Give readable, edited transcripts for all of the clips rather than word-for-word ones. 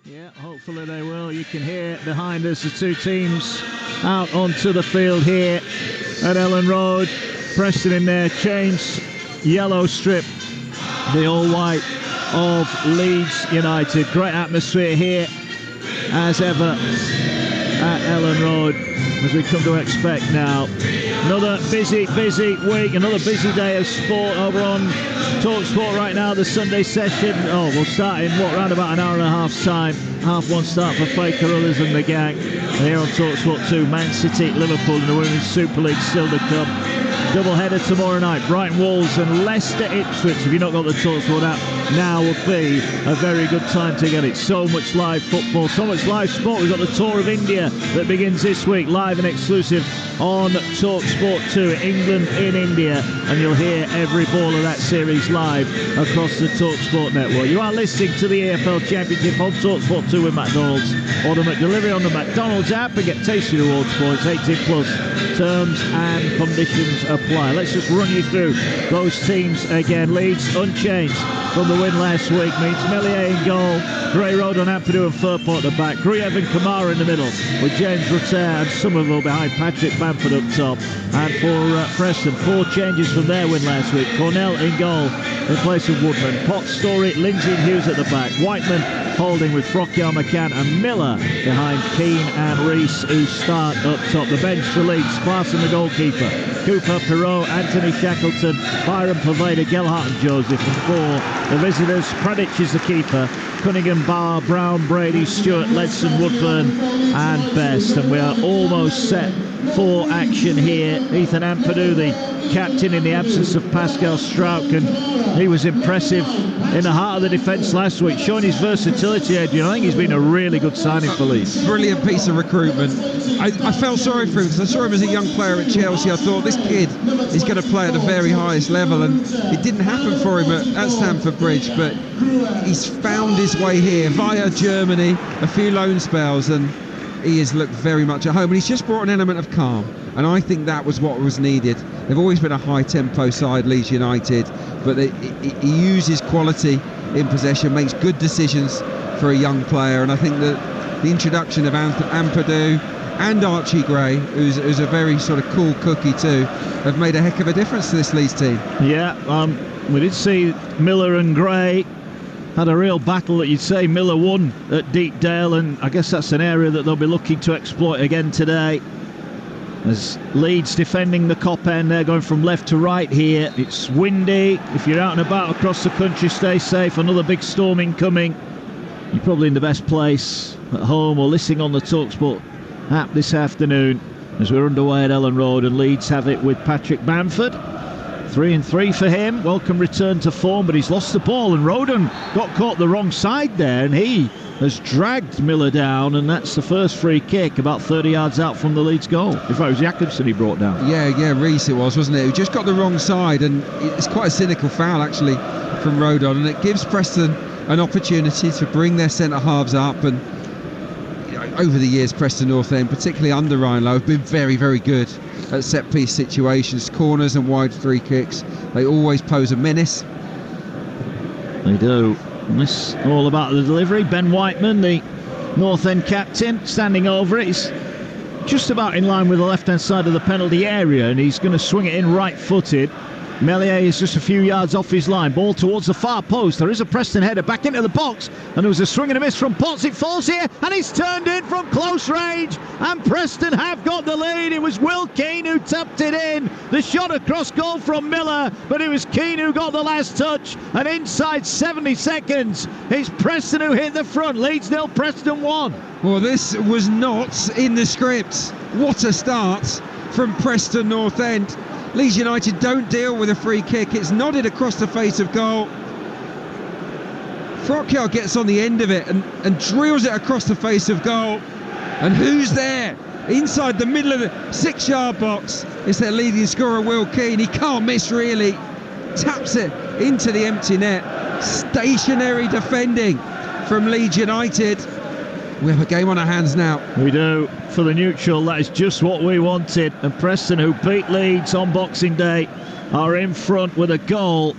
Yeah, hopefully they will. You can hear behind us the two teams out onto the field here at Ellen Road. Preston in their changed yellow strip, the all-white of Leeds United. Great atmosphere here as ever at Ellen Road, as we come to expect now. Another busy week, another busy day of sport over on Talksport right now, the Sunday session. Oh, we'll start in round about an hour and a half's time. 1:30 start for Faye Carruthers and the gang. And here on Talksport 2, Man City, Liverpool in the Women's Super League still to come. Double header tomorrow night, Brighton Wolves and Leicester Ipswich. If you've not got the Talksport app, now would be a very good time to get it. So much live football, so much live sport. We've got the Tour of India that begins this week, live and exclusive on Talksport 2, England in India, and you'll hear every ball of that series live across the Talksport network. You are listening to the EFL Championship on Talksport 2 with McDonald's. Order McDelivery on the McDonald's app and get tasty rewards points. 18 plus. Terms and conditions apply. Let's just run you through those teams again. Leeds unchanged from the win last week means Melier in goal, Gray Road on Ampadu and Furport at the back, Gruyev and Kamara in the middle with James Rutter and Somerville behind Patrick Bamford up top. And for Preston, 4 changes from their win last week. Cornell in goal in place of Woodman, Potts, Story, Lindsay and Hughes at the back, Whiteman holding with Frockyar, McCann and Miller behind Keane and Rees, who start up top. The bench for Leeds, Clarkson the goalkeeper, Cooper, Perot, Anthony Shackleton, Byron Paveda, Gelhart and Joseph. And for the visitors, Pradic is the keeper, Cunningham, Barr, Brown, Brady, Stewart, Ledson, Woodburn and Best. And we are almost set for action here. Ethan Ampadu, the captain in the absence of Pascal Strauch, and he was impressive in the heart of the defence last week, showing his versatility, Adrian. I think he's been a really good signing for Leeds. Brilliant piece of recruitment. I felt sorry for him because I saw him as a young player at Chelsea. I thought this kid is going to play at the very highest level, and it didn't happen for him at Stamford Bridge, but he's found his way here via Germany, a few loan spells, and he has looked very much at home, and he's just brought an element of calm, and I think that was what was needed. They've always been a high-tempo side, Leeds United, but he uses quality in possession, makes good decisions for a young player, and I think that the introduction of Ampadu and Archie Gray, who's a very sort of cool cookie too, have made a heck of a difference to this Leeds team. Yeah, we did see Miller and Gray had a real battle that you'd say. Miller won at Deepdale, and I guess that's an area that they'll be looking to exploit again today. As Leeds defending the Cop end, they're going from left to right here. It's windy. If you're out and about across the country, stay safe. Another big storm incoming. You're probably in the best place at home or listening on the Talksport app this afternoon as we're underway at Ellen Road, and Leeds have it with Patrick Bamford. 3-3 for him. Welcome return to form, but he's lost the ball, and Roden got caught the wrong side there, and he has dragged Miller down, and that's the first free kick about 30 yards out from the Leeds goal. In fact, it was Jakobsen he brought down. Yeah, Rees it was, wasn't it? Who just got the wrong side, and it's quite a cynical foul actually from Rodon, and it gives Preston an opportunity to bring their centre halves up. And over the years, Preston North End, particularly under Ryan Lowe, have been very, very good at set-piece situations, corners and wide free kicks. They always pose a menace. They do. And this all about the delivery. Ben Whiteman, the North End captain, standing over it. He's just about in line with the left-hand side of the penalty area, and he's going to swing it in right-footed. Melier is just a few yards off his line. Ball towards the far post. There is a Preston header back into the box, and there was a swing and a miss from Potts. It falls here, and it's turned in from close range, and Preston have got the lead. It was Will Keane who tapped it in. The shot across goal from Miller, but it was Keane who got the last touch, and inside 70 seconds it's Preston who hit the front. Leeds 0, Preston 1. Well, this was not in the script. What a start from Preston North End. Leeds United don't deal with a free kick. It's nodded across the face of goal. Frockyar gets on the end of it and drills it across the face of goal. And who's there? Inside the middle of the 6-yard box, it's their leading scorer, Will Keane. He can't miss, really. Taps it into the empty net. Stationary defending from Leeds United. We have a game on our hands now. We do. For the neutral, that is just what we wanted. And Preston, who beat Leeds on Boxing Day, are in front with a goal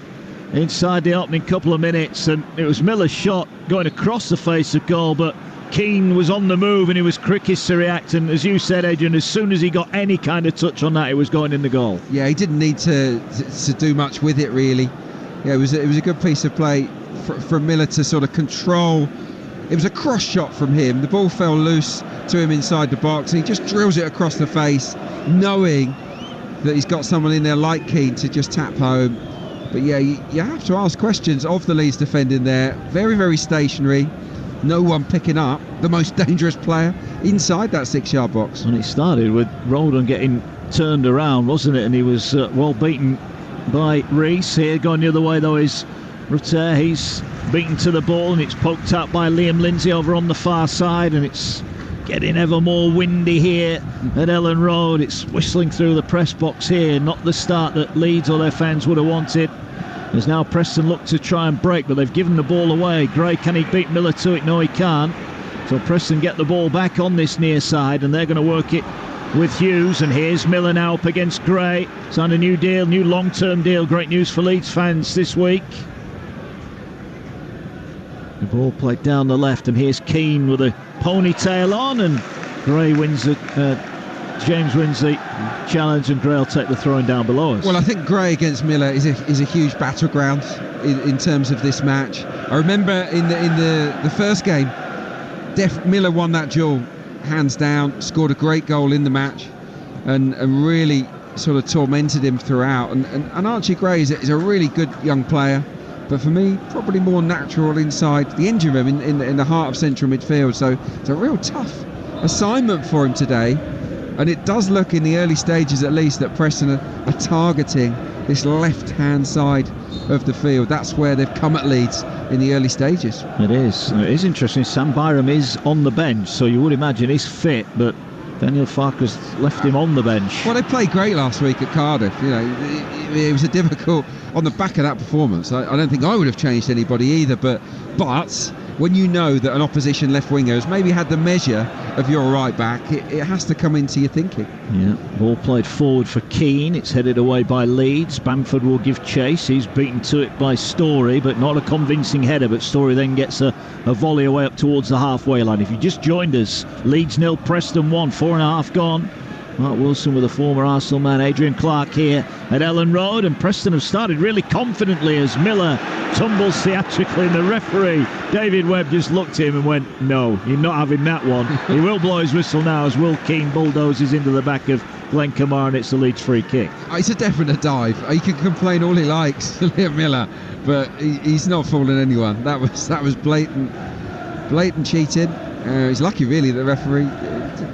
inside the opening couple of minutes, and it was Miller's shot going across the face of goal, but Keane was on the move and he was quickest to react, and as you said, Adrian, as soon as he got any kind of touch on that, it was going in the goal. Yeah, he didn't need to do much with it, really. Yeah, it was a good piece of play from Miller to sort of control. It was a cross shot from him. The ball fell loose to him inside the box, and he just drills it across the face, knowing that he's got someone in there like Keane to just tap home. But yeah, you have to ask questions of the Leeds defending there. Very, very stationary. No one picking up the most dangerous player inside that 6-yard box. And it started with Roldan getting turned around, wasn't it? And he was well beaten by Rees. Here going the other way though is Rutter. He's beaten to the ball, and it's poked out by Liam Lindsay over on the far side, and it's getting ever more windy here at Ellen Road. It's whistling through the press box here. Not the start that Leeds or their fans would have wanted. There's now Preston look to try and break, but they've given the ball away. Gray, can he beat Miller to it? No, he can't. So Preston get the ball back on this near side, and they're going to work it with Hughes. And here's Miller now up against Gray. Signed a new deal, new long-term deal. Great news for Leeds fans this week. The ball played down the left, and here's Keane with a ponytail on, and Gray wins it. James wins the challenge, and Gray will take the throwing down below us. Well, I think Gray against Miller is a huge battleground in terms of this match. I remember in the first game, Miller won that duel hands down, scored a great goal in the match, and really sort of tormented him throughout. And Archie Gray is a really good young player, but for me, probably more natural inside the injury room in the heart of central midfield. So it's a real tough assignment for him today. And it does look, in the early stages at least, that Preston are targeting this left-hand side of the field. That's where they've come at Leeds in the early stages. It is. It is interesting. Sam Byram is on the bench, so you would imagine he's fit, but Daniel Farker's left him on the bench. Well, they played great last week at Cardiff. You know, it was a difficult, on the back of that performance. I don't think I would have changed anybody either, but when you know that an opposition left winger has maybe had the measure of your right back, it has to come into your thinking. Yeah, ball played forward for Keane. It's headed away by Leeds. Bamford will give chase. He's beaten to it by Story, but not a convincing header. But Story then gets a volley away up towards the halfway line. If you just joined us, Leeds 0, Preston 1, 4.5 gone. Mark Wilson with a former Arsenal man, Adrian Clark, here at Ellen Road, and Preston have started really confidently as Miller tumbles theatrically, and the referee David Webb just looked at him and went, no, you're not having that one. He will blow his whistle now as Will Keane bulldozes into the back of Glenn Kamara, and it's a Leeds free kick. It's a definite dive. He can complain all he likes, Liam Miller, but he's not fooling anyone. That was blatant cheating. He's lucky really that the referee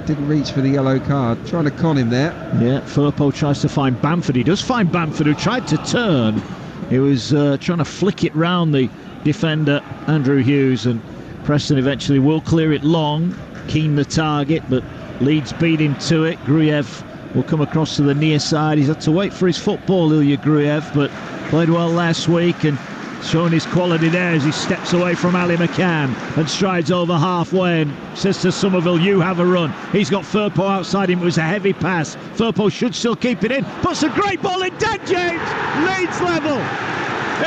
didn't reach for the yellow card, trying to con him there. Yeah, Firpo tries to find Bamford. He does find Bamford, who tried to turn. He was trying to flick it round the defender, Andrew Hughes, and Preston eventually will clear it long. Keane the target, but Leeds beat him to it. Gruyev will come across to the near side. He's had to wait for his football, Ilya Gruyev, but played well last week and showing his quality there as he steps away from Ali McCann and strides over halfway and says to Somerville, you have a run. He's got Firpo outside him. It was a heavy pass. Firpo should still keep it in. Puts a great ball in. Dan James, Leeds level.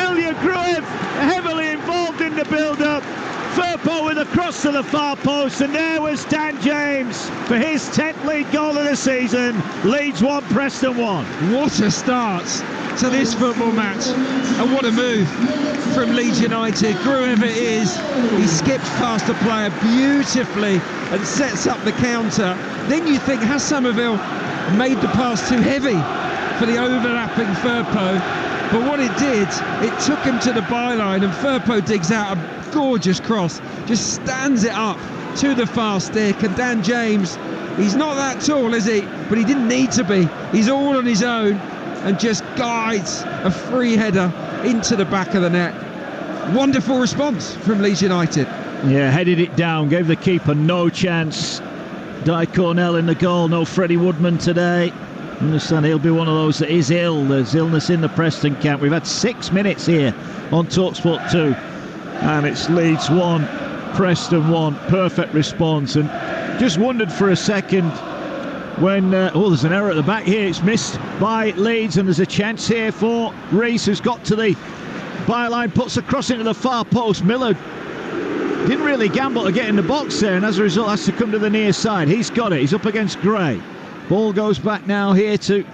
Ilya Gruyev heavily involved in the build-up. Firpo with a cross to the far post, and there was Dan James for his 10th league goal of the season. Leeds 1, Preston 1. What a start to this football match, and what a move from Leeds United. Gruyev it is, he skips past a player beautifully and sets up the counter. Then you think, has Somerville made the pass too heavy for the overlapping Firpo? But what it did, it took him to the byline, and Firpo digs out a gorgeous cross, just stands it up to the far stick, and Dan James, he's not that tall, is he? But he didn't need to be. He's all on his own and just guides a free header into the back of the net. Wonderful response from Leeds United. Yeah, headed it down, gave the keeper no chance. Di Cornell in the goal, no Freddie Woodman today. I understand he'll be one of those that is ill. There's illness in the Preston camp. We've had 6 minutes here on Talksport 2, and it's Leeds 1, Preston 1. Perfect response, and just wondered for a second when there's an error at the back here. It's missed by Leeds, and there's a chance here for Rees, who's got to the byline, puts a cross into the far post. Miller didn't really gamble to get in the box there, and as a result has to come to the near side. He's got it. He's up against Gray. Ball goes back now here to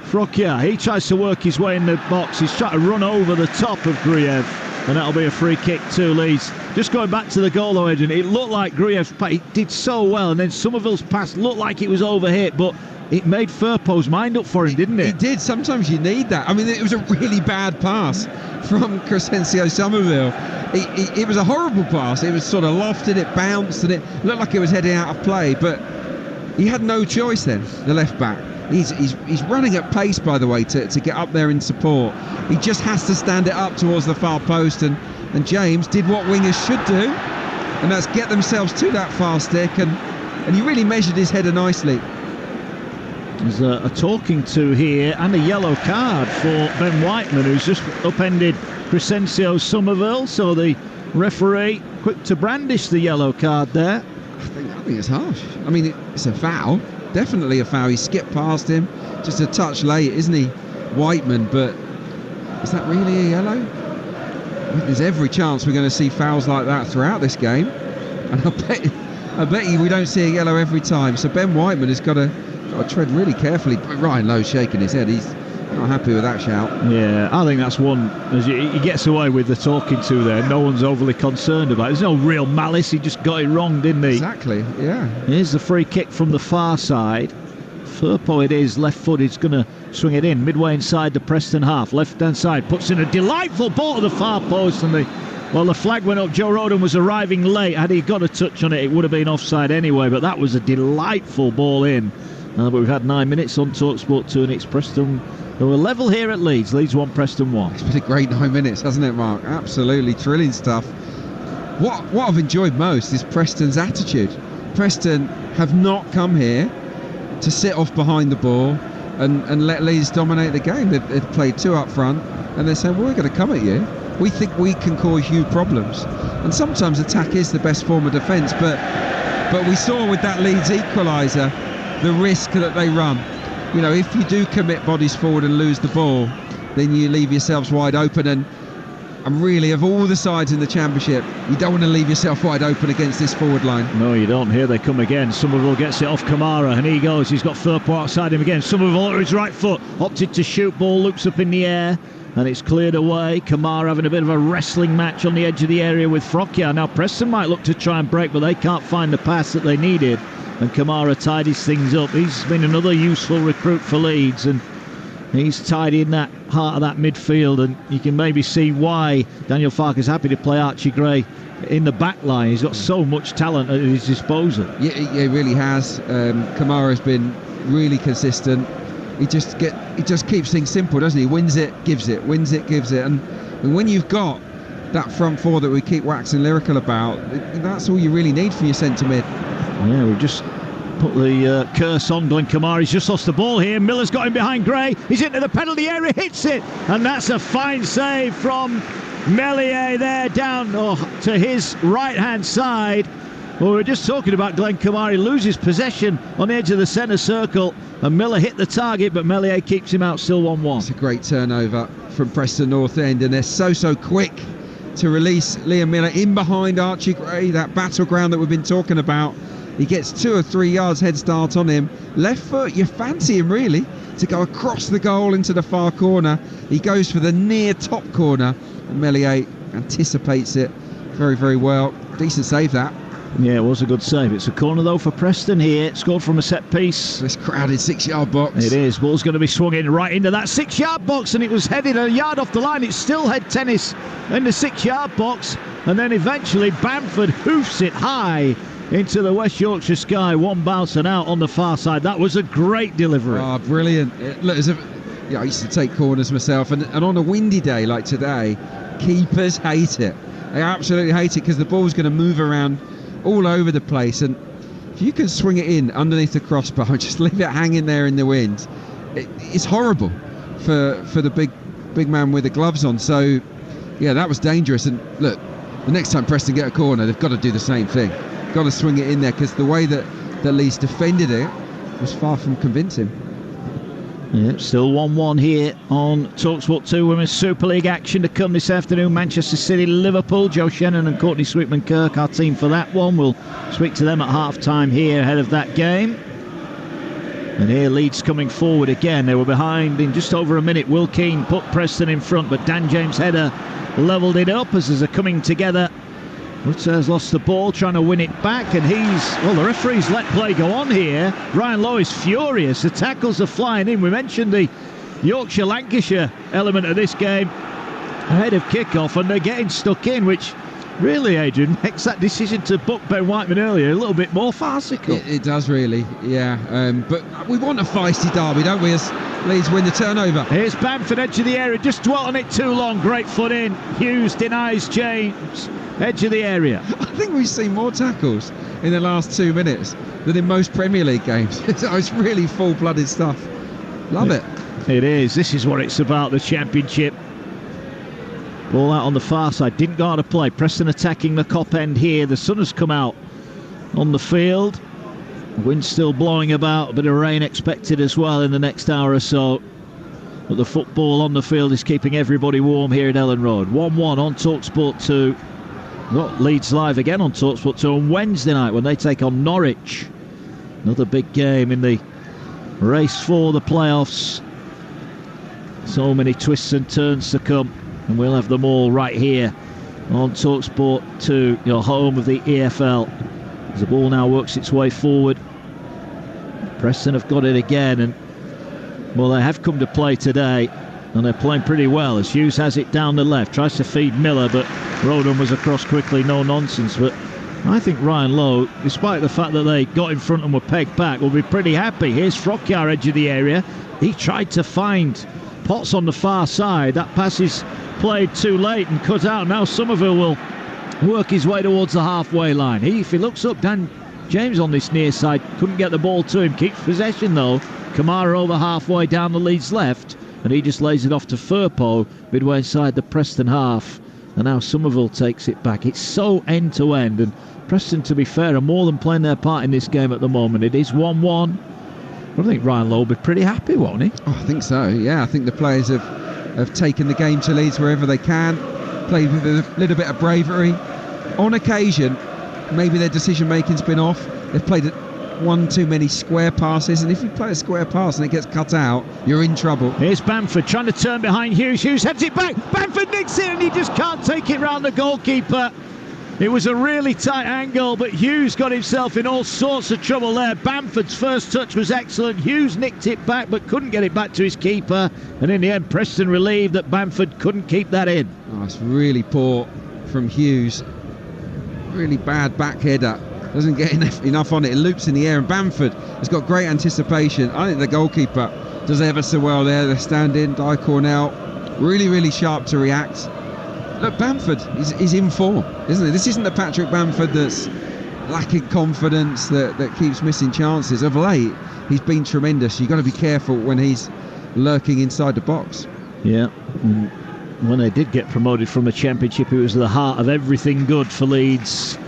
Frocchia. He tries to work his way in the box. He's trying to run over the top of Gruyev, and that'll be a free kick to Leeds. Just going back to the goal though, Adrian, it looked like Gruyev's pass, he did so well, and then Somerville's pass looked like it was overhit, but it made Firpo's mind up for him, didn't it? It did. Sometimes you need that. I mean, it was a really bad pass from Crescencio Somerville. It was a horrible pass. It was sort of lofted, it bounced, and it looked like it was heading out of play, but he had no choice then, the left back. He's running at pace, by the way, to get up there in support. He just has to stand it up towards the far post, and James did what wingers should do, and that's get themselves to that far stick, and he really measured his header nicely. There's a talking to here and a yellow card for Ben Whiteman, who's just upended Crescencio Somerville, so the referee quick to brandish the yellow card there. I think it's harsh. I mean, it's a foul, definitely a foul. He skipped past him, just a touch late, isn't he, Whiteman? But is that really a yellow? I mean, there's every chance we're going to see fouls like that throughout this game, and I bet you we don't see a yellow every time. So Ben Whiteman has got to tread really carefully. Ryan Lowe's shaking his head. He's not happy with that shout. Yeah, I think that's one, as he gets away with the talking to there. No one's overly concerned about it. There's no real malice. He just got it wrong, didn't he? Exactly, yeah. Here's the free kick from the far side. Firpo it is, left foot. He's going to swing it in midway inside the Preston half. Left hand side, puts in a delightful ball to the far post, and the flag went up. Joe Roden was arriving late. Had he got a touch on it, it would have been offside anyway, but that was a delightful ball in. But we've had 9 minutes on Talksport 2, and it's Preston. They were level here at Leeds. Leeds 1, Preston 1. It's been a great 9 minutes, hasn't it, Mark? Absolutely thrilling stuff. What I've enjoyed most is Preston's attitude. Preston have not come here to sit off behind the ball and let Leeds dominate the game. They've played two up front, and they're saying, well, we're going to come at you. We think we can cause you problems. And sometimes attack is the best form of defence, but we saw with that Leeds equaliser the risk that they run. You know, if you do commit bodies forward and lose the ball, then you leave yourselves wide open, and really, of all the sides in the Championship, you don't want to leave yourself wide open against this forward line. No, you don't. Here they come again. Somerville gets it off Kamara, and he goes. He's got Firpo outside him again. Somerville on his right foot, opted to shoot. Ball looks up in the air, and it's cleared away. Kamara having a bit of a wrestling match on the edge of the area with Frocchia. Now Preston might look to try and break, but they can't find the pass that they needed, and Kamara tidies things up. He's been another useful recruit for Leeds, and he's tidying that heart of that midfield, and you can maybe see why Daniel Farke's happy to play Archie Gray in the back line. He's got so much talent at his disposal. Yeah, he really has. Kamara's been really consistent. He just keeps things simple, doesn't he? Wins it, gives it, wins it, gives it. And when you've got that front four that we keep waxing lyrical about, that's all you really need from your centre mid. Yeah, we've just put the curse on Glenn Kamara. He's just lost the ball here. Miller's got him behind Gray. He's into the penalty area, hits it, and that's a fine save from Meslier there down to his right hand side. Well, we were just talking about Glenn Kamara. He loses possession on the edge of the centre circle, and Miller hit the target, but Meslier keeps him out, still 1-1. It's a great turnover from Preston North End, and they're so quick to release Liam Miller in behind Archie Gray, that battleground that we've been talking about. He gets 2 or 3 yards head start on him. Left foot, you fancy him really to go across the goal into the far corner. He goes for the near top corner, and Meslier anticipates it very well. Decent save that. Yeah, it was a good save. It's a corner though for Preston here. Scored from a set piece. This crowded 6-yard box. It is. Ball's going to be swung in right into that 6-yard box, and it was headed a yard off the line. It's still head tennis in the 6-yard box, and then eventually Bamford hoofs it high into the West Yorkshire sky. One bounce and out on the far side. That was a great delivery. Oh, brilliant. Look, I used to take corners myself, and on a windy day like today, keepers hate it. They absolutely hate it because the ball's going to move around all over the place, and if you can swing it in underneath the crossbar, just leave it hanging there in the wind, it's horrible for the big man with the gloves on. So yeah, that was dangerous. And look, the next time Preston get a corner, they've got to do the same thing. Got to swing it in there, because the way that Leeds defended it was far from convincing. Yeah, still 1-1 here on Talksport 2 Women's Super League action to come this afternoon. Manchester City, Liverpool. Joe Shannon and Courtney Sweetman-Kirk, our team for that one. We'll speak to them at half-time here ahead of that game. And here Leeds coming forward again. They were behind in just over a minute. Will Keane put Preston in front, but Dan James' header levelled it up as they're coming together. Rutter's lost the ball, trying to win it back, and the referee's let play go on here. Ryan Lowe is furious. The tackles are flying in. We mentioned the Yorkshire-Lancashire element of this game ahead of kick-off, and they're getting stuck in, which really, Adrian, makes that decision to book Ben Whiteman earlier a little bit more farcical. It does really, yeah. But we want a feisty derby, don't we, as Leeds win the turnover. Here's Bamford, edge of the area, just dwelt on it too long. Great foot in. Hughes denies James. Edge of the area. I think we've seen more tackles in the last 2 minutes than in most Premier League games. It's really full-blooded stuff. Love it. It is. This is what it's about, the Championship. Ball out on the far side. Didn't go out of play. Preston attacking the Cop end here. The sun has come out on the field. Wind still blowing about. A bit of rain expected as well in the next hour or so. But the football on the field is keeping everybody warm here at Ellen Road. 1-1 on Talksport 2. Got Leeds live again on Talksport 2 on Wednesday night when they take on Norwich. Another big game in the race for the playoffs. So many twists and turns to come, and we'll have them all right here on Talksport 2, your home of the EFL. As the ball now works its way forward. Preston have got it again, and they have come to play today. And they're playing pretty well as Hughes has it down the left, tries to feed Miller, but Rodon was across quickly, no nonsense. But I think Ryan Lowe, despite the fact that they got in front and were pegged back, will be pretty happy. Here's Frockyar, edge of the area. He tried to find Potts on the far side. That pass is played too late and cut out. Now Somerville will work his way towards the halfway line. If he looks up, Dan James on this near side couldn't get the ball to him. Keeps possession though. Kamara over halfway down the Leeds left, and he just lays it off to Firpo midway inside the Preston half. And now Somerville takes it back. It's so end-to-end, and Preston, to be fair, are more than playing their part in this game at the moment. It is 1-1. I think Ryan Lowe will be pretty happy, won't he? Oh, I think so, yeah. I think the players have taken the game to Leeds wherever they can, played with a little bit of bravery. On occasion, maybe their decision-making's been off. They've played one too many square passes, and if you play a square pass and it gets cut out, you're in trouble. Here's Bamford trying to turn behind Hughes. Hughes heads it back. Bamford nicks it, and he just can't take it round the goalkeeper. It was a really tight angle, but Hughes got himself in all sorts of trouble there. Bamford's first touch was excellent. Hughes nicked it back, but couldn't get it back to his keeper. And in the end, Preston relieved that Bamford couldn't keep that in. Oh, it's really poor from Hughes. Really bad back header. Doesn't get enough on it. It loops in the air, and Bamford has got great anticipation. I think the goalkeeper does ever so well there. They stand in. Di Cornell, really, really sharp to react. Look, Bamford is in form, isn't it? This isn't the Patrick Bamford that's lacking confidence, that keeps missing chances. Of late, he's been tremendous. You've got to be careful when he's lurking inside the box. Yeah. When they did get promoted from the Championship, it was the heart of everything good for Leeds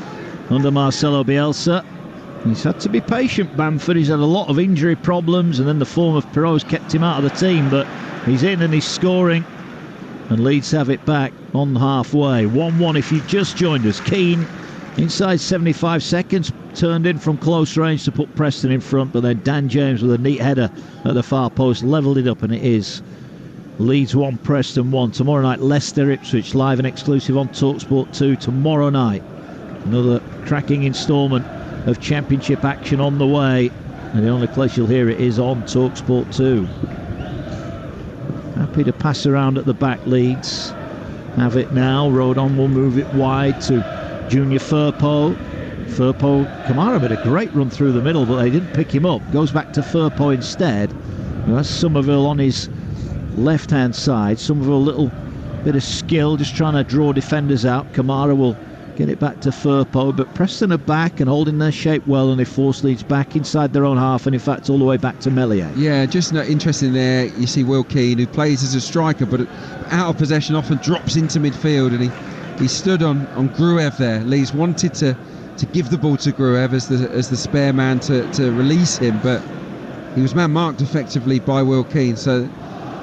under Marcelo Bielsa. He's had to be patient, Bamford. He's had a lot of injury problems, and then the form of Perot's kept him out of the team, but he's in and he's scoring, and Leeds have it back on halfway. 1-1 if you've just joined us. Keane, inside 75 seconds, turned in from close range to put Preston in front, but then Dan James with a neat header at the far post levelled it up, and it is Leeds 1, Preston 1. Tomorrow night, Leicester Ipswich, live and exclusive on Talksport 2 tomorrow night. Another cracking instalment of Championship action on the way, and the only place you'll hear it is on Talksport 2. Happy to pass around at the back. Leeds have it now. Rodon will move it wide to Junior Firpo. Kamara made a great run through the middle, but they didn't pick him up. Goes back to Firpo instead. That's Somerville on his left-hand side. Somerville, a little bit of skill, just trying to draw defenders out. Kamara will get it back to Firpo, but Preston are back and holding their shape well, and they force Leeds back inside their own half, and in fact all the way back to Meslier. Yeah, just interesting there, you see Will Keane, who plays as a striker but out of possession often drops into midfield, and he stood on Gruev there. Leeds wanted to give the ball to Gruev as the spare man to release him, but he was man-marked effectively by Will Keane. So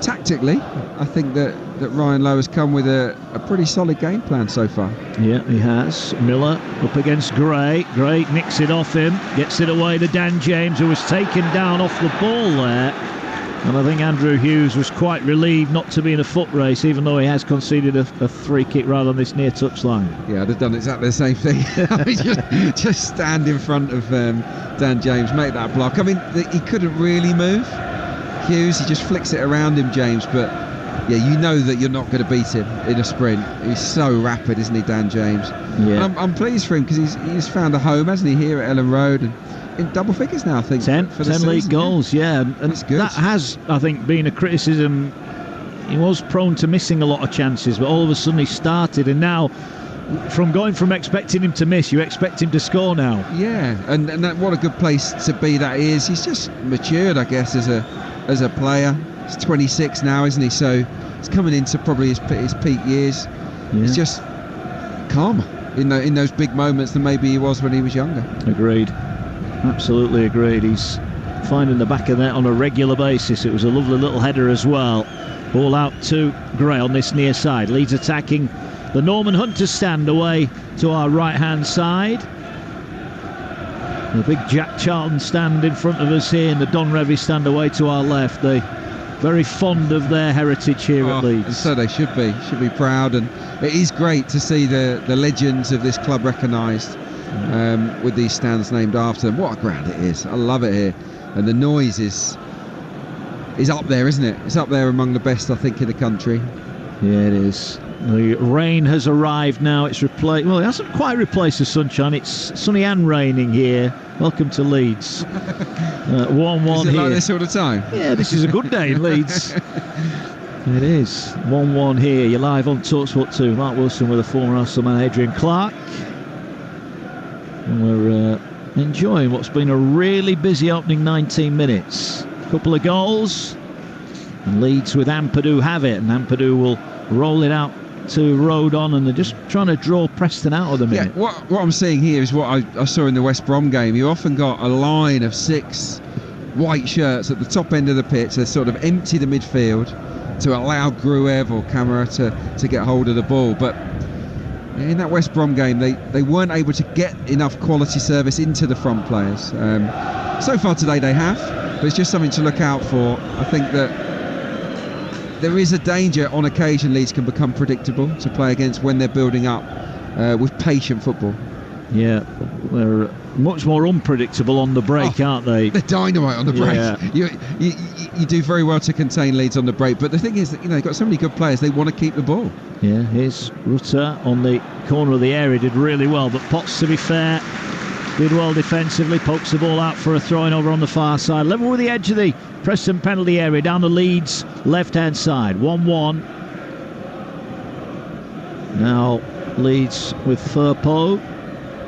tactically, I think that Ryan Lowe has come with a pretty solid game plan so far. Yeah, he has. Miller up against Gray. Gray nicks it off him, gets it away to Dan James, who was taken down off the ball there. And I think Andrew Hughes was quite relieved not to be in a foot race, even though he has conceded a free kick right on this near touchline. Yeah, I'd have done exactly the same thing. I mean, just stand in front of Dan James, make that block. I mean, he couldn't really move, Hughes. He just flicks it around him, James. But yeah, you know that you're not going to beat him in a sprint. He's so rapid, isn't he, Dan James? Yeah. And I'm pleased for him because he's found a home, hasn't he, here at Ellen Road, and in double figures now, I think. 10 league goals, yeah. And that's good. That has, I think, been a criticism. He was prone to missing a lot of chances, but all of a sudden he started, and now, from going from expecting him to miss, you expect him to score now. Yeah, and what a good place to be that is. He's just matured, I guess, as a player. He's 26 now, isn't he? So he's coming into probably his peak years. Yeah. He's just calmer in those big moments than maybe he was when he was younger. Agreed. Absolutely agreed. He's finding the back of that on a regular basis. It was a lovely little header as well. Ball out to Gray on this near side. Leeds attacking the Norman Hunter stand away to our right hand side. The big Jack Charlton stand in front of us here, and the Don Revie stand away to our left. They very fond of their heritage here at Leeds. So they should be proud, and it is great to see the legends of this club recognised with these stands named after them. What a ground it is. I love it here, and the noise is up there, isn't it? It's up there among the best, I think, in the country. Yeah, it is. The rain has arrived now. It's replaced. Well, it hasn't quite replaced the sunshine. It's sunny and raining here. Welcome to Leeds. 1-1 is it here. Like this all the time? Yeah, this is a good day in Leeds. It is. 1-1 here. You're live on Talksport 2. Mark Wilson with a former Arsenal man, Adrian Clark. And we're enjoying what's been a really busy opening 19 minutes. A couple of goals. And Leeds with Ampadu have it. And Ampadu will roll it out to Rodon, and they're just trying to draw Preston out of the minute. Yeah, what I'm seeing here is what I saw in the West Brom game. You often got a line of 6 white shirts at the top end of the pitch. They sort of empty the midfield to allow Gruev or Camara to get hold of the ball. But in that West Brom game, they weren't able to get enough quality service into the front players. So far today they have, but it's just something to look out for. I think that there is a danger on occasion Leeds can become predictable to play against when they're building up with patient football. Yeah, they're much more unpredictable on the break, aren't they? They're dynamite on the break. Yeah. You do very well to contain Leeds on the break, but the thing is that they've got so many good players, they want to keep the ball. Yeah, here's Rutter on the corner of the area, did really well, but Potts, to be fair, did well defensively, pokes the ball out for a throw-in over on the far side, level with the edge of the Preston penalty area, down the Leeds left-hand side. 1-1. Now Leeds with Firpo.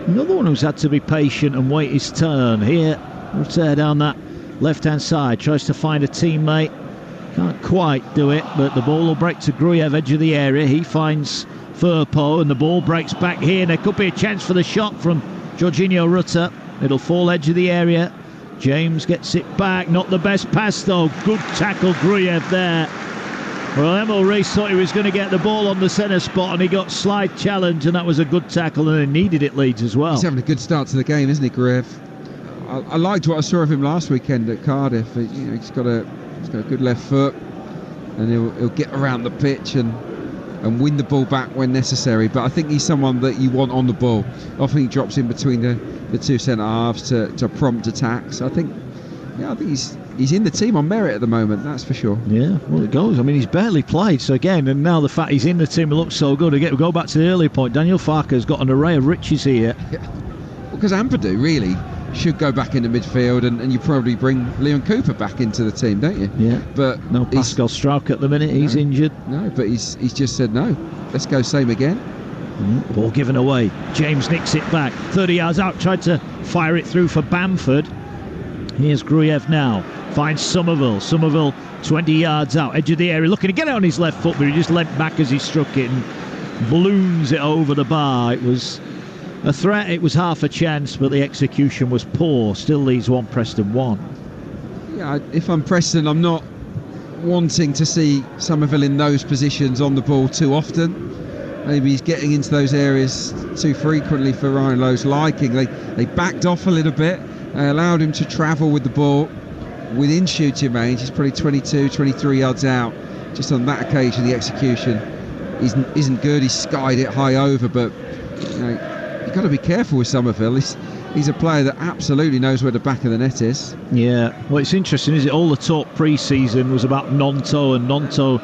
Another one who's had to be patient and wait his turn. Here, Rutter down that left-hand side, tries to find a teammate. Can't quite do it, but the ball will break to Gruev, edge of the area. He finds Firpo, and the ball breaks back here. And there could be a chance for the shot from Jorginho Rutter. It'll fall edge of the area. James gets it back. Not the best pass, though. Good tackle, Gruev there. Well, Emil Rees thought he was going to get the ball on the centre spot, and he got slide challenge, and that was a good tackle, and they needed it, Leeds, as well. He's having a good start to the game, isn't he, Gruev? I liked what I saw of him last weekend at Cardiff. He's got a good left foot, and he'll get around the pitch and win the ball back when necessary. But I think he's someone that you want on the ball. Often he drops in between the two centre halves to prompt attacks. I think he's in the team on merit at the moment, that's for sure. Yeah, well, it goes. I mean, he's barely played, so again, and now the fact he's in the team looks so good. Again, we'll go back to the earlier point. Daniel Farke's got an array of riches here. Yeah. Because Ampadu really should go back into midfield, and you probably bring Leon Cooper back into the team, don't you? Yeah. But no Pascal Strauch at the minute. He's injured. No, but he's just said no. Let's go same again. Ball given away. James nicks it back. 30 yards out. Tried to fire it through for Bamford. Here's Gruev now. Finds Somerville. Somerville 20 yards out. Edge of the area. Looking to get it on his left foot, but he just leant back as he struck it and balloons it over the bar. It was a threat. It was half a chance, but the execution was poor. Still Leeds 1, Preston 1. yeah, if I'm Preston, I'm not wanting to see Somerville in those positions on the ball too often. Maybe he's getting into those areas too frequently for Ryan Lowe's liking. They backed off a little bit, allowed him to travel with the ball within shooting range. He's probably 22, 23 yards out. Just on that occasion, the execution isn't good. He skied it high over, but you've got to be careful with Somerville. He's a player that absolutely knows where the back of the net is. Yeah, well, it's interesting, is it? All the talk pre-season was about Nonto, and Nonto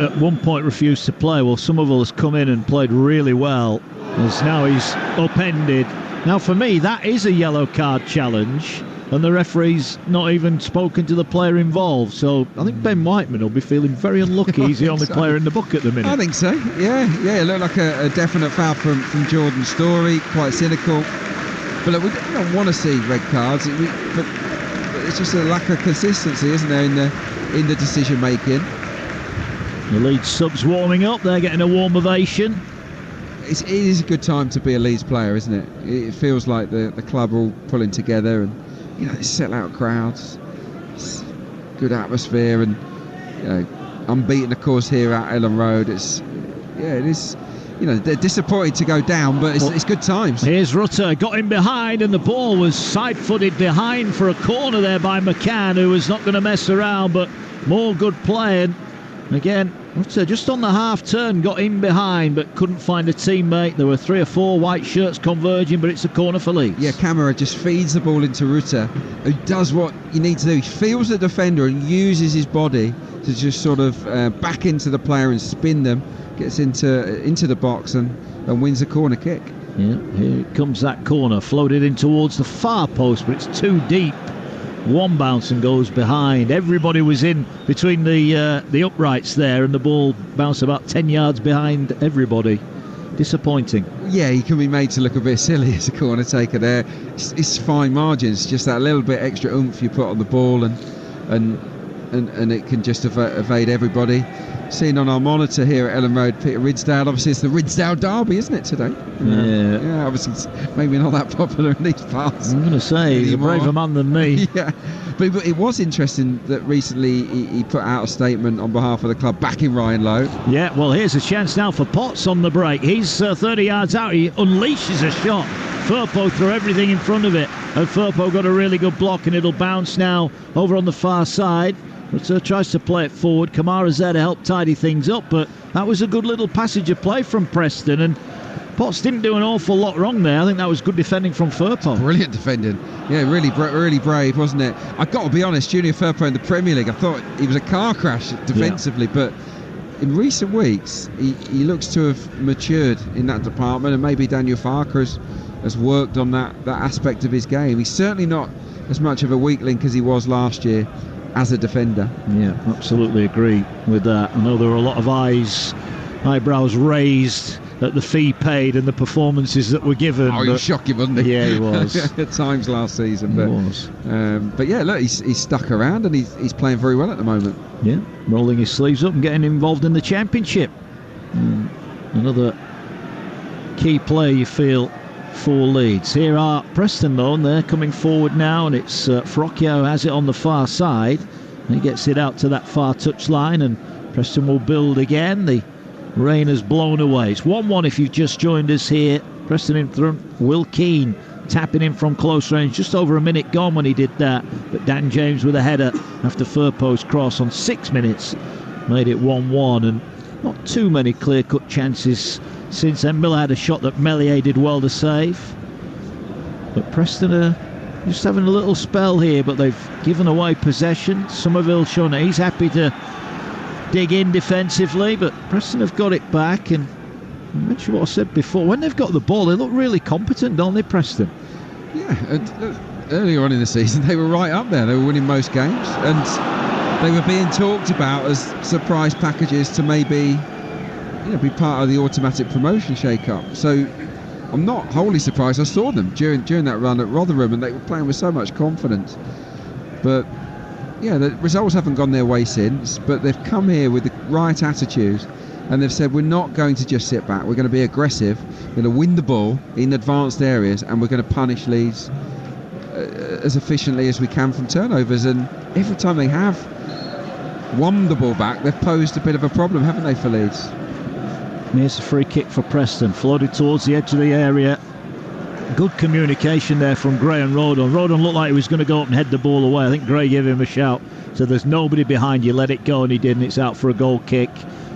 at one point refused to play. Well, Somerville has come in and played really well, as now he's upended. Now, for me, that is a yellow card challenge, and the referee's not even spoken to the player involved. So I think Ben Whiteman will be feeling very unlucky. He's the only player in the book at the minute. I think so. Yeah. It looked like a definite foul from Jordan Story. Quite cynical. But look, we don't want to see red cards. But it's just a lack of consistency, isn't there, in the decision making. The Leeds subs warming up. They're getting a warm ovation. It is a good time to be a Leeds player, isn't it? It feels like the club are all pulling together, and they sell out crowds. It's good atmosphere, and unbeaten, of course, here at Ellen Road. It is. They're disappointed to go down, but it's good times. Here's Rutter, got him behind, and the ball was side-footed behind for a corner there by McCann, who was not going to mess around, but more good play. And again, Rutter just on the half turn, got in behind, but couldn't find a teammate. There were 3 or 4 white shirts converging, but it's a corner for Leeds. Yeah, Camara just feeds the ball into Rutter, who does what you need to do. He feels the defender and uses his body to just sort of back into the player and spin them. Gets into the box and wins a corner kick. Yeah, here comes that corner, floated in towards the far post, but it's too deep. One bounce and goes behind. Everybody was in between the uprights there, and the ball bounced about 10 yards behind everybody. Disappointing. Yeah, he can be made to look a bit silly as a corner taker there. It's fine margins, just that little bit extra oomph you put on the ball, and it can just evade everybody. Seen on our monitor here at Ellen Road, Peter Ridsdale. Obviously, it's the Ridsdale derby, isn't it, today? Yeah. Obviously, it's maybe not that popular in these parts. I'm going to say he's a braver man than me. Yeah, but it was interesting that recently he put out a statement on behalf of the club backing Ryan Lowe. Yeah, well, here's a chance now for Potts on the break. He's 30 yards out. He unleashes a shot. Firpo threw everything in front of it, and Firpo got a really good block, and it'll bounce now over on the far side. But tries to play it forward. Kamara's there to help tidy things up, but that was a good little passage of play from Preston, and Potts didn't do an awful lot wrong there. I think that was good defending from Firpo. Brilliant defending. Yeah, really brave, wasn't it? I've got to be honest, Junior Firpo in the Premier League, I thought he was a car crash defensively, but in recent weeks, he looks to have matured in that department, and maybe Daniel Farker has worked on that aspect of his game. He's certainly not as much of a weak link as he was last year as a defender. Yeah, absolutely agree with that. I know there were a lot of eyebrows raised at the fee paid and the performances that were given. Oh, he was shocking, wasn't he? Yeah, he was. At times last season. He was. But yeah, look, he's stuck around, and he's playing very well at the moment. Yeah, rolling his sleeves up and getting involved in the Championship. Another key player, you feel, for Leeds. Here are Preston though, and they're coming forward now, and it's Frocchio who has it on the far side. He gets it out to that far touch line, and Preston will build again. The rain has blown away. It's 1-1 if you've just joined us here. Preston in front. Will Keane tapping in from close range. Just over a minute gone when he did that, but Dan James with a header after Firpo's cross on 6 minutes made it 1-1, and not too many clear-cut chances since then. Miller had a shot that Meslier did well to save, but Preston are just having a little spell here, but they've given away possession. Somerville showing that he's happy to dig in defensively, but Preston have got it back. And I mentioned what I said before, when they've got the ball they look really competent, don't they, Preston? Yeah, earlier on in the season they were right up there. They were winning most games, and they were being talked about as surprise packages to maybe be part of the automatic promotion shake-up. So I'm not wholly surprised. I saw them during that run at Rotherham, and they were playing with so much confidence. But yeah, the results haven't gone their way since, but they've come here with the right attitude, and they've said, we're not going to just sit back, we're going to be aggressive, we're going to win the ball in advanced areas, and we're going to punish Leeds as efficiently as we can from turnovers, and every time they have won the ball back, they've posed a bit of a problem, haven't they, for Leeds? Here's a free kick for Preston, floated towards the edge of the area. Good communication there from Gray and Rodon. Rodon looked like he was going to go up and head the ball away. I think Gray gave him a shout, so there's nobody behind you, let it go, and he did, and it's out for a goal kick.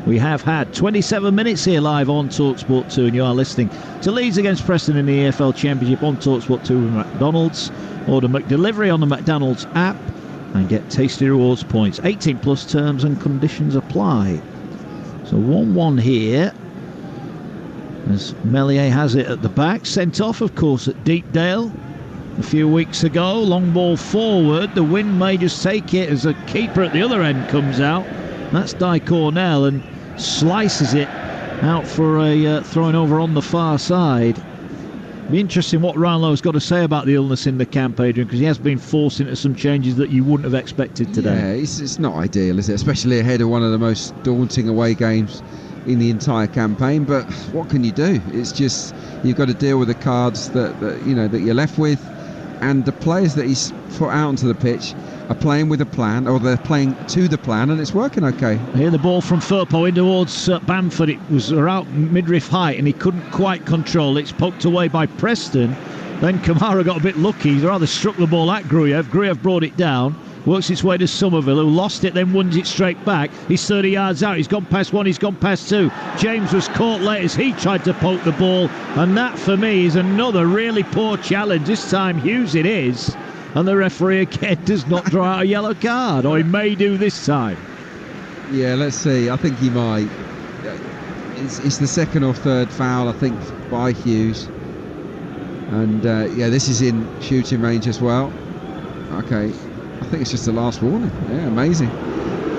We have had 27 minutes here live on Talksport 2, and you are listening to Leeds against Preston in the EFL Championship on Talksport 2 with McDonald's. Order McDelivery on the McDonald's app and get tasty rewards points. 18 plus terms and conditions apply. So 1-1 here, as Melier has it at the back. Sent off, of course, at Deepdale a few weeks ago. Long ball forward. The wind may just take it as a keeper at the other end comes out. That's Di Cornell, and slices it out for a throwing over on the far side. Be interesting what Ranlo's got to say about the illness in the camp, Adrian, because he has been forced into some changes that you wouldn't have expected today. Yeah, it's not ideal, is it? Especially ahead of one of the most daunting away games in the entire campaign. But what can you do? It's just you've got to deal with the cards that you're left with, and the players that he's put out onto the pitch are playing with a plan, or they're playing to the plan, and it's working okay. Here the ball from Firpo in towards Bamford. It was around midriff height and he couldn't quite control it. It's poked away by Preston. Then Kamara got a bit lucky. He rather struck the ball at Gruyev. Gruyev brought it down, works its way to Somerville, who lost it, then wins it straight back. He's 30 yards out. He's gone past one, he's gone past two. James was caught late as he tried to poke the ball, and that for me is another really poor challenge. This time Hughes it is, and the referee again does not draw out a yellow card, or he may do this time. Yeah, let's see. I think he might. It's the second or third foul, I think, by Hughes. And this is in shooting range as well. Okay, I think it's just the last warning. Yeah, amazing.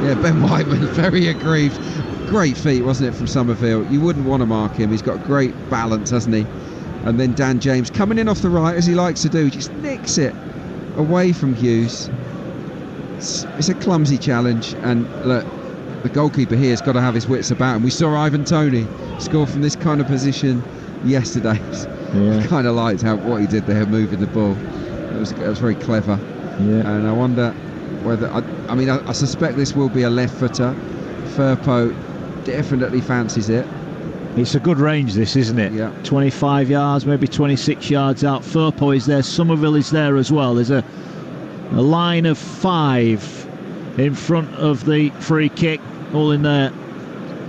Yeah, Ben Whiteman, very aggrieved. Great feet, wasn't it, from Somerville? You wouldn't want to mark him. He's got great balance, hasn't he? And then Dan James coming in off the right, as he likes to do, just nicks it away from Hughes. It's a clumsy challenge, and look, the goalkeeper here has got to have his wits about him. We saw Ivan Toney score from this kind of position yesterday. I kind of liked what he did there, moving the ball. It was very clever. Yeah. And I wonder whether I suspect this will be a left footer. Firpo definitely fancies it. It's a good range, this, isn't it? Yeah. 25 yards, maybe 26 yards out. Firpo is there, Somerville is there as well. There's a line of 5 in front of the free kick, all in their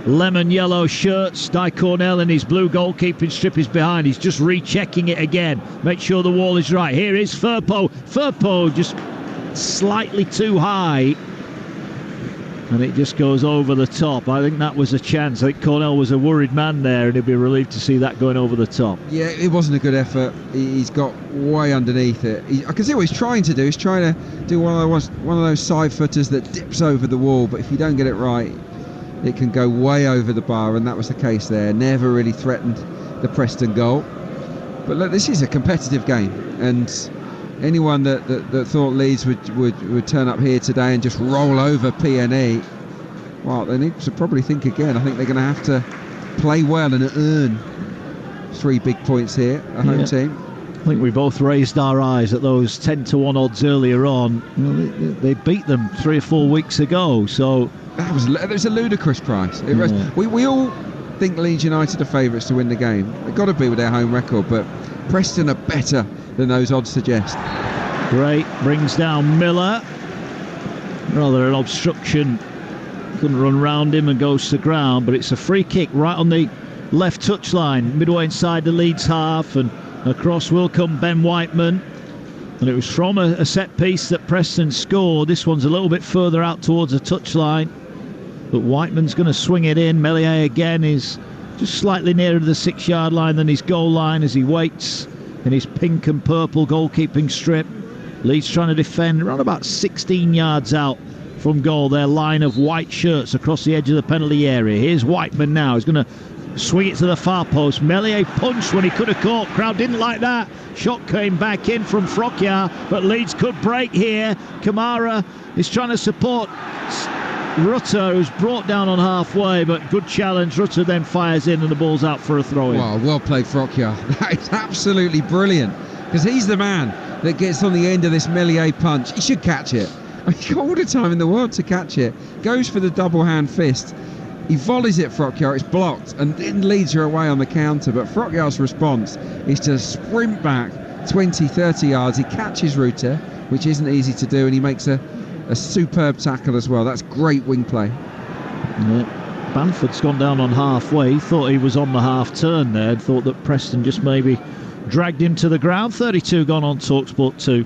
lemon yellow shirts. Di Cornell in his blue goalkeeping strip is behind. He's just rechecking it again. Make sure the wall is right. Here is Firpo. Firpo just slightly too high, and it just goes over the top. I think that was a chance. I think Cornell was a worried man there, and he'll be relieved to see that going over the top. Yeah, it wasn't a good effort. He's got way underneath it. I can see what he's trying to do. He's trying to do one of those side footers that dips over the wall, but if you don't get it right, it can go way over the bar, and that was the case there. Never really threatened the Preston goal. But look, this is a competitive game, and anyone that thought Leeds would turn up here today and just roll over PNE, well, they need to probably think again. I think they're going to have to play well and earn 3 big points here, a home team. I think we both raised our eyes at those 10-1 odds earlier on. They beat them 3 or 4 weeks ago, so that was a ludicrous price. We all think Leeds United are favourites to win the game. They've got to be with their home record, but Preston are better than those odds suggest. Gray brings down Miller. Rather an obstruction. Couldn't run round him and goes to ground, but it's a free kick right on the left touchline, midway inside the Leeds half, and across will come Ben Whiteman. And it was from a set piece that Preston scored. This one's a little bit further out towards the touchline, but Whiteman's going to swing it in. Melier again is just slightly nearer to the 6-yard line than his goal line as he waits in his pink and purple goalkeeping strip. Leeds trying to defend around about 16 yards out from goal. Their line of white shirts across the edge of the penalty area. Here's Whiteman now. He's going to swing it to the far post. Melier punched when he could have caught. Crowd didn't like that. Shot came back in from Frockyar, but Leeds could break here. Kamara is trying to support Rutter, who's brought down on halfway, but good challenge. Rutter then fires in and the ball's out for a throw-in. Wow, well played Frockyar. That is absolutely brilliant because he's the man that gets on the end of this Meslier punch. He should catch it. He's got all the time in the world to catch it. Goes for the double hand fist. He volleys it, Frockyar, it's blocked, and then Leeds are away on the counter. But Frockyar's response is to sprint back 20, 30 yards. He catches Rutter, which isn't easy to do, and he makes a superb tackle as well. That's great wing play. Yeah. Bamford's gone down on halfway. He thought he was on the half turn there. Thought that Preston just maybe dragged him to the ground. 32 gone on Talksport 2.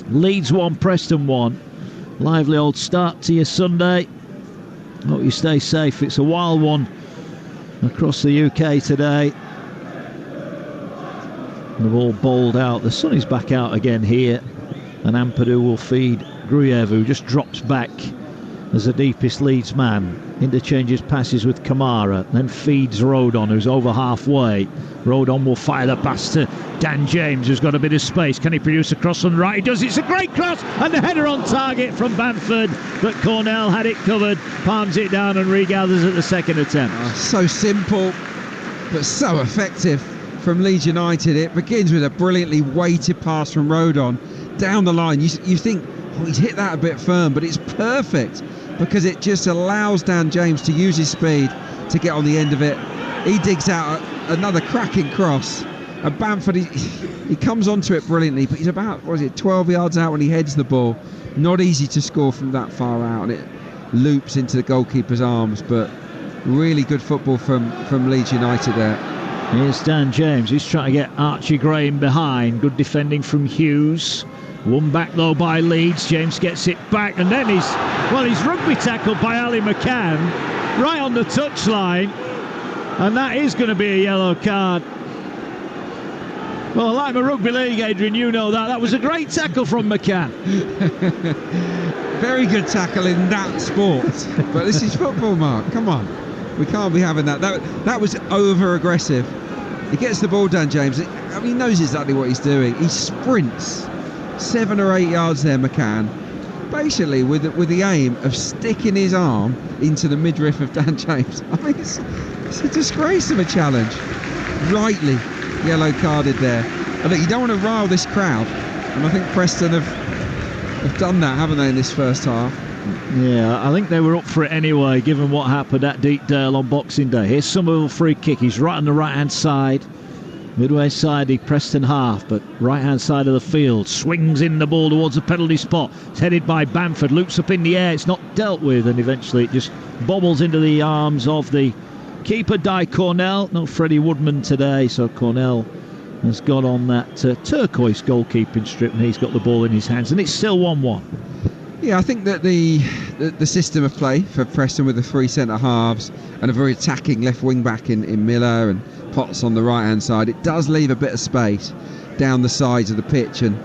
Leeds 1, Preston 1. Lively old start to your Sunday. Hope you stay safe. It's a wild one across the UK today. They've all bowled out. The sun is back out again here, and Ampadu will feed Gruyev, who just drops back as the deepest Leeds man. Interchanges passes with Kamara, then feeds Rodon, who's over halfway. Rodon will fire the pass to Dan James, who's got a bit of space. Can he produce a cross on the right? He does. It's a great cross, and the header on target from Bamford, but Cornell had it covered, palms it down and regathers at the second attempt. So simple, but so effective from Leeds United. It begins with a brilliantly weighted pass from Rodon down the line. You think, oh, he's hit that a bit firm, but it's perfect because it just allows Dan James to use his speed to get on the end of it. He digs out another cracking cross, and Bamford, he comes onto it brilliantly, but he's about, 12 yards out when he heads the ball. Not easy to score from that far out, and it loops into the goalkeeper's arms, but really good football from Leeds United there. Here's Dan James. He's trying to get Archie Graham behind. Good defending from Hughes. Won back though by Leeds. James gets it back, and then he's rugby tackled by Ali McCann right on the touchline, and that is going to be a yellow card. Well, like my rugby league, Adrian, you know that was a great tackle from McCann. Very good tackle in that sport, but this is football, Mark. Come on, we can't be having that. That was over aggressive. He gets the ball down, James. He knows exactly what he's doing. He sprints 7 or 8 yards there, McCann, basically with the aim of sticking his arm into the midriff of Dan James. I mean, it's a disgrace of a challenge. Rightly yellow carded there. I think you don't want to rile this crowd, and I think Preston have done that, haven't they, in this first half? Yeah, I think they were up for it anyway, given what happened at Deepdale on Boxing Day. Here's Somerville free kick. He's right on the right-hand side. Midway side, he Preston half, but right-hand side of the field. Swings in the ball towards the penalty spot. It's headed by Bamford. Loops up in the air. It's not dealt with, and eventually it just bobbles into the arms of the keeper, Di Cornell. No Freddie Woodman today, so Cornell has got on that turquoise goalkeeping strip, and he's got the ball in his hands, and it's still 1-1. Yeah, I think that the system of play for Preston with the 3 centre halves and a very attacking left wing back in Miller and Potts on the right hand side, it does leave a bit of space down the sides of the pitch, and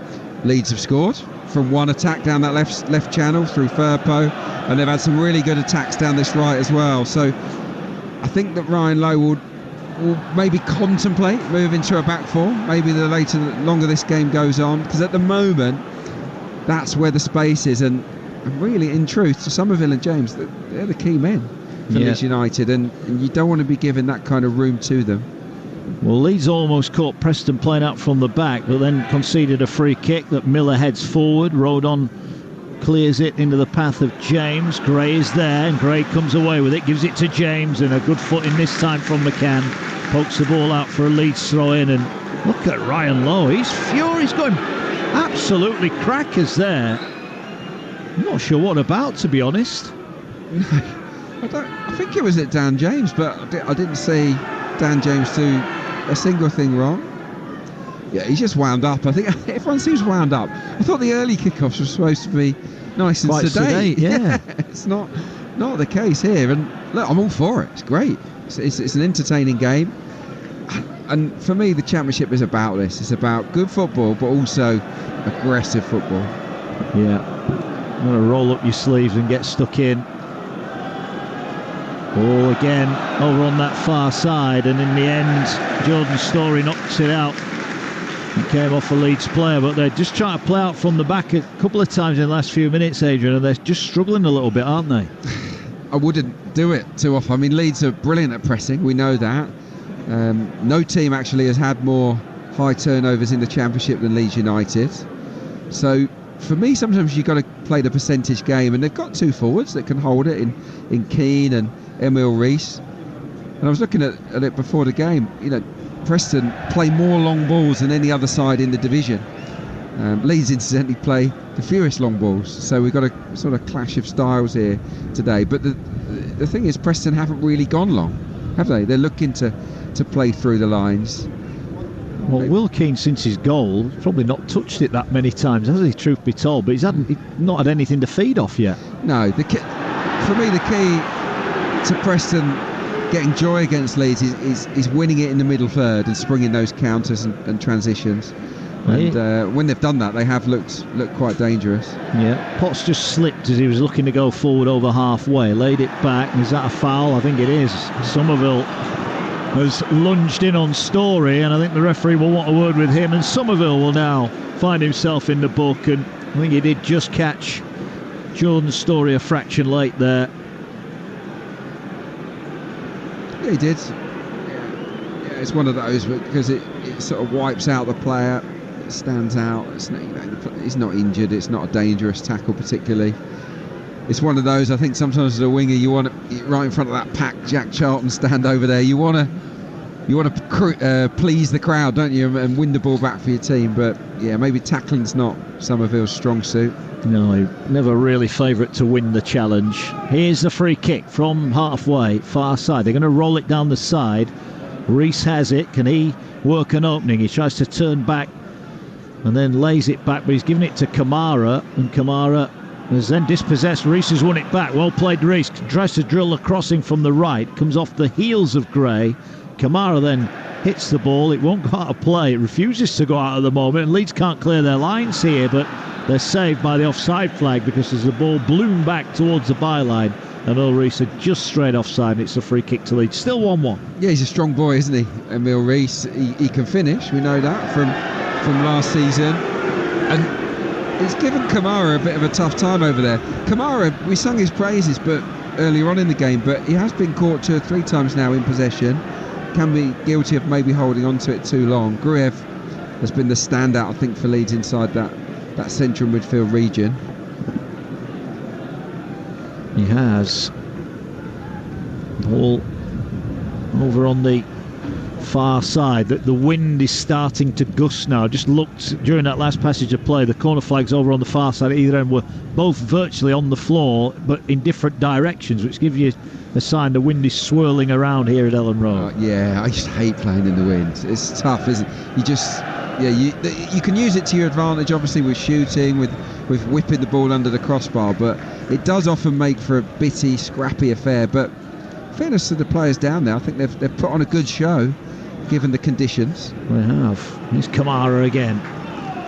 Leeds have scored from one attack down that left channel through Firpo, and they've had some really good attacks down this right as well. So I think that Ryan Lowe will maybe contemplate moving to a back four, maybe the longer this game goes on, because at the moment that's where the space is, and really, in truth, Somerville and James, they're the key men for Leeds United, and you don't want to be giving that kind of room to them. Well, Leeds almost caught Preston playing out from the back, but then conceded a free kick that Miller heads forward. Rodon clears it into the path of James. Gray is there, and Gray comes away with it, gives it to James, and a good footing this time from McCann. Pokes the ball out for a Leeds throw-in, and look at Ryan Lowe. He's furious, going absolutely crackers there. I'm not sure what about, to be honest. I think it was at Dan James, but I didn't see Dan James do a single thing wrong. Yeah, he's just wound up. I think everyone seems wound up. I thought the early kickoffs were supposed to be nice and sedate. Yeah. It's not the case here. And look, I'm all for it. It's great. It's an entertaining game. And for me, the Championship is about this. It's about good football, but also aggressive football. Yeah. I'm going to roll up your sleeves and get stuck in. Ball again over on that far side, and in the end, Jordan Storey knocks it out. It came off a Leeds player, but they're just trying to play out from the back a couple of times in the last few minutes, Adrian, and they're just struggling a little bit, aren't they? I wouldn't do it too often. I mean, Leeds are brilliant at pressing, we know that. No team actually has had more high turnovers in the Championship than Leeds United. So for me, sometimes you've got to play the percentage game, and they've got two forwards that can hold it in Keane and Emil Rees. And I was looking at it before the game. You know, Preston play more long balls than any other side in the division. Leeds incidentally play the fewest long balls, so we've got a sort of clash of styles here today. But the thing is, Preston haven't really gone long, have they? They're looking to play through the lines. Well, Will Keane, since his goal, probably not touched it that many times, has he, truth be told? But he's not had anything to feed off yet. No, for me, the key to Preston getting joy against Leeds is winning it in the middle third and springing those counters and transitions. And when they've done that, they have looked quite dangerous. Yeah, Potts just slipped as he was looking to go forward over halfway, laid it back. Is that a foul? I think it is. Somerville has lunged in on Story, and I think the referee will want a word with him, and Somerville will now find himself in the book, and I think he did just catch Jordan Story a fraction late there. Yeah, he did. Yeah, it's one of those because it sort of wipes out the player. It stands out. It's not, he's not injured. It's not a dangerous tackle particularly. It's one of those, I think sometimes as a winger you want to, right in front of that pack, Jack Charlton stand over there, you want to please the crowd, don't you, and win the ball back for your team. But yeah, maybe tackling's not Somerville's strong suit. No, never really favourite to win the challenge. Here's the free kick from halfway, far side. They're going to roll it down the side. Rees has it. Can he work an opening? He tries to turn back and then lays it back, but he's given it to Kamara, and Kamara has then dispossessed. Rees has won it back. Well played, Rees. Tries to drill a crossing from the right. Comes off the heels of Gray. Kamara then hits the ball. It won't go out of play. It refuses to go out at the moment. And Leeds can't clear their lines here, but they're saved by the offside flag because as the ball ballooned back towards the byline, and Emil Rees are just straight offside, and it's a free kick to Leeds. Still 1-1. Yeah, he's a strong boy, isn't he, Emil Rees? He can finish. We know that from last season. And it's given Kamara a bit of a tough time over there. Kamara, we sung his praises but earlier on in the game, but he has been caught 2 or 3 times now in possession. Can be guilty of maybe holding on to it too long. Gruev has been the standout, I think, for Leeds inside that central midfield region. He has. Ball over on the far side. The wind is starting to gust now. Just looked during that last passage of play, the corner flags over on the far side at either end were both virtually on the floor but in different directions, which gives you a sign the wind is swirling around here at Ellen Road. Yeah, I just hate playing in the wind. It's tough, isn't it? You can use it to your advantage, obviously, with shooting, with whipping the ball under the crossbar, but it does often make for a bitty, scrappy affair. But fairness to the players down there, I think they've put on a good show given the conditions. They have. Here's Kamara again.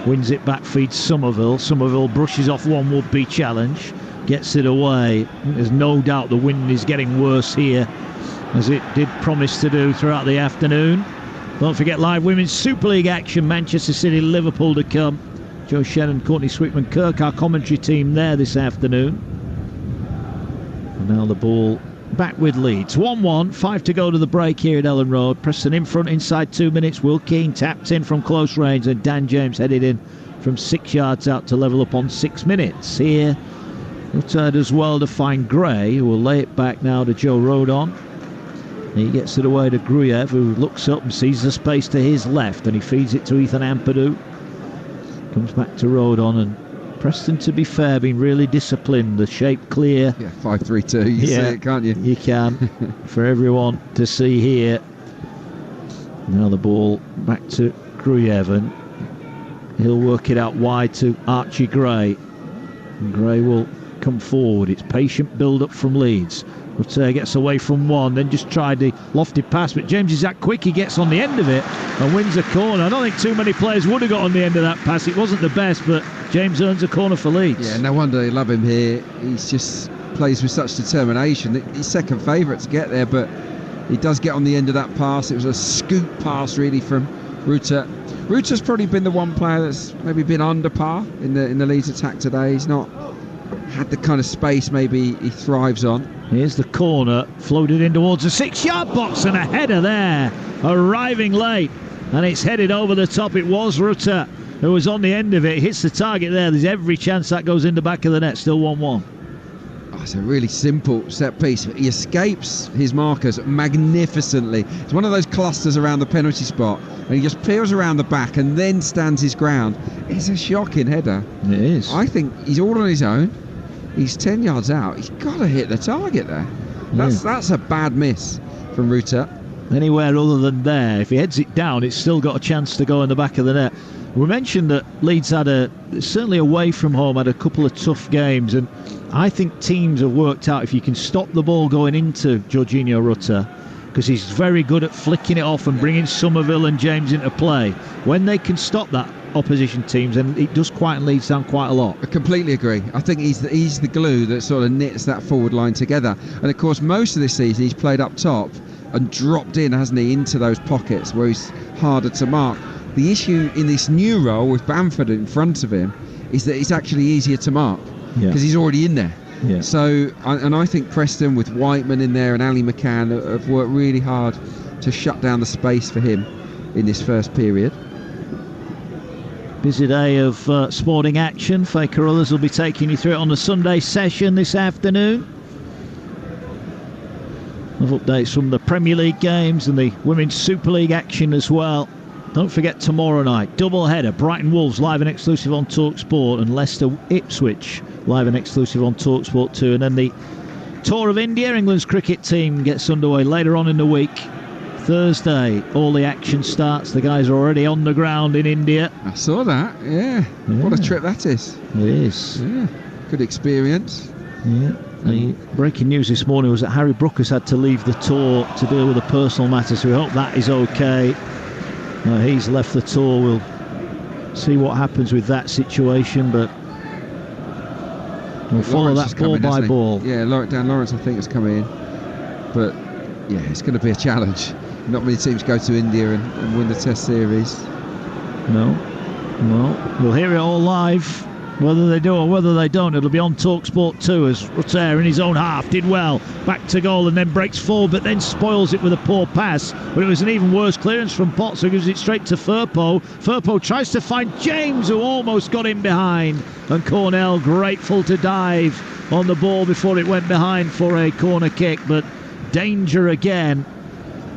Wins it back, feeds Somerville. Somerville brushes off one would-be challenge. Gets it away. There's no doubt the wind is getting worse here, as it did promise to do throughout the afternoon. Don't forget live Women's Super League action, Manchester City, Liverpool to come. Joe Shannon, Courtney Sweetman-Kirk, our commentary team there this afternoon. And now the ball back with Leeds. 1-1, 5 to go to the break here at Ellen Road. Preston in front inside 2 minutes. Will Keane tapped in from close range, and Dan James headed in from 6 yards out to level up on 6 minutes. Here, returned as well to find Gray, who will lay it back now to Joe Rodon. He gets it away to Gruev, who looks up and sees the space to his left, and he feeds it to Ethan Ampadu. Comes back to Rodon, and Preston, to be fair, been really disciplined. The shape clear. Yeah, 5-3-2. You see it, can't you? You can. For everyone to see here. Now the ball back to Gruev, and he'll work it out wide to Archie Gray. And Gray will come forward. It's patient build-up from Leeds. Rutter gets away from one, then just tried the lofted pass, but James is that quick, he gets on the end of it and wins a corner. I don't think too many players would have got on the end of that pass. It wasn't the best, but James earns a corner for Leeds. Yeah, no wonder they love him here. He's just plays with such determination. He's second favourite to get there, but he does get on the end of that pass. It was a scoop pass really from Rutter. Rutter's probably been the one player that's maybe been under par in the Leeds attack today. He's not had the kind of space maybe he thrives on. Here's the corner, floated in towards the 6-yard box, and a header there, arriving late. and it's headed over the top. It was Rutter who was on the end of it. He hits the target there. There's every chance that goes in the back of the net. Still 1-1. Oh, it's a really simple set piece. He escapes his markers magnificently. It's one of those clusters around the penalty spot, and he just peels around the back and then stands his ground. It's a shocking header. It is. I think he's all on his own. He's 10 yards out. He's got to hit the target there. That's a bad miss from Rutter. Anywhere other than there, if he heads it down, it's still got a chance to go in the back of the net. We mentioned that Leeds had certainly away from home, had a couple of tough games, and I think teams have worked out if you can stop the ball going into Jorginho Rutter, because he's very good at flicking it off and bringing Somerville and James into play. When they can stop that opposition teams, and it does quieten Leeds down quite a lot. I completely agree. I think he's the glue that sort of knits that forward line together. And of course, most of this season he's played up top and dropped in, hasn't he, into those pockets where he's harder to mark. The issue in this new role with Bamford in front of him is that it's actually easier to mark because he's already in there. Yeah. So, and I think Preston with Whiteman in there and Ali McCann have worked really hard to shut down the space for him in this first period. Busy day of sporting action. Faye Carruthers will be taking you through it on the Sunday session this afternoon. With updates from the Premier League games and the Women's Super League action as well. Don't forget tomorrow night, double header, Brighton Wolves live and exclusive on Talksport, and Leicester Ipswich live and exclusive on Talksport 2. And then the Tour of India, England's cricket team gets underway later on in the week. Thursday, all the action starts. The guys are already on the ground in India. I saw that, yeah. What a trip that is. It is. Yeah, good experience. Yeah. The breaking news this morning was that Harry Brook has had to leave the tour to deal with a personal matter, so we hope that is okay. He's left the tour. We'll see what happens with that situation, but we'll follow that ball by ball. Yeah, Dan Lawrence I think has come in, but yeah, it's going to be a challenge. Not many teams go to India and win the Test series. No. Well, we'll hear it all live. Whether they do or whether they don't, it'll be on Talksport 2 as Rutter in his own half did well. Back to goal and then breaks forward, but then spoils it with a poor pass. But it was an even worse clearance from Potts, who gives it straight to Firpo. Firpo tries to find James, who almost got in behind. And Cornell grateful to dive on the ball before it went behind for a corner kick. But danger again.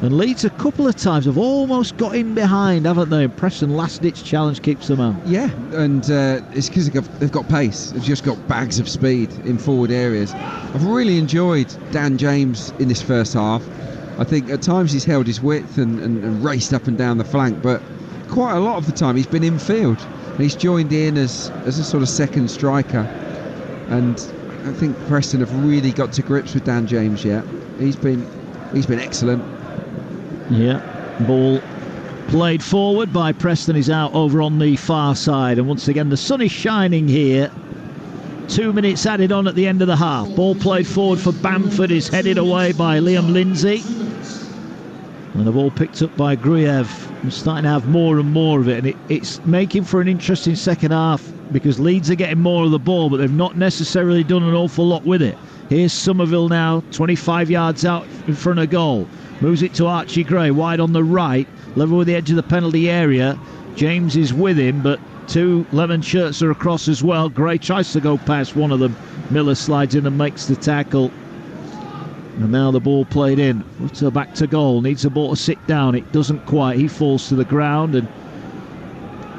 And Leeds a couple of times have almost got in behind, haven't they? And Preston last-ditch challenge keeps them out. Yeah, and it's because they've got pace. They've just got bags of speed in forward areas. I've really enjoyed Dan James in this first half. I think at times he's held his width and raced up and down the flank, but quite a lot of the time he's been in field. And he's joined in as a sort of second striker. And I think Preston have really got to grips with Dan James yet. He's been excellent. Yeah, ball played forward by Preston is out over on the far side, and once again the sun is shining here. 2 minutes added on at the end of the half. Ball played forward for Bamford is headed away by Liam Lindsay, and the ball picked up by Gruyev. I'm starting to have more and more of it, and it's making for an interesting second half because Leeds are getting more of the ball, but they've not necessarily done an awful lot with it. Here's Somerville now, 25 yards out in front of goal. Moves it to Archie Gray, wide on the right, level with the edge of the penalty area. James is with him, but two lemon shirts are across as well. Gray tries to go past one of them. Miller slides in and makes the tackle. And now the ball played in. Rutter back to goal, needs the ball to sit down. It doesn't quite. He falls to the ground, and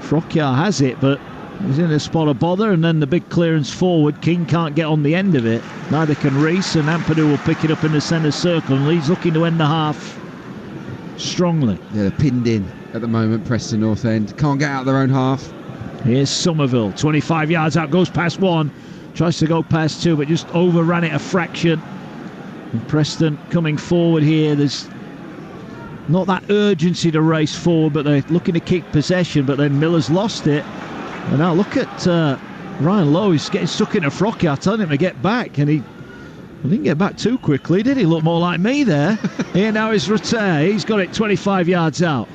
Frockyar has it, but he's in a spot of bother, and then the big clearance forward. King can't get on the end of it. Neither can Rees, and Ampadu will pick it up in the centre circle, and Leeds looking to end the half strongly. Yeah, they're pinned in at the moment, Preston North End. Can't get out of their own half. Here's Somerville, 25 yards out, goes past one. Tries to go past two, but just overran it a fraction. And Preston coming forward here. There's not that urgency to race forward, but they're looking to keep possession, but then Miller's lost it. And now look at Ryan Lowe. He's getting stuck in a Frocky. I told him to get back, and he didn't get back too quickly, did he? Look more like me there. Here now is Rutter. He's got it 25 yards out.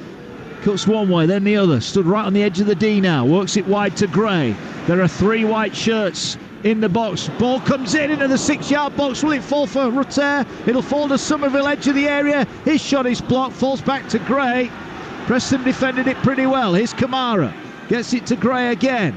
Cuts one way, then the other. Stood right on the edge of the D now. Works it wide to Gray. There are three white shirts in the box. Ball comes in into the 6-yard box. Will it fall for Rutter? It'll fall to Somerville, edge of the area. His shot is blocked. Falls back to Gray. Preston defended it pretty well. Here's Kamara. Gets it to Gray again.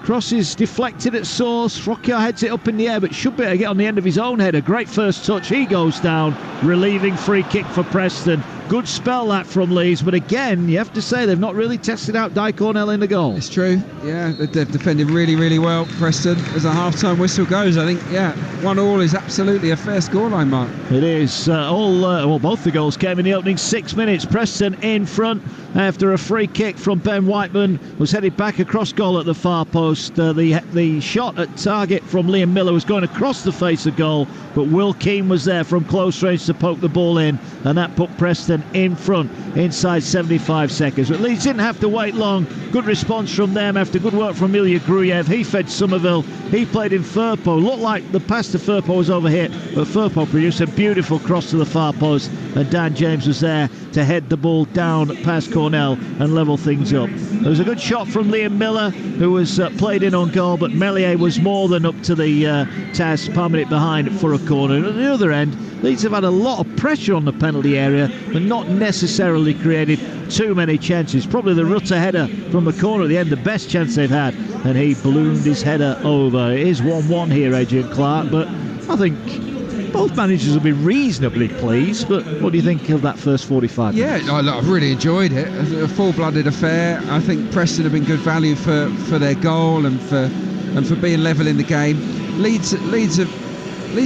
Cross is deflected at source. Frocchio heads it up in the air, but should be able to get on the end of his own header. Great first touch. He goes down. Relieving free kick for Preston. Good spell that from Leeds, but again, you have to say they've not really tested out Di Cornell in the goal. It's true. Yeah, they've defended really, really well, Preston. As a half-time whistle goes, I think, 1-1 is absolutely a fair scoreline, Mark. It is. Both the goals came in the opening 6 minutes. Preston in front after a free kick from Ben Whiteman was headed back across goal at the far post. The shot at target from Liam Miller was going across the face of goal, but Will Keane was there from close range to poke the ball in, and that put Preston in front inside 75 seconds. But Leeds didn't have to wait long. Good response from them after good work from Ilya Gruyev. He fed Somerville. He played in Firpo. Looked like the pass to Firpo was overhit, but Firpo produced a beautiful cross to the far post, and Dan James was there to head the ball down past Cornell and level things up. There was a good shot from Liam Miller, who was played in on goal, but Meslier was more than up to the task, palming it behind for a corner. And at the other end, Leeds have had a lot of pressure on the penalty area, but not necessarily created too many chances. Probably the Rutter header from the corner at the end, the best chance they've had, and he ballooned his header over. It is 1-1 here, Adrian Clark, but I think both managers will be reasonably pleased. But what do you think of that first 45 minutes? Yeah, I've really enjoyed it. A full-blooded affair. I think Preston have been good value for their goal and for being level in the game. Leeds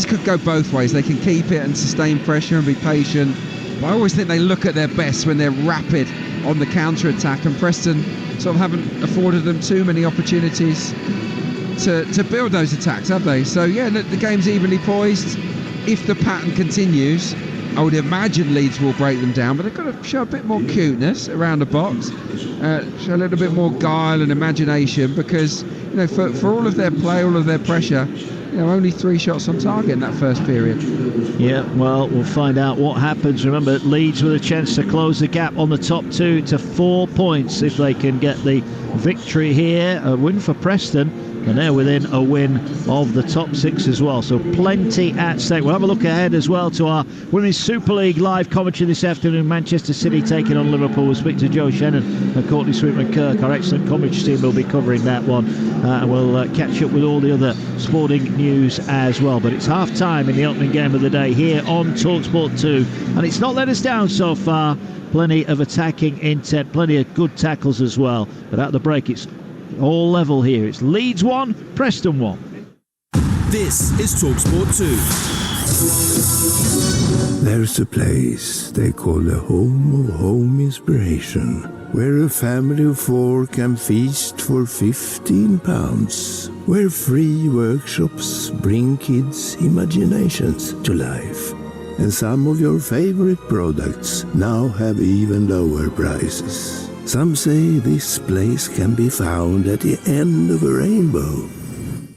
could go both ways. They can keep it and sustain pressure and be patient. But I always think they look at their best when they're rapid on the counter-attack, and Preston sort of haven't afforded them too many opportunities to build those attacks, have they? So yeah, the game's evenly poised. If the pattern continues, I would imagine Leeds will break them down, but they've got to show a bit more cuteness around the box, show a little bit more guile and imagination, because for all of their play, all of their pressure, only 3 shots on target in that first period. Yeah, well, we'll find out what happens. Remember, Leeds with a chance to close the gap on the top 2 to 4 points if they can get the victory here. A win for Preston, and they're within a win of the top 6 as well, so plenty at stake. We'll have a look ahead as well to our Women's Super League live commentary this afternoon. Manchester City taking on Liverpool. We'll speak to Joe Shannon and Courtney Sweetman-Kirk. Our excellent commentary team will be covering that one, and we'll catch up with all the other sporting news as well. But it's half time in the opening game of the day here on Talksport 2, and it's not let us down so far. Plenty of attacking intent, plenty of good tackles as well, but at the break it's all level here. It's Leeds 1, Preston 1. This is Talksport 2. There's a place they call the home of home inspiration, where a family of 4 can feast for £15, where free workshops bring kids' imaginations to life. And some of your favorite products now have even lower prices. Some say this place can be found at the end of a rainbow.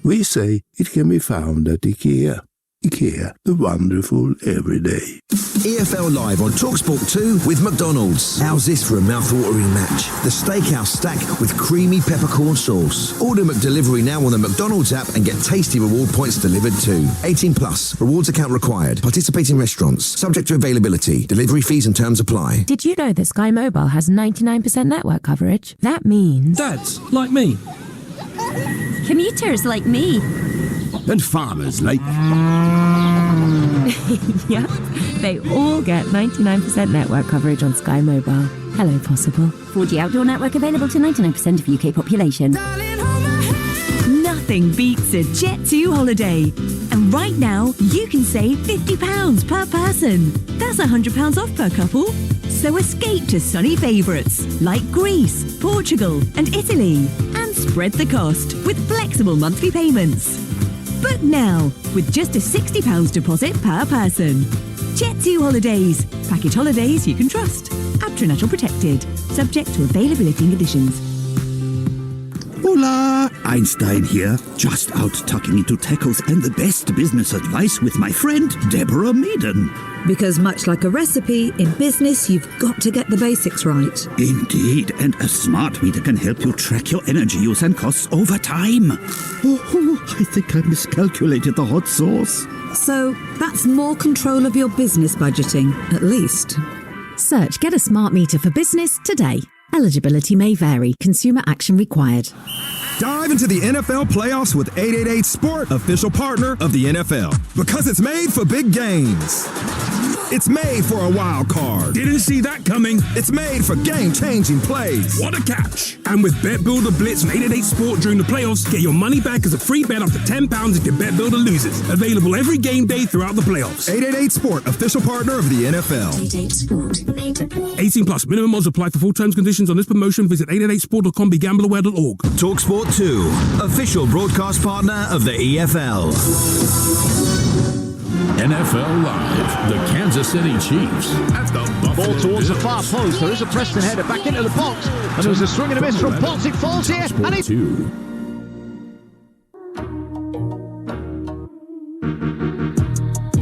We say it can be found at IKEA. IKEA, the wonderful everyday. EFL Live on Talksport 2 with McDonald's. How's this for a mouth-watering match? The steakhouse stack with creamy peppercorn sauce. Order McDelivery now on the McDonald's app and get tasty reward points delivered too. 18 plus. Rewards account required. Participating restaurants. Subject to availability. Delivery fees and terms apply. Did you know that Sky Mobile has 99% network coverage? That means... Dads, like me. Commuters like me. And farmers like... Yep, they all get 99% network coverage on Sky Mobile. Hello, Possible. 4G outdoor network available to 99% of UK population. Nothing beats a Jet2 holiday. And right now, you can save £50 per person. That's £100 off per couple. So escape to sunny favourites like Greece, Portugal and Italy. And spread the cost with flexible monthly payments. Book now with just a £60 deposit per person. Jet2 Holidays. Package holidays you can trust. Abtrinatal protected. Subject to availability and conditions. Hola! Einstein here, just out tucking into tackles and the best business advice with my friend Deborah Meaden. Because much like a recipe, in business you've got to get the basics right. Indeed, and a smart meter can help you track your energy use and costs over time. Oh, I think I miscalculated the hot sauce. So that's more control of your business budgeting, at least. Search Get a Smart Meter for Business today. Eligibility may vary. Consumer action required. Dive into the NFL playoffs with 888 Sport, official partner of the NFL. Because it's made for big games. It's made for a wild card. Didn't see that coming. It's made for game-changing plays. What a catch. And with Bet Builder Blitz from 888 Sport during the playoffs, get your money back as a free bet up to £10 if your Bet Builder loses. Available every game day throughout the playoffs. 888 Sport, official partner of the NFL. 888 Sport. 18 plus. Minimum odds apply for full terms and conditions on this promotion. Visit 888sport.com. BeGambleAware.org. Talksport 2, official broadcast partner of the EFL. NFL Live, the Kansas City Chiefs at the Buffalo Ball towards the far Bills. post. There is a Preston header back into the box. And there was a swing and a miss from Potts. It falls here. And it's...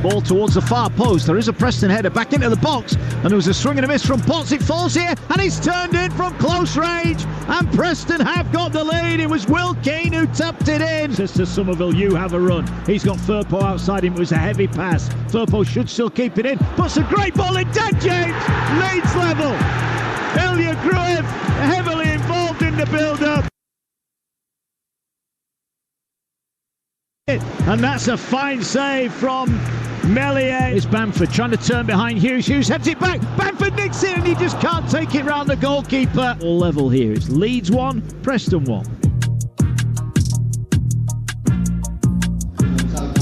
Ball towards the far post. There is a Preston header back into the box. And there was a swing and a miss from Potts. It falls here. And it's turned in from close range. And Preston have got the lead. It was Will Keane who tapped it in. Says to Somerville, you have a run. He's got Firpo outside him. It was a heavy pass. Firpo should still keep it in. Puts a great ball in. Dan James. Leeds level. Ilya Gruev heavily involved in the build-up. And that's a fine save from Melier. It's Bamford trying to turn behind Hughes. Hughes heads it back. Bamford nicks it and he just can't take it round the goalkeeper. All level here. It's Leeds 1, Preston 1.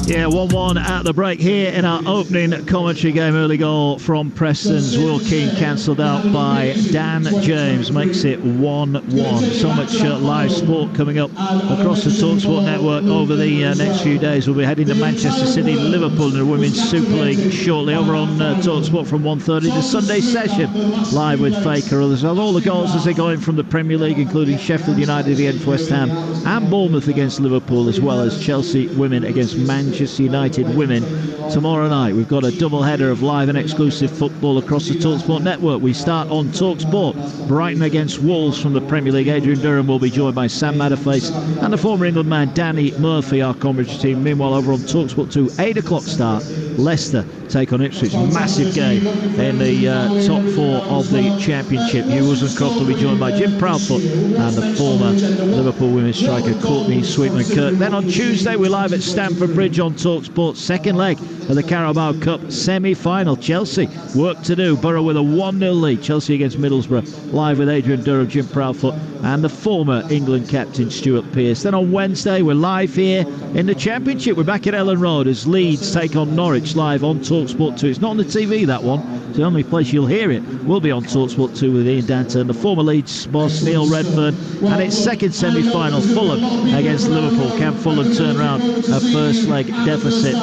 Yeah, 1-1 at the break here in our opening commentary game. Early goal from Preston's Will Keane cancelled out by Dan James. Makes it 1-1. So much live sport coming up across the Talksport network over the next few days. We'll be heading to Manchester City, Liverpool in the Women's Super League shortly. Over on Talksport from 1:30. The Sunday session live with Faker. Others. All the goals as they go in from the Premier League, including Sheffield United against West Ham and Bournemouth against Liverpool, as well as Chelsea women against Manchester United women tomorrow night. We've got a double header of live and exclusive football across the Talksport network. We start on Talksport. Brighton against Wolves from the Premier League. Adrian Durham will be joined by Sam Matterface and the former England man Danny Murphy, our commentary team. Meanwhile, over on Talksport 2, 8 o'clock start, Leicester take on Ipswich. Massive game in the top 4 of the Championship. Hughes and Croft will be joined by Jim Proudfoot and the former Liverpool women's striker Courtney Sweetman-Kirk. Then on Tuesday, we're live at Stamford Bridge on Talksport. Second leg of the Carabao Cup semi-final. Chelsea, work to do. Borough with a 1-0 lead. Chelsea against Middlesbrough. Live with Adrian Durham, Jim Proudfoot and the former England captain Stuart Pearce. Then on Wednesday, we're live here in the Championship. We're back at Ellen Road as Leeds take on Norwich live on Talksport 2. It's not on the TV, that one. It's the only place you'll hear it. We'll be on Talksport 2 with Ian Danton, the former Leeds boss Neil Redfern, and its second semi-final, Fulham against Liverpool. Can Fulham turn around a first leg deficit?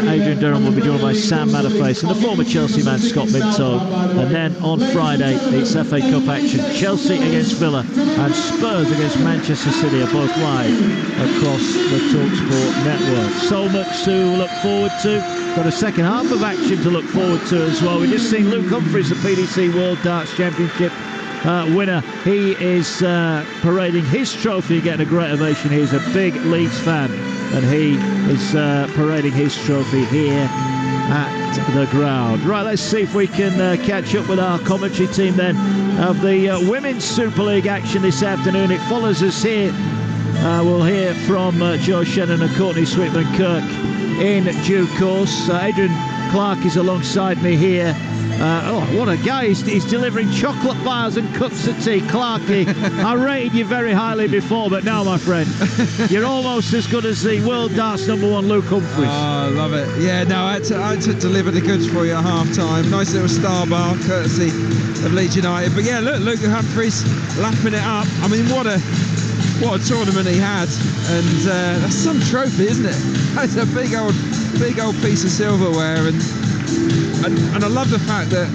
Adrian Durham will be joined by Sam Matterface and the former Chelsea man Scott Minto. And then on Friday, it's FA Cup action. Chelsea against Villa and Spurs against Manchester City are both live across the Talksport network. So much to look forward to. Got a second half of action to look forward to as well. We've just seen Luke Humphries, the PDC World Darts Championship winner. He is parading his trophy, getting a great ovation. He's a big Leeds fan, and he is parading his trophy here at the ground. Right, let's see if we can catch up with our commentary team then of the Women's Super League action this afternoon. It follows us here. We'll hear from Joe Shannon and Courtney Sweetman-Kirk in due course. Adrian Clark is alongside me here. What a guy. He's delivering chocolate bars and cups of tea. Clarky, I rated you very highly before, but now, my friend, you're almost as good as the World Darts #1 Luke Humphries. Oh, I love it. Yeah, no, I had to deliver the goods for you at half-time. Nice little star bar, courtesy of Leeds United. But yeah, look, Luke Humphries lapping it up. I mean, what a tournament he had, and that's some trophy, isn't it? That's a big old piece of silverware, and I love the fact that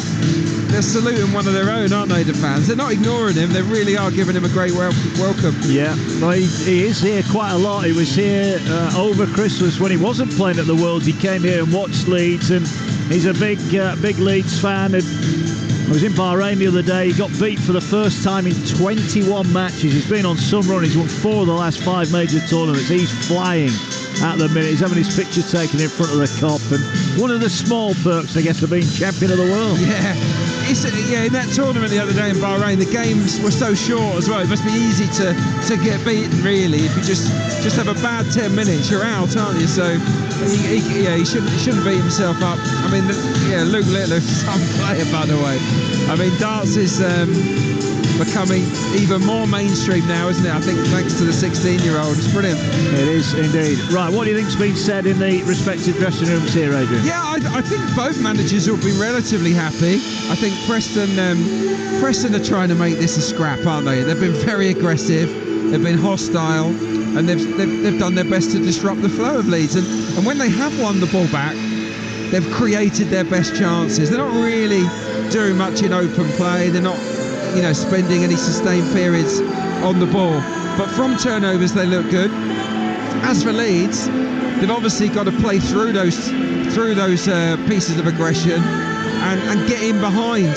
they're saluting one of their own, aren't they, the fans? They're not ignoring him, they really are giving him a great welcome. Yeah, well, he is here quite a lot. He was here over Christmas when he wasn't playing at the Worlds. He came here and watched Leeds, and he's a big Leeds fan. And I was in Bahrain the other day. He got beat for the first time in 21 matches. He's been on some run. He's won 4 of the last 5 major tournaments. He's flying. at the minute. He's having his picture taken in front of the Kop, and one of the small perks, I guess, of being champion of the world. Yeah. In that tournament the other day in Bahrain, the games were so short as well. It must be easy to get beaten, really. If you just have a bad 10 minutes, you're out, aren't you? So he shouldn't beat himself up. I mean, Luke Littler, some player, by the way. I mean, darts is becoming even more mainstream now, isn't it? I think thanks to the 16-year-old. It's brilliant. It is indeed. Right, what do you think's been said in the respective dressing rooms here, Adrian? Yeah, I think both managers will be relatively happy. I think Preston are trying to make this a scrap, aren't they? They've been very aggressive, they've been hostile, and they've done their best to disrupt the flow of Leeds. And when they have won the ball back, they've created their best chances. They're not really doing much in open play. They're not, spending any sustained periods on the ball. But from turnovers, they look good. As for Leeds, they've obviously got to play through those pieces of aggression and get in behind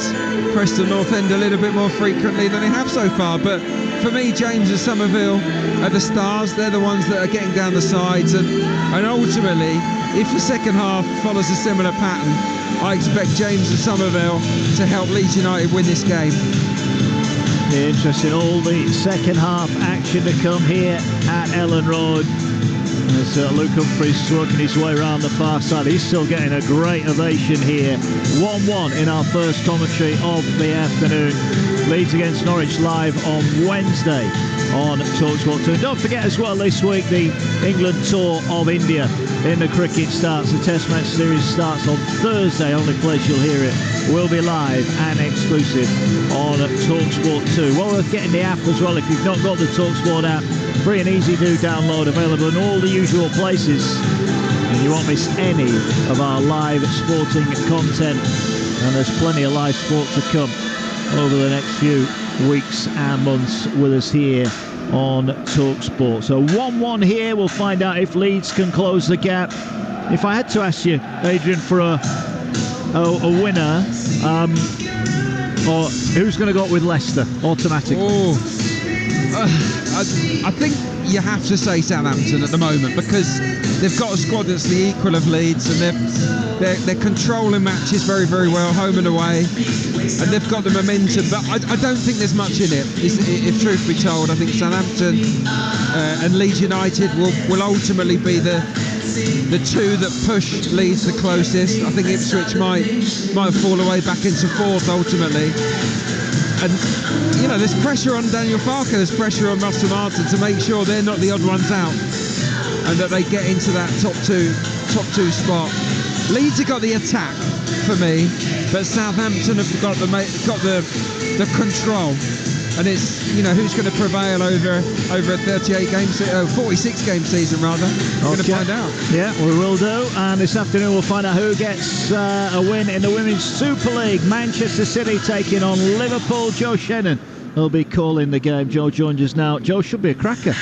Preston North End a little bit more frequently than they have so far. But for me, James and Somerville are the stars. They're the ones that are getting down the sides, and ultimately, if the second half follows a similar pattern, I expect James and Somerville to help Leeds United win this game. Interesting, all the second half action to come here at Ellen Road. As Luke Humphries working his way around the far side. He's still getting a great ovation here. 1-1 in our first commentary of the afternoon. Leeds against Norwich live on Wednesday on Talksport 2. And don't forget as well, this week the England tour of India in the cricket starts. The Test match series starts on Thursday. Only place you'll hear it will be live and exclusive on Talksport 2. Well worth getting the app as well if you've not got the Talksport app. Free and easy to download, available in all the usual places. And you won't miss any of our live sporting content. And there's plenty of live sport to come over the next few weeks and months with us here on Talksport. So 1-1 here. We'll find out if Leeds can close the gap. If I had to ask you, Adrian, for a winner, or who's going to go up with Leicester automatically? I think you have to say Southampton at the moment, because they've got a squad that's the equal of Leeds, and they're controlling matches very, very well, home and away, and they've got the momentum. But I don't think there's much in it, if truth be told. I think Southampton and Leeds United will ultimately be the two that push Leeds the closest. I think Ipswich might fall away back into fourth ultimately. And there's pressure on Daniel Farke, there's pressure on Russell Martin to make sure they're not the odd ones out, and that they get into that top two spot. Leeds have got the attack for me, but Southampton have got the control. And it's, who's going to prevail over a 46 game season rather. We're going to find out. Yeah, we will do. And this afternoon we'll find out who gets a win in the Women's Super League. Manchester City taking on Liverpool. Joe Shannon will be calling the game. Joe joins us now. Joe, should be a cracker.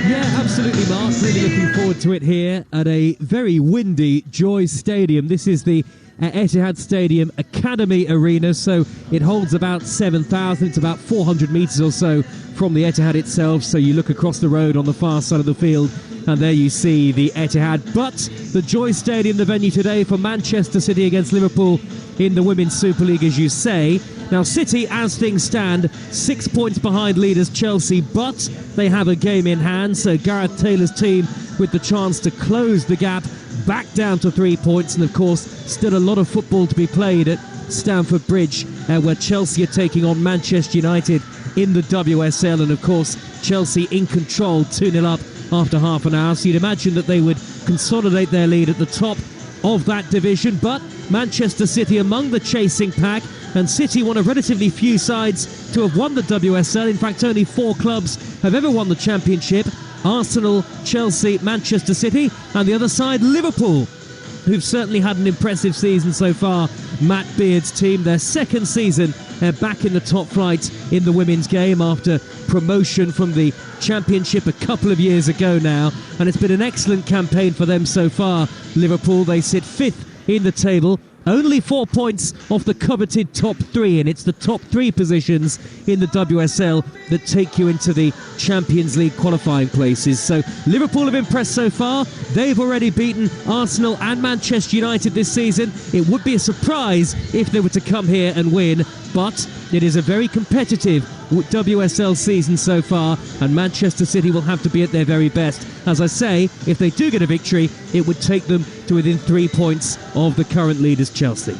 Yeah, absolutely, Mark. Really looking forward to it here at a very windy Joy Stadium. This is the Etihad Stadium Academy Arena, so it holds about 7,000. It's about 400 metres or so from the Etihad itself, so you look across the road on the far side of the field and there you see the Etihad. But the Joy Stadium, the venue today for Manchester City against Liverpool in the Women's Super League, as you say. Now City, as things stand, 6 points behind leaders Chelsea, but they have a game in hand, so Gareth Taylor's team with the chance to close the gap back down to 3 points. And of course still a lot of football to be played at Stamford Bridge, where Chelsea are taking on Manchester United in the WSL, and of course Chelsea in control, 2-0 up after half an hour, so you'd imagine that they would consolidate their lead at the top of that division. But Manchester City among the chasing pack, and City one of relatively few sides to have won the WSL. In fact, only 4 clubs have ever won the championship: Arsenal, Chelsea, Manchester City, and the other side Liverpool, who've certainly had an impressive season so far. Matt Beard's team, their second season back in the top flight in the women's game after promotion from the championship a couple of years ago now, and it's been an excellent campaign for them so far. Liverpool, they sit 5th in the table Only 4 points off the coveted top 3, and it's the top 3 positions in the WSL that take you into the Champions League qualifying places. So Liverpool have impressed so far. They've already beaten Arsenal and Manchester United this season. It would be a surprise if they were to come here and win, but it is a very competitive WSL season so far, and Manchester City will have to be at their very best. As I say, if they do get a victory, it would take them to within 3 points of the current leaders, Chelsea.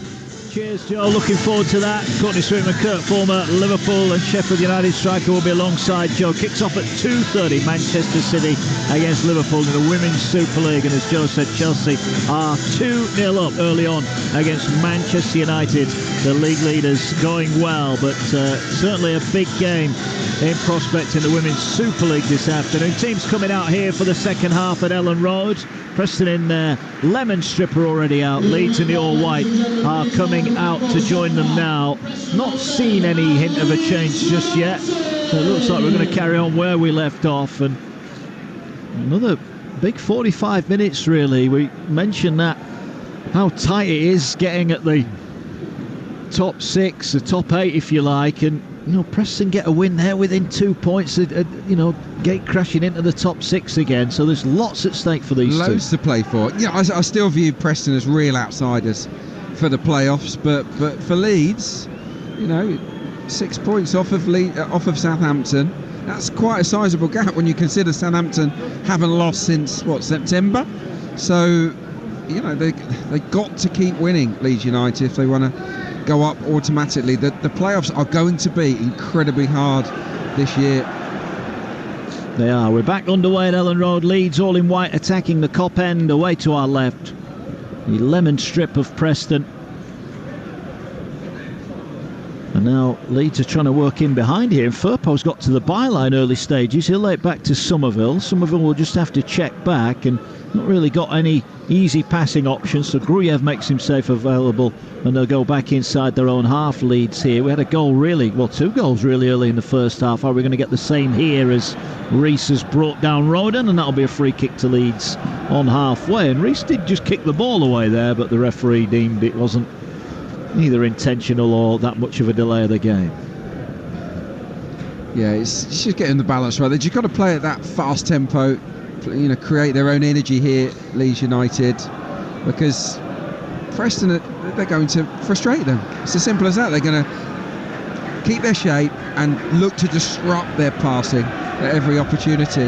Cheers, Joe. Looking forward to that. Courtney Sweetman-Kirk, former Liverpool and Sheffield United striker, will be alongside Joe. Kicks off at 2:30, Manchester City against Liverpool in the Women's Super League. And as Joe said, Chelsea are 2-0 up early on against Manchester United. The league leaders going well, but certainly a big game in prospect in the Women's Super League this afternoon. Teams coming out here for the second half at Ellen Road. Preston in their lemon stripper already out. Leeds in the all-white are coming out to join them now. Not seen any hint of a change just yet. So it looks like we're going to carry on where we left off. And another big 45 minutes, really. We mentioned that, how tight it is getting at the top 6, the top 8, if you like. And, you know, Preston get a win there within 2 points, you know, gate crashing into the top 6 again. So there's lots at stake for these Loads two. to play for. Yeah, I still view Preston as real outsiders for the playoffs, but for Leeds, you know, 6 points off of Southampton. That's quite a sizable gap when you consider Southampton haven't lost since September. So, you know, they got to keep winning, Leeds United, if they want to go up automatically. The playoffs are going to be incredibly hard this year. They are. We're back underway at Ellen Road. Leeds all in white attacking the Cop End away to our left. The lemon strip of Preston. And now Leeds are trying to work in behind here. And Firpo's got to the byline early stages. He'll lay it back to Somerville. Somerville will just have to check back and not really got any easy passing options. So Gruyev makes himself available and they'll go back inside their own half. Leeds here. We had a goal really, well, 2 goals really early in the first half. Are we going to get the same here as Reese has brought down Roden? And that'll be a free kick to Leeds on halfway. And Reese did just kick the ball away there, but the referee deemed it wasn't either intentional or that much of a delay of the game. Yeah, it's just getting the balance right. They've just got to play at that fast tempo, you know, create their own energy here, Leeds United, because Preston, they're going to frustrate them. It's as simple as that. They're going to keep their shape and look to disrupt their passing at every opportunity.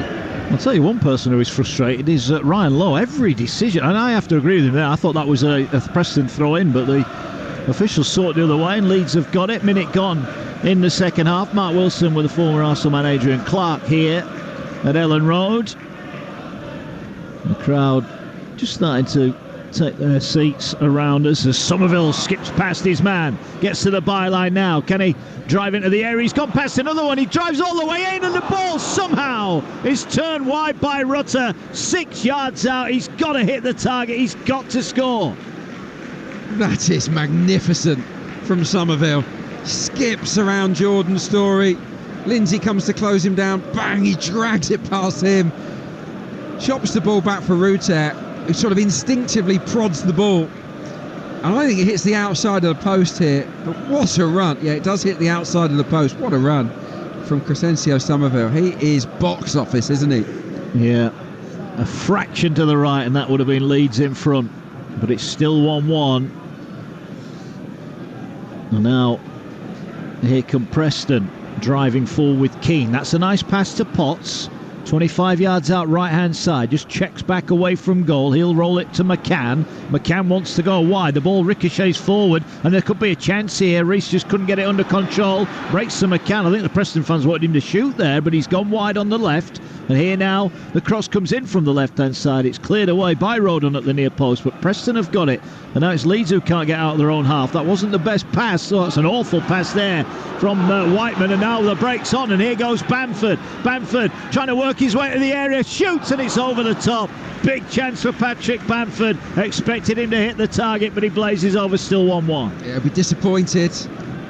I'll tell you one person who is frustrated is Ryan Lowe. Every decision, and I have to agree with him there, I thought that was a Preston throw-in, but the officials saw it the other way and Leeds have got it. Minute gone in the second half. Mark Wilson with the former Arsenal man Adrian Clark here at Ellen Road. The crowd just starting to take their seats around us as Somerville skips past his man, gets to the byline now. Can he drive into the area? He's gone past another one. He drives all the way in and the ball somehow is turned wide by Rutter. 6 yards out. He's got to hit the target. He's got to score. That is magnificent from Somerville. Skips around Jordan Story. Lindsay comes to close him down. Bang, he drags it past him. Chops the ball back for Rutter, who sort of instinctively prods the ball. And I think it hits the outside of the post here. But what a run. Yeah, it does hit the outside of the post. What a run from Crescencio Somerville. He is box office, isn't he? Yeah, a fraction to the right and that would have been Leeds in front. But it's still 1-1. And now here come Preston driving forward with Keane. That's a nice pass to Potts. 25 yards out right hand side, just checks back away from goal. He'll roll it to McCann. McCann wants to go wide. The ball ricochets forward and there could be a chance here. Reese just couldn't get it under control. Breaks to McCann. I think the Preston fans wanted him to shoot there, but he's gone wide on the left. And here now the cross comes in from the left hand side. It's cleared away by Roden at the near post, but Preston have got it. And now it's Leeds who can't get out of their own half. That wasn't the best pass, so it's an awful pass there from Whiteman. And now the break's on and here goes Bamford. Bamford trying to work his way to the area, shoots and it's over the top. Big chance for Patrick Bamford. Expected him to hit the target, but he blazes over. Still 1-1. Yeah, I'll be disappointed.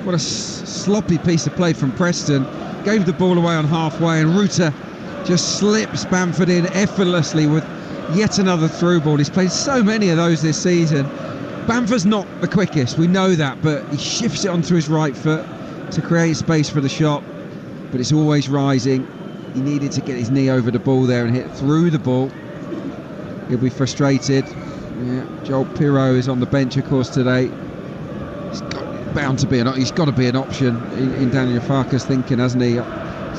What a sloppy piece of play from Preston. Gave the ball away on halfway and Rutter just slips Bamford in effortlessly with yet another through ball. He's played so many of those this season. Bamford's not the quickest, we know that, but he shifts it onto his right foot to create space for the shot, but it's always rising. He needed to get his knee over the ball there and hit through the ball. He'll be frustrated. Yeah, Joel Pirro is on the bench, of course, today. He's got to be an option in Daniel Farke's thinking, hasn't he?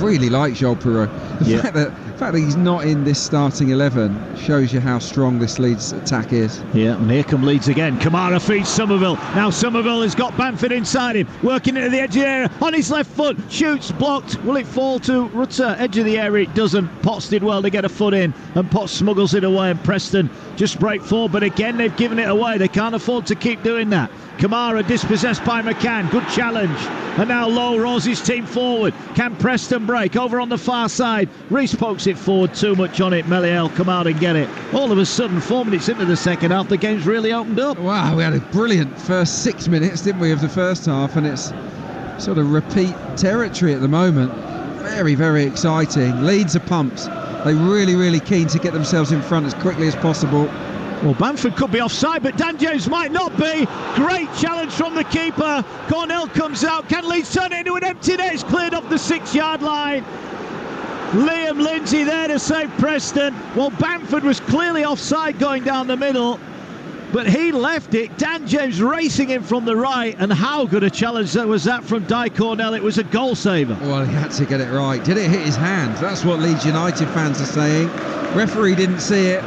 Really like Joel Pirro. The fact that he's not in this starting 11 shows you how strong this Leeds attack is. Yeah, and here come Leeds again. Kamara feeds Somerville. Now Somerville has got Bamford inside him, working into the edge of the area on his left foot. Shoots, blocked. Will it fall to Rutter? Edge of the area, it doesn't. Potts did well to get a foot in, and Potts smuggles it away, and Preston just break forward. But again, they've given it away. They can't afford to keep doing that. Kamara dispossessed by McCann. Good challenge. And now Lowe rolls his team forward. Can Preston break? Over on the far side. Rees pokes it forward. Too much on it. Meliel come out and get it. All of a sudden, 4 minutes into the second half, the game's really opened up. Wow, we had a brilliant first 6 minutes, didn't we, of the first half, and it's sort of repeat territory at the moment. Very, very exciting. Leeds are pumped. They're really, really keen to get themselves in front as quickly as possible. Well, Bamford could be offside, but Dan James might not be. Great challenge from the keeper. Cornell comes out. Can Leeds turn it into an empty net? It's cleared off the 6-yard line. Liam Lindsay there to save Preston. Well, Bamford was clearly offside going down the middle, but he left it. Dan James racing in from the right, and how good a challenge that was that from Di Cornell. It was a goal saver. Well, he had to get it right. Did it hit his hand? That's what Leeds United fans are saying. Referee didn't see it.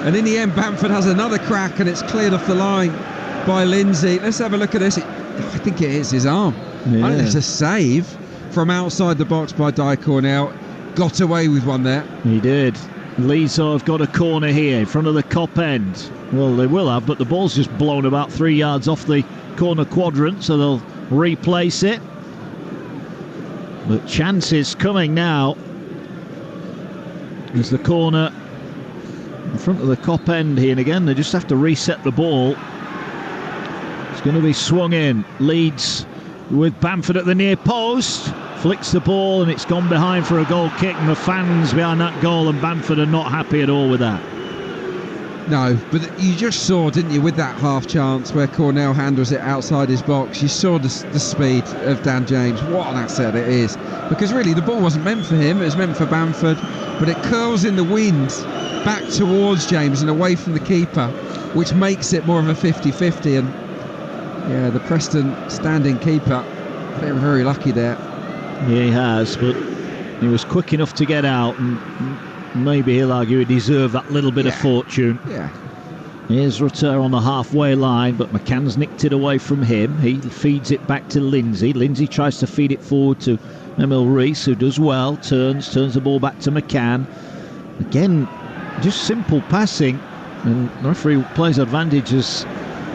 And in the end, Bamford has another crack, and it's cleared off the line by Lindsay. Let's have a look at this. I think it hits his arm. Yeah. I think it's a save from outside the box by Di Cornell. Got away with one there. He did. Leeds have got a corner here in front of the Kop end. Well, they will have, but the ball's just blown about 3 yards off the corner quadrant, so they'll replace it. But chances coming now as the corner in front of the Kop end here, and again they just have to reset the ball. It's going to be swung in. Leeds with Bamford at the near post, flicks the ball, and it's gone behind for a goal kick, and the fans behind that goal and Bamford are not happy at all with that. No, but you just saw, didn't you, with that half chance where Cornell handles it outside his box, you saw the speed of Dan James. What an asset it is, because really the ball wasn't meant for him, it was meant for Bamford, but it curls in the wind back towards James and away from the keeper, which makes it more of a 50-50. And yeah, the Preston standing keeper, very, very lucky there. He has, but he was quick enough to get out, and maybe he'll argue he deserved that little bit of fortune. Yeah. Here's Rutter on the halfway line, but McCann's nicked it away from him. He feeds it back to Lindsay. Lindsay tries to feed it forward to Emil Rees, who does well, turns the ball back to McCann. Again, just simple passing, and the referee plays advantage as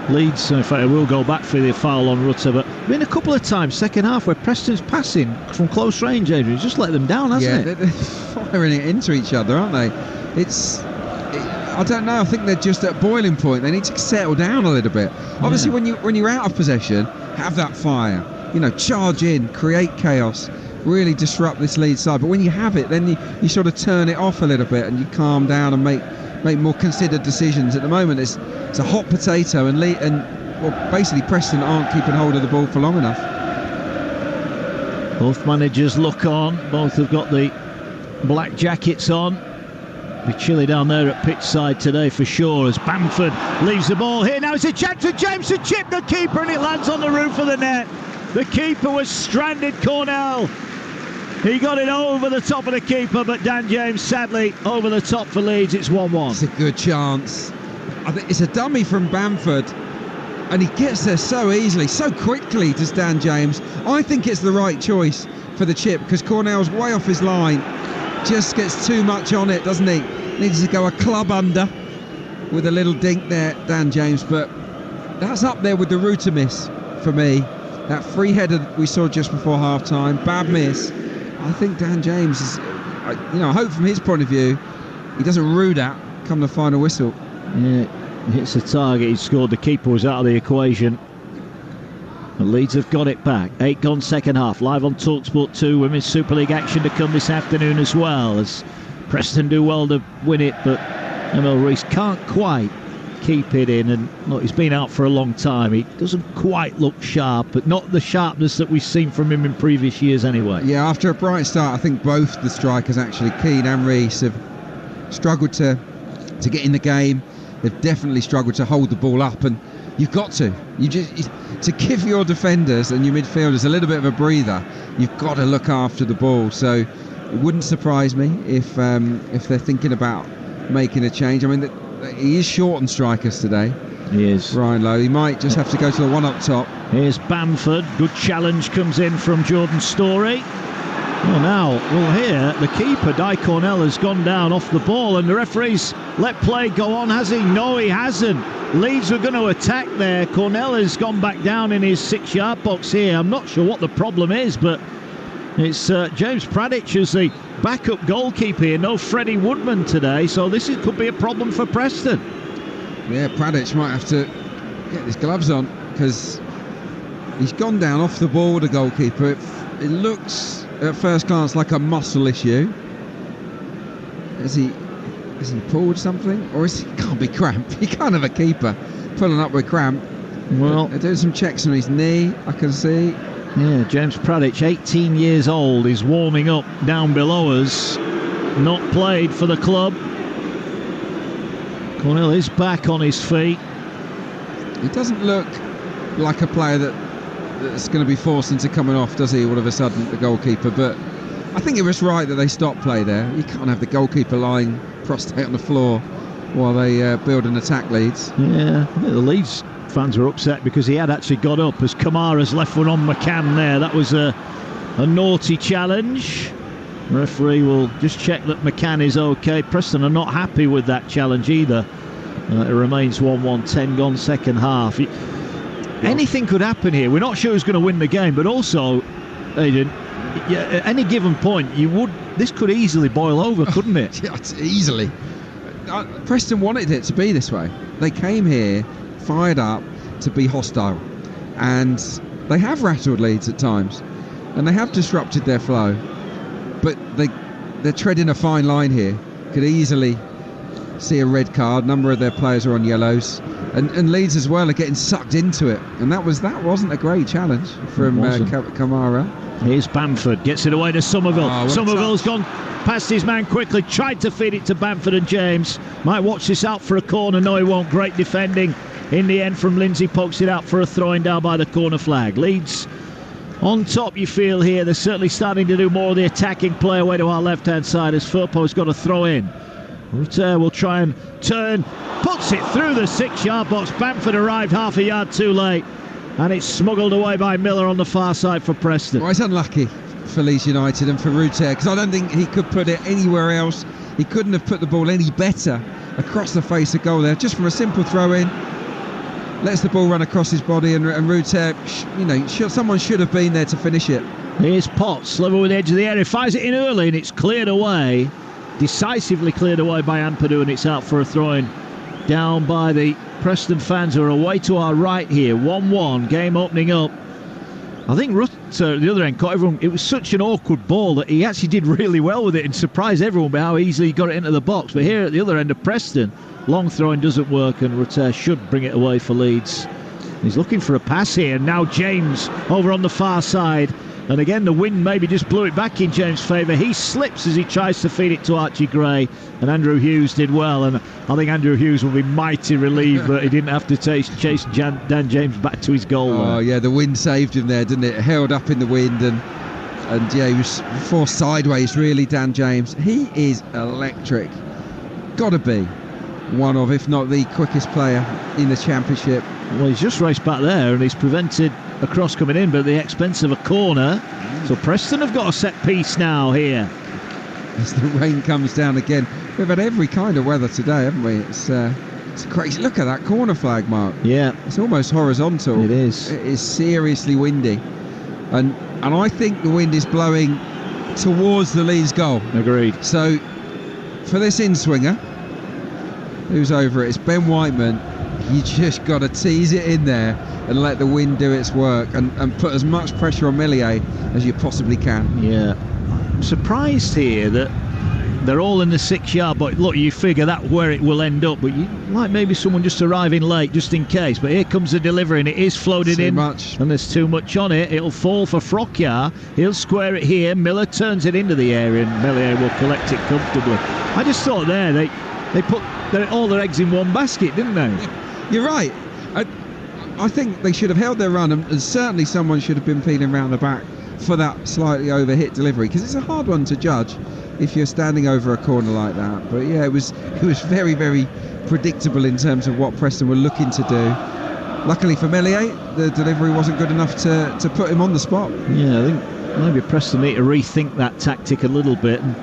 Leeds, in fact, will go back for the foul on Rutter. But been a couple of times second half where Preston's passing from close range, Adrian, just let them down, hasn't it? They're firing it into each other, aren't they? I don't know, I think they're just at boiling point. They need to settle down a little bit. Obviously, when you're out of possession, have that fire, charge in, create chaos, really disrupt this Leeds side. But when you have it, then you sort of turn it off a little bit and you calm down and make more considered decisions. At the moment, it's a hot potato, and basically Preston aren't keeping hold of the ball for long enough. Both managers look on. Both have got the black jackets on. Be chilly down there at pitch side today for sure, as Bamford leaves the ball here. Now it's a chance for James to chip the keeper, and it lands on the roof of the net. The keeper was stranded, Cornell. He got it over the top of the keeper, but Dan James, sadly, over the top for Leeds. It's 1-1. It's a good chance. I think it's a dummy from Bamford, and he gets there so easily, so quickly, does Dan James. I think it's the right choice for the chip, because Cornell's way off his line. Just gets too much on it, doesn't he? Needs to go a club under with a little dink there, Dan James. But that's up there with the Rutter miss for me. That free header we saw just before half-time, bad miss. I think Dan James is, I hope from his point of view, he doesn't rue that come the final whistle. Yeah, hits the target, he scored, the keeper was out of the equation. The Leeds have got it back. 8 gone second half, live on Talksport 2. Women's Super League action to come this afternoon as well, as Preston do well to win it, but Emil Rees can't quite keep it in. And look, he's been out for a long time. He doesn't quite look sharp, but not the sharpness that we've seen from him in previous years anyway. Yeah, after a bright start, I think both the strikers, actually, Keane and Rees, have struggled to get in the game. They've definitely struggled to hold the ball up, and you've got to. To give your defenders and your midfielders a little bit of a breather, you've got to look after the ball. So it wouldn't surprise me if they're thinking about making a change. I mean, he is short on strikers today. He is. Ryan Lowe. He might just have to go to the one up top. Here's Bamford. Good challenge comes in from Jordan Storey. Well, now we'll hear the keeper, Di Cornell, has gone down off the ball, and the referee's let play go on, has he? No, he hasn't. Leeds were going to attack there. Cornell has gone back down in his 6-yard box here. I'm not sure what the problem is, but it's James Pradich as the backup goalkeeper here. No Freddie Woodman today, so this could be a problem for Preston. Yeah, Pradich might have to get his gloves on, because he's gone down off the ball, the goalkeeper. It looks at first glance like a muscle issue. Has he pulled something, or can't be cramp? He can't have a keeper pulling up with cramp. Well, they're doing some checks on his knee, I can see. Yeah, James Pradich, 18 years old, is warming up down below us. Not played for the club. Cornell is back on his feet. He doesn't look like a player that's going to be forced into coming off, does he, all of a sudden, the goalkeeper? But I think it was right that they stopped play there. You can't have the goalkeeper lying prostrate on the floor while they build an attack, Leeds. Yeah, I think the Leeds fans were upset because he had actually got up as Kamara's left one on McCann there. That was a naughty challenge. The referee will just check that McCann is okay. Preston are not happy with that challenge either. It remains 1-1, 10 gone second half. Anything could happen here. We're not sure who's going to win the game, but also, Aidan, at any given point, this could easily boil over, couldn't it? Yeah, easily. Preston wanted it to be this way. They came here fired up to be hostile, and they have rattled Leeds at times, and they have disrupted their flow. But they're treading a fine line here. Could easily see a red card. A number of their players are on yellows, and Leeds as well are getting sucked into it. And that wasn't a great challenge from Kamara. Here's Bamford, gets it away to Somerville. Somerville's gone past his man quickly, tried to feed it to Bamford, and James might watch this out for a corner. No, he won't. Great defending in the end from Lindsay. Pokes it out for a throw-in down by the corner flag. Leeds on top, you feel here. They're certainly starting to do more of the attacking play away to our left-hand side as Firpo's got a throw-in. Rutter will try and turn, puts it through the 6-yard box. Bamford arrived half a yard too late, and it's smuggled away by Miller on the far side for Preston. Well, it's unlucky for Leeds United and for Rutter, because I don't think he could put it anywhere else. He couldn't have put the ball any better across the face of goal there, just from a simple throw-in. Lets the ball run across his body, and Rutter, someone should have been there to finish it. Here's Potts, level with the edge of the area, fires it in early, and it's cleared away, decisively cleared away by Ampadu, and it's out for a throw-in down by the Preston fans who are away to our right here. 1-1, game opening up. I think Rutter at the other end caught everyone. It was such an awkward ball that he actually did really well with it and surprised everyone by how easily he got it into the box. But here at the other end of Preston, long throwing doesn't work, and Rutter should bring it away for Leeds. He's looking for a pass here. Now James over on the far side. And again, the wind maybe just blew it back in James' favour. He slips as he tries to feed it to Archie Gray, and Andrew Hughes did well. And I think Andrew Hughes will be mighty relieved that he didn't have to chase Dan James back to his goal. Oh, yeah, the wind saved him there, didn't it? Held up in the wind, and yeah, he was forced sideways, really, Dan James. He is electric. Got to be one of, if not the quickest player in the Championship. Well, he's just raced back there, and he's prevented a cross coming in, but at the expense of a corner. So Preston have got a set piece now here. As the rain comes down again. We've had every kind of weather today, haven't we? It's crazy. Look at that corner flag, Mark. Yeah. It's almost horizontal. It is. It is seriously windy. And I think the wind is blowing towards the Leeds goal. Agreed. So for this in-swinger, who's over it? It's Ben Whiteman. You just got to tease it in there and let the wind do its work, and put as much pressure on Millier as you possibly can. Yeah. I'm surprised here that They're all in the 6-yard, but look, you figure that's where it will end up. But you like maybe someone just arriving late, just in case. But here comes the delivery, and it is floated in. Much. And there's too much on it. It'll fall for Frockyar. He'll square it here. Miller turns it into the area, and Mellier will collect it comfortably. I just thought there, they put all their eggs in one basket, didn't they? You're right. I think they should have held their run, and certainly someone should have been feeling round the back for that slightly overhit delivery, because it's a hard one to judge if you're standing over a corner like that. But yeah, it was very, very predictable in terms of what Preston were looking to do. Luckily for Mellier, the delivery wasn't good enough to put him on the spot. Yeah, I think maybe Preston need to rethink that tactic a little bit, and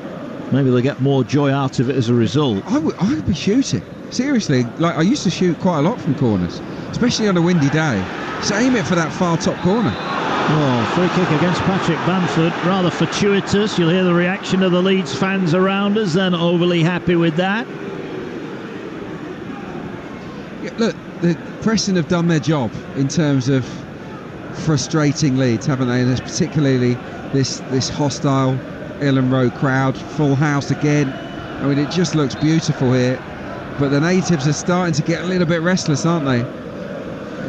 maybe they'll get more joy out of it as a result. I would be shooting. Seriously, like I used to shoot quite a lot from corners, especially on a windy day. So aim it for that far top corner. Oh, free kick against Patrick Bamford, rather fortuitous. You'll hear the reaction of the Leeds fans around us. They're not overly happy with that. Yeah, look, the Preston have done their job in terms of frustrating Leeds, haven't they? And there's particularly this hostile Ellen Road crowd, full house again. I mean, it just looks beautiful here. But the natives are starting to get a little bit restless, aren't they?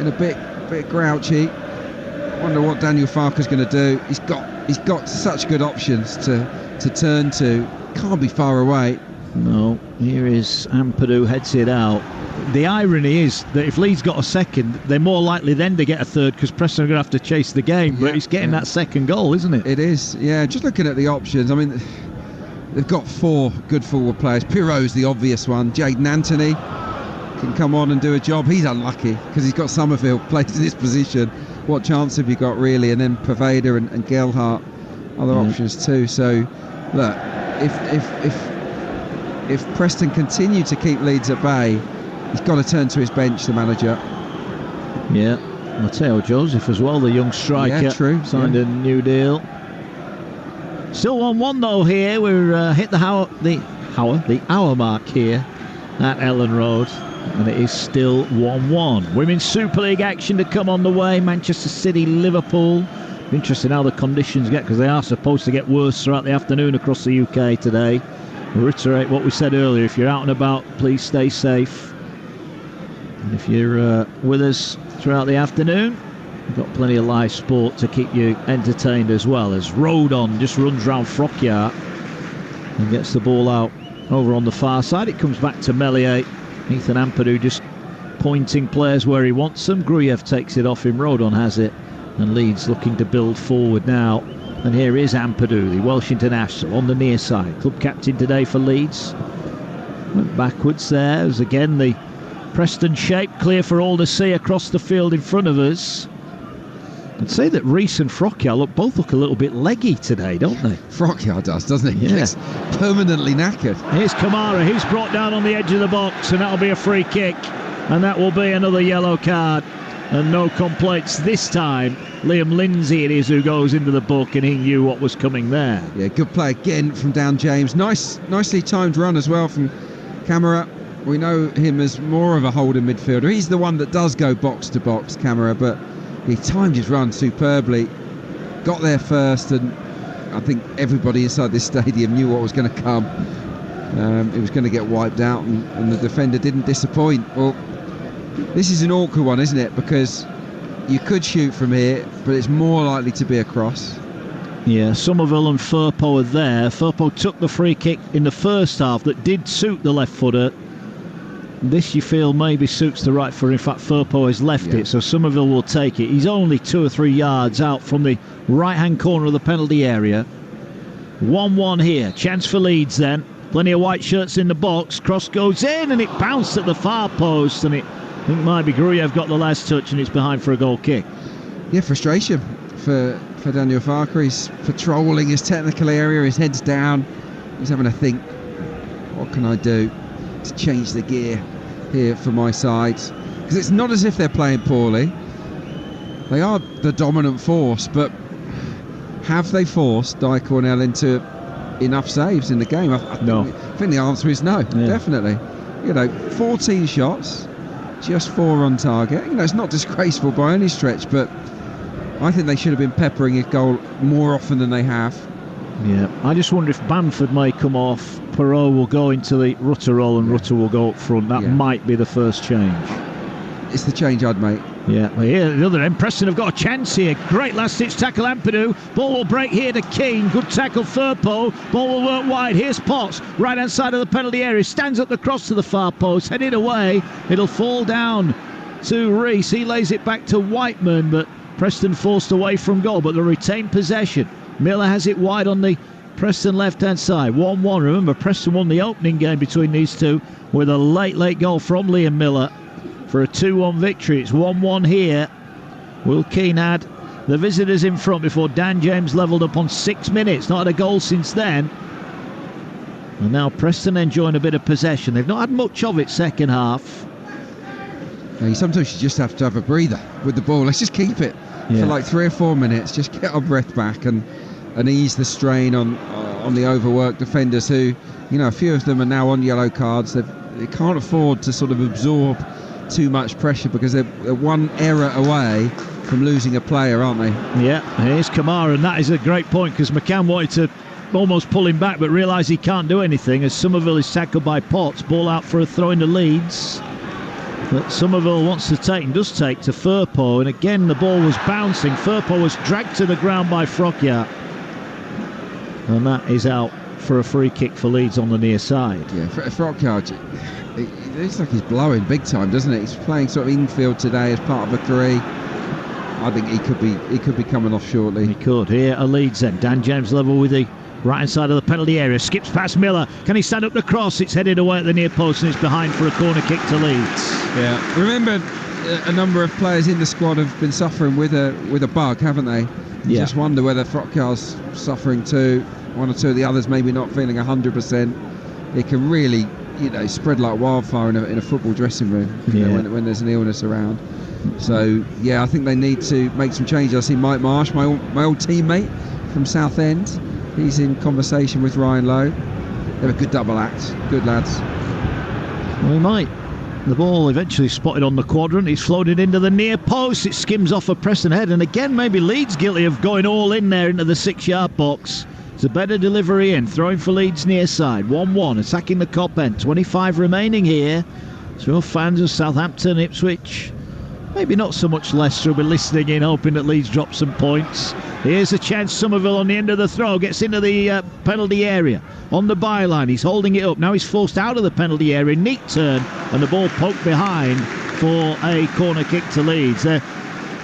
And a bit grouchy. Wonder what Daniel Farker's going to do. He's got such good options to turn to. Can't be far away. No, here is Ampadu, heads it out. The irony is that if Leeds got a second, they're more likely then to get a third, because Preston are going to have to chase the game. But it's getting that second goal, isn't it? It is, yeah. Just looking at the options, I mean, they've got 4 good forward players. Pirro's the obvious one. Jaden Anthony can come on and do a job. He's unlucky because he's got Summerfield played in this position. What chance have you got, really? And then Paveda and Gelhardt, other options too. So, look, if Preston continue to keep Leeds at bay, he's got to turn to his bench, the manager. Yeah, Matteo Joseph as well, the young striker. Yeah, true. Signed a new deal. Still 1-1 though here. We're hit the hour mark here at Ellen Road, and it is still 1-1. Women's Super League action to come on the way. Manchester City, Liverpool. Interesting how the conditions get, because they are supposed to get worse throughout the afternoon across the UK today. We'll reiterate what we said earlier. If you're out and about, please stay safe. And if you're with us throughout the afternoon, we've got plenty of live sport to keep you entertained as well, as Rodon just runs round Frockyar and gets the ball out over on the far side. It comes back to Mellier. Ethan Ampadu just pointing players where he wants them. Gruyev takes it off him. Rodon has it. And Leeds looking to build forward now. And here is Ampadu, the Welsh international, on the near side. Club captain today for Leeds. Went backwards there. As again the Preston shape clear for all to see across the field in front of us. I'd say that Rees and Frockyar both look a little bit leggy today, don't they? Frockyar does, doesn't he? Yeah. He's permanently knackered. Here's Kamara. He's brought down on the edge of the box, and that'll be a free kick. And that will be another yellow card. And no complaints this time. Liam Lindsay it is who goes into the book, and he knew what was coming there. Yeah, good play again from Dan James. Nicely timed run as well from Kamara. We know him as more of a holding midfielder. He's the one that does go box to box, Kamara, but he timed his run superbly, got there first, and I think everybody inside this stadium knew what was going to come. It was going to get wiped out, and the defender didn't disappoint. Well, this is an awkward one, isn't it? Because you could shoot from here, but it's more likely to be a cross. Yeah, Somerville and Firpo are there. Firpo took the free kick in the first half that did suit the left footer. This you feel maybe suits the right footer. In fact, Firpo has left it, so Somerville will take it. He's only 2 or 3 yards out from the right-hand corner of the penalty area. 1-1 here. Chance for Leeds then. Plenty of white shirts in the box. Cross goes in, and it bounced at the far post, and I think maybe Gruyev got the last touch, and it's behind for a goal kick. Yeah, frustration for Daniel Farker. He's patrolling his technical area. His head's down. He's having to think, what can I do to change the gear here for my side? Because it's not as if they're playing poorly. They are the dominant force, but have they forced Di Cornell into enough saves in the game? I think the answer is no. Definitely. 14 shots, just 4 on target. It's not disgraceful by any stretch, but I think they should have been peppering his goal more often than they have. Yeah, I just wonder if Bamford may come off, Perot will go into the Rutter role and Rutter will go up front. That might be the first change. It's the change I'd make. Yeah, well, here at the other end, Preston have got a chance here. Great last-ditch tackle, Ampadu. Ball will break here to Keane. Good tackle, Firpo. Ball will work wide. Here's Potts, right-hand side of the penalty area. Stands up the cross to the far post, headed away. It'll fall down to Reese. He lays it back to Whiteman, but Preston forced away from goal, but they retain possession. Miller has it wide on the Preston left-hand side. 1-1. Remember, Preston won the opening game between these two with a late goal from Liam Miller for a 2-1 victory. It's 1-1 here. Will Keane had the visitors in front before Dan James levelled up on 6 minutes. Not had a goal since then. And now Preston enjoying a bit of possession. They've not had much of it second half. Yeah, sometimes you just have to have a breather with the ball. Let's just keep it for like 3 or 4 minutes. Just get our breath back and ease the strain on the overworked defenders who, a few of them are now on yellow cards. They can't afford to sort of absorb too much pressure because they're one error away from losing a player, aren't they? Yeah, here's Kamara, and that is a great point because McCann wanted to almost pull him back but realised he can't do anything as Somerville is tackled by Potts. Ball out for a throw into Leeds that Somerville wants to take and does take to Firpo, and again the ball was bouncing. Firpo was dragged to the ground by Frockyart, and that is out for a free kick for Leeds on the near side. Yeah, Frockyart, it looks like he's blowing big time, doesn't it? He's playing sort of infield today as part of a three. I think he could be coming off shortly. He could. Here are Leeds then. Dan James level with the right hand side of the penalty area. Skips past Miller. Can he stand up the cross? It's headed away at the near post and it's behind for a corner kick to Leeds. Yeah. Remember, a number of players in the squad have been suffering with a bug, haven't they? You just wonder whether Frockyart's suffering too. One or two of the others maybe not feeling 100%. It can really, spread like wildfire in a football dressing room when there's an illness around. So I think they need to make some changes. I see Mike Marsh, my old teammate from Southend. He's in conversation with Ryan Lowe. They're a good double act. Good lads. Well, he might. The ball eventually spotted on the quadrant. He's floated into the near post. It skims off a Preston head, and again maybe Leeds guilty of going all in there into the 6-yard box. It's a better delivery in, throwing for Leeds near side. 1-1, attacking the Cop end. 25 remaining here. So fans of Southampton, Ipswich, maybe not so much Leicester, will be listening in, hoping that Leeds drop some points. Here's a chance. Somerville on the end of the throw gets into the penalty area on the byline. He's holding it up. Now he's forced out of the penalty area. Neat turn, and the ball poked behind for a corner kick to Leeds.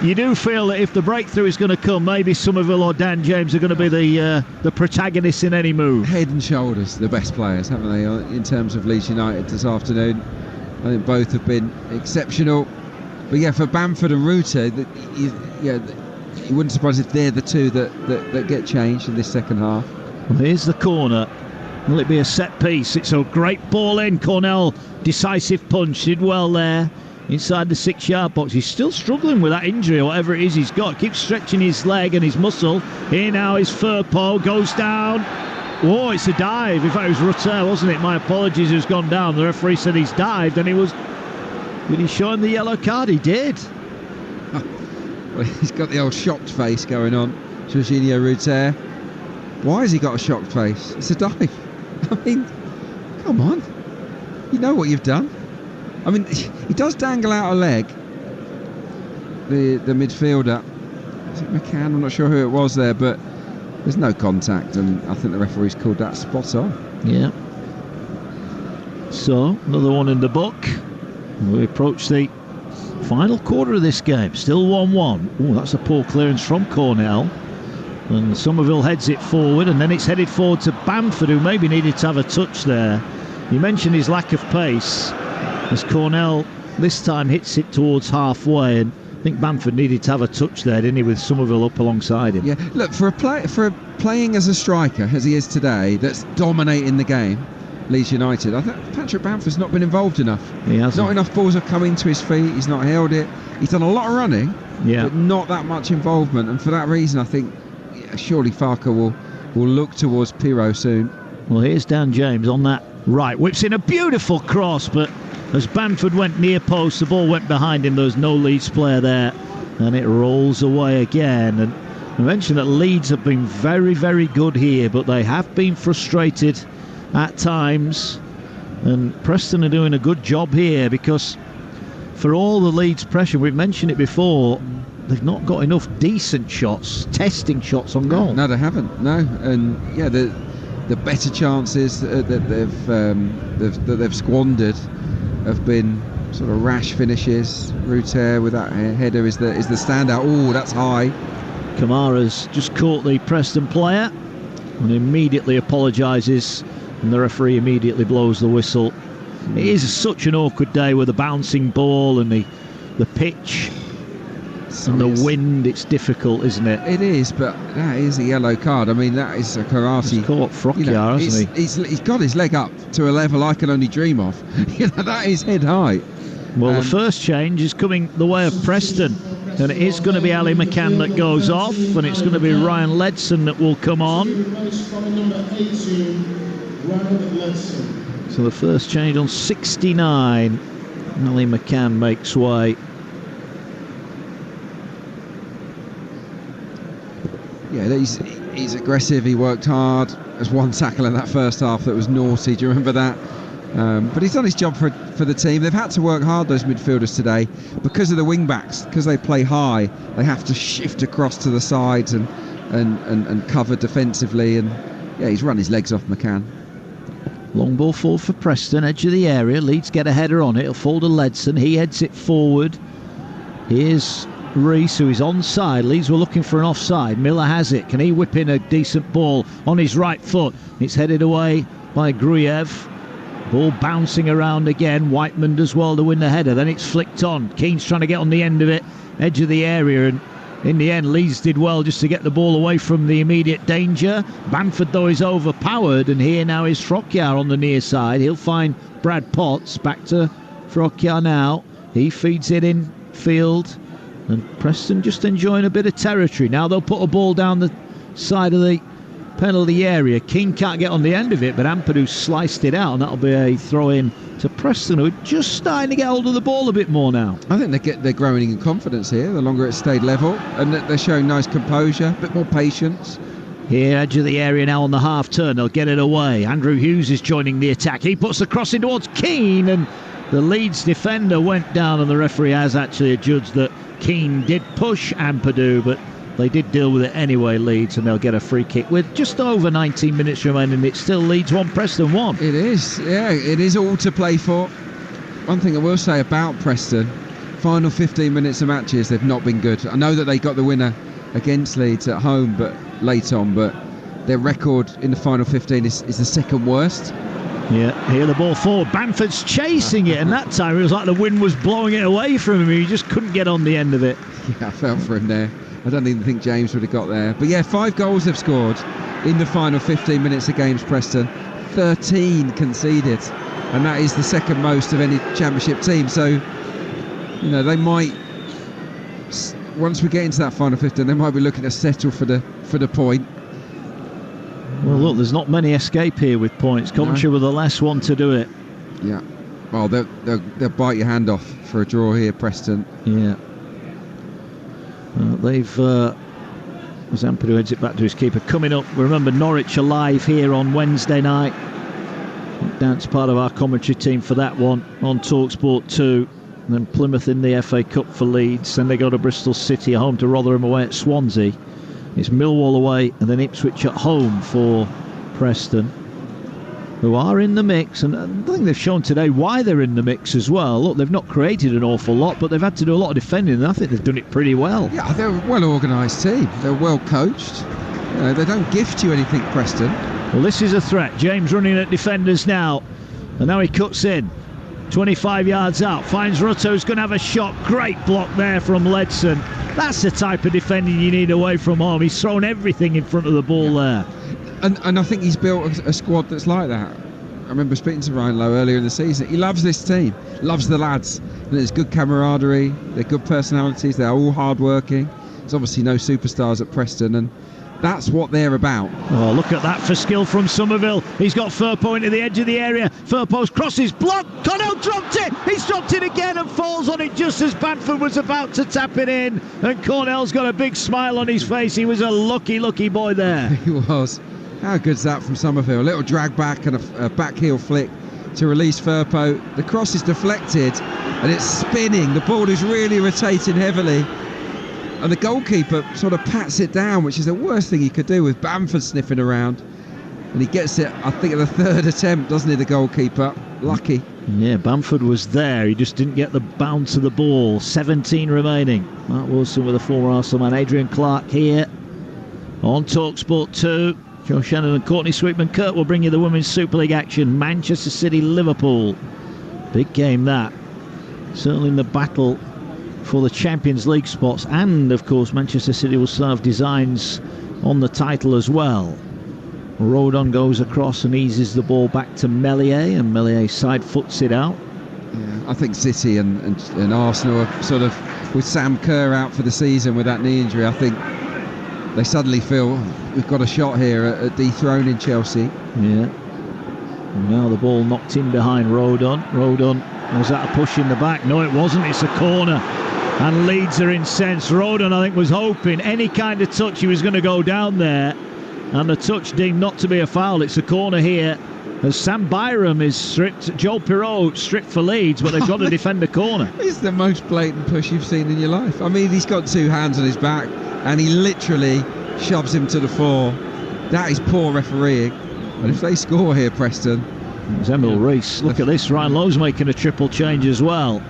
You do feel that if the breakthrough is going to come, maybe Somerville or Dan James are going to be the protagonists in any move. Head and shoulders the best players, haven't they, in terms of Leeds United this afternoon? I think both have been exceptional. But for Bamford and Rutter, you wouldn't surprise if they're the two that get changed in this second half. Well, here's the corner. Will it be a set piece? It's a great ball in. Cornell, decisive punch, did well there. Inside the 6-yard box. He's still struggling with that injury or whatever it is he's got. Keeps stretching his leg and his muscle. Here now is Firpo, goes down. Oh, it's a dive. In fact, it was Rutter, wasn't it? My apologies, who's gone down. The referee said he's dived, and did he show him the yellow card? He did. Well, he's got the old shocked face going on, Jorginho Rutter. Why has he got a shocked face? It's a dive. I mean, come on. You know what you've done. I mean, he does dangle out a leg, the midfielder. Is it McCann? I'm not sure who it was there, but there's no contact, and I think the referee's called that spot on. Yeah. So, another one in the book. We approach the final quarter of this game. Still 1-1. Oh, that's a poor clearance from Cornell. And Somerville heads it forward, and then it's headed forward to Bamford, who maybe needed to have a touch there. You mentioned his lack of pace, as Cornell this time hits it towards halfway, and I think Bamford needed to have a touch there, didn't he, with Somerville up alongside him. Yeah, look, for playing as a striker, as he is today, that's dominating the game, Leeds United, I think Patrick Bamford's not been involved enough. He hasn't. Not enough balls have come into his feet, he's not held it. He's done a lot of running, but not that much involvement, and for that reason I think surely Farker will look towards Pirro soon. Well, here's Dan James on that right, whips in a beautiful cross, but as Bamford went near post, the ball went behind him. There was no Leeds player there, and it rolls away again. And I mentioned that Leeds have been very, very good here, but they have been frustrated at times. And Preston are doing a good job here, because for all the Leeds pressure, we've mentioned it before, they've not got enough decent shots, testing shots on goal. No, they haven't. No, and yeah, the better chances that they've squandered have been sort of rash finishes. Ruter with that header is the standout. Oh, that's high. Kamara's just caught the Preston player and immediately apologises, and the referee immediately blows the whistle. It is such an awkward day with the bouncing ball and the pitch and the wind. It's difficult, isn't it? It is, but that is a yellow card. I mean, that is a karate. He's caught Frockyar, hasn't he? He's got his leg up to a level I can only dream of. That is head high. Well, the first change is coming the way of Preston, and it is going to be Ali McCann that goes off, and it's going to be Ryan Ledson that will come on. So the first change on 69, Ali McCann makes way. Yeah, he's aggressive, he worked hard. There's one tackle in that first half that was naughty, do you remember that? But he's done his job for the team. They've had to work hard, those midfielders today, because of the wing backs, because they play high. They have to shift across to the sides and cover defensively, and yeah, he's run his legs off McCann. Long ball forward for Preston, edge of the area. Leeds get a header on it. It'll fall to Ledson. He heads it forward. Here's Rees, who is onside. Leeds were looking for an offside. Miller has it. Can he whip in a decent ball on his right foot? It's headed away by Gruyev. Ball bouncing around again. Whiteman does well to win the header. Then it's flicked on. Keane's trying to get on the end of it. Edge of the area, and in the end Leeds did well just to get the ball away from the immediate danger. Bamford though is overpowered, and here now is Frockyar on the near side. He'll find Brad Potts. Back to Frockyar now. He feeds it in field, and Preston just enjoying a bit of territory. Now they'll put a ball down the side of the penalty area. Keane can't get on the end of it, but Ampadu sliced it out, and that'll be a throw in to Preston, who are just starting to get hold of the ball a bit more now. I think they're growing in confidence here the longer it stayed level, and they're showing nice composure, a bit more patience. Here, edge of the area now on the half turn. They'll get it away. Andrew Hughes is joining the attack. He puts the cross in towards Keane, and the Leeds defender went down, and the referee has actually adjudged that Keane did push Ampadu, but they did deal with it anyway, Leeds, and they'll get a free kick with just over 19 minutes remaining. It's still Leeds 1, Preston 1. It is, yeah, it is all to play for. One thing I will say about Preston, final 15 minutes of matches, they've not been good. I know that they got the winner against Leeds at home, but late on, but their record in the final 15 is the second worst. Yeah, here the ball forward. Bamford's chasing it, and that time it was like the wind was blowing it away from him. He just couldn't get on the end of it. Yeah, I felt for him there. I don't even think James would have got there. But yeah, 5 goals they've scored in the final 15 minutes of games, Preston. 13 conceded. And that is the second most of any championship team. So, you know, they might, once we get into that final 15, they might be looking to settle for the point. Well, look, there's not many escape here with points. Coventry were the last one to do it. Yeah. Well, they'll bite your hand off for a draw here, Preston. Yeah. They've, as Ampadu heads it back to his keeper, coming up. Remember, Norwich are live here on Wednesday night. That's part of our commentary team for that one on Talksport 2. And then Plymouth in the FA Cup for Leeds. Then they go to Bristol City, home to Rotherham, away at Swansea. It's Millwall away, and then Ipswich at home for Preston, who are in the mix, and I think they've shown today why they're in the mix as well. Look, they've not created an awful lot, but they've had to do a lot of defending, and I think they've done it pretty well. Yeah, they're a well-organised team. They're well coached. They don't gift you anything, Preston. Well, this is a threat. James running at defenders now, and now he cuts in. 25 yards out, finds Rutter, who's going to have a shot. Great block there from Ledson. That's the type of defending you need away from home. He's thrown everything in front of the ball there. And I think he's built a squad that's like that. I remember speaking to Ryan Lowe earlier in the season. He loves this team, loves the lads. And there's good camaraderie, they're good personalities, they're all hard-working. There's obviously no superstars at Preston, and That's what they're about. Oh, look at that for skill from Somerville. He's got Firpo into the edge of the area. Firpo's crosses, blocked. Cornell dropped it. He's dropped it again and falls on it just as Bamford was about to tap it in. And Cornell's got a big smile on his face. He was a lucky boy there. He was. How good's that from Somerville? A little drag back and a back heel flick to release Firpo. The cross is deflected and it's spinning. The ball is really rotating heavily. And the goalkeeper sort of pats it down, which is the worst thing he could do with Bamford sniffing around. And he gets it, I think, at the third attempt, doesn't he, the goalkeeper? Lucky. Yeah, Bamford was there. He just didn't get the bounce of the ball. 17 remaining. Mark Wilson with a former Arsenal man. Adrian Clark here on Talksport 2. Joe Shannon and Courtney Sweetman. Kurt will bring you the Women's Super League action. Manchester City, Liverpool. Big game that. Certainly in the battle for the Champions League spots, and of course Manchester City will serve designs on the title as well. Rodon goes across and eases the ball back to Meslier, and Meslier side foots it out. Yeah, I think City and Arsenal are sort of, with Sam Kerr out for the season with that knee injury, I think they suddenly feel we've got a shot here at dethroning Chelsea. Yeah. And now the ball knocked in behind Rodon. Was that a push in the back? No, it wasn't. It's a corner. And Leeds are incensed. Rodon, I think, was hoping any kind of touch he was going to go down there. And the touch deemed not to be a foul. It's a corner here. As Sam Byram is stripped. Joel Pirot stripped for Leeds, but they've got to defend the corner. It's the most blatant push you've seen in your life. I mean, he's got two hands on his back and he literally shoves him to the floor. That is poor refereeing. And if they score here, Preston... It's Emil Rees. Look at this. Ryan Lowe's making a triple change as well.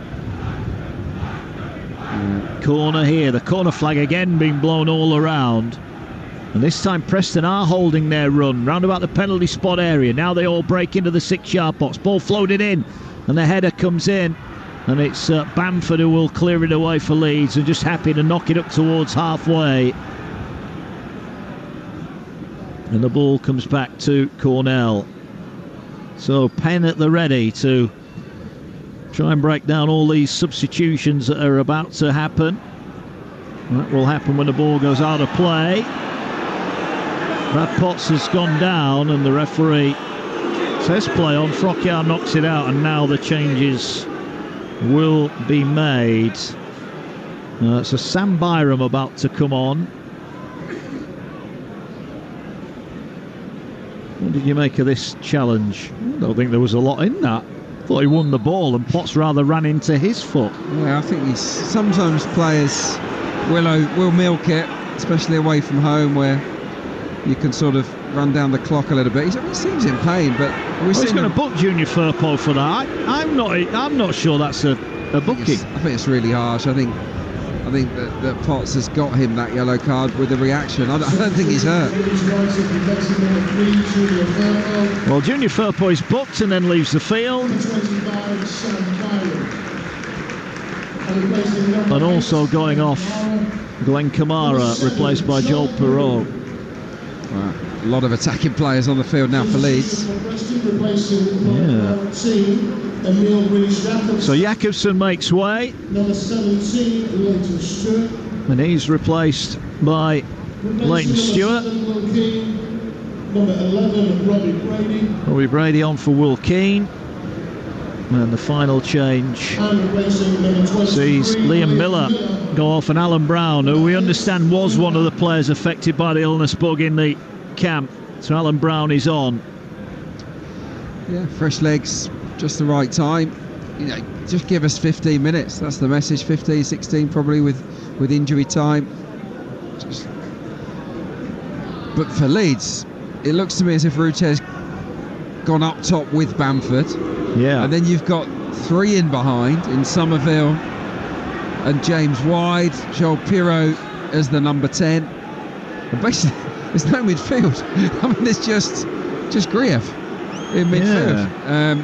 Corner here. The corner flag again being blown all around. And this time Preston are holding their run round about the penalty spot area. Now they all break into the 6-yard box. Ball floated in and the header comes in. And it's Bamford who will clear it away for Leeds, and just happy to knock it up towards halfway. And the ball comes back to Cornell. So Penn at the ready to try and break down all these substitutions that are about to happen. That will happen when the ball goes out of play. Brad Potts has gone down and the referee says play on. Frockyard knocks it out, and now the changes will be made. So Sam Byram about to come on. What did you make of this challenge? I don't think there was a lot in that. Thought he won the ball and Potts rather ran into his foot. Yeah, I think sometimes players will milk it, especially away from home where you can sort of run down the clock a little bit. He seems in pain, but he's going to book Junior Firpo for that. I'm not sure that's a booking. I think it's really harsh. I think that Potts has got him that yellow card with the reaction. I don't think he's hurt. Well, Junior Firpo is booked and then leaves the field. And also going off, Glenn Kamara, replaced by Joel Pirot. Right. A lot of attacking players on the field now for Leeds. Yeah. So Jakobsen makes way. And he's replaced by Leighton Stewart. Robbie Brady on for Will Keane. And the final change sees Liam Miller go off, and Alan Brown, who we understand was one of the players affected by the illness bug in the camp. So Alan Brown is on. Yeah, fresh legs, just the right time. You know, just give us 15 minutes. That's the message. 15, 16 probably with injury time. But for Leeds, it looks to me as if Rute's gone up top with Bamford. Yeah. And then you've got three in behind in Somerville and James Wide, Joel Pirot as the number 10. And basically, there's no midfield. I mean, there's just Grief in midfield. Yeah.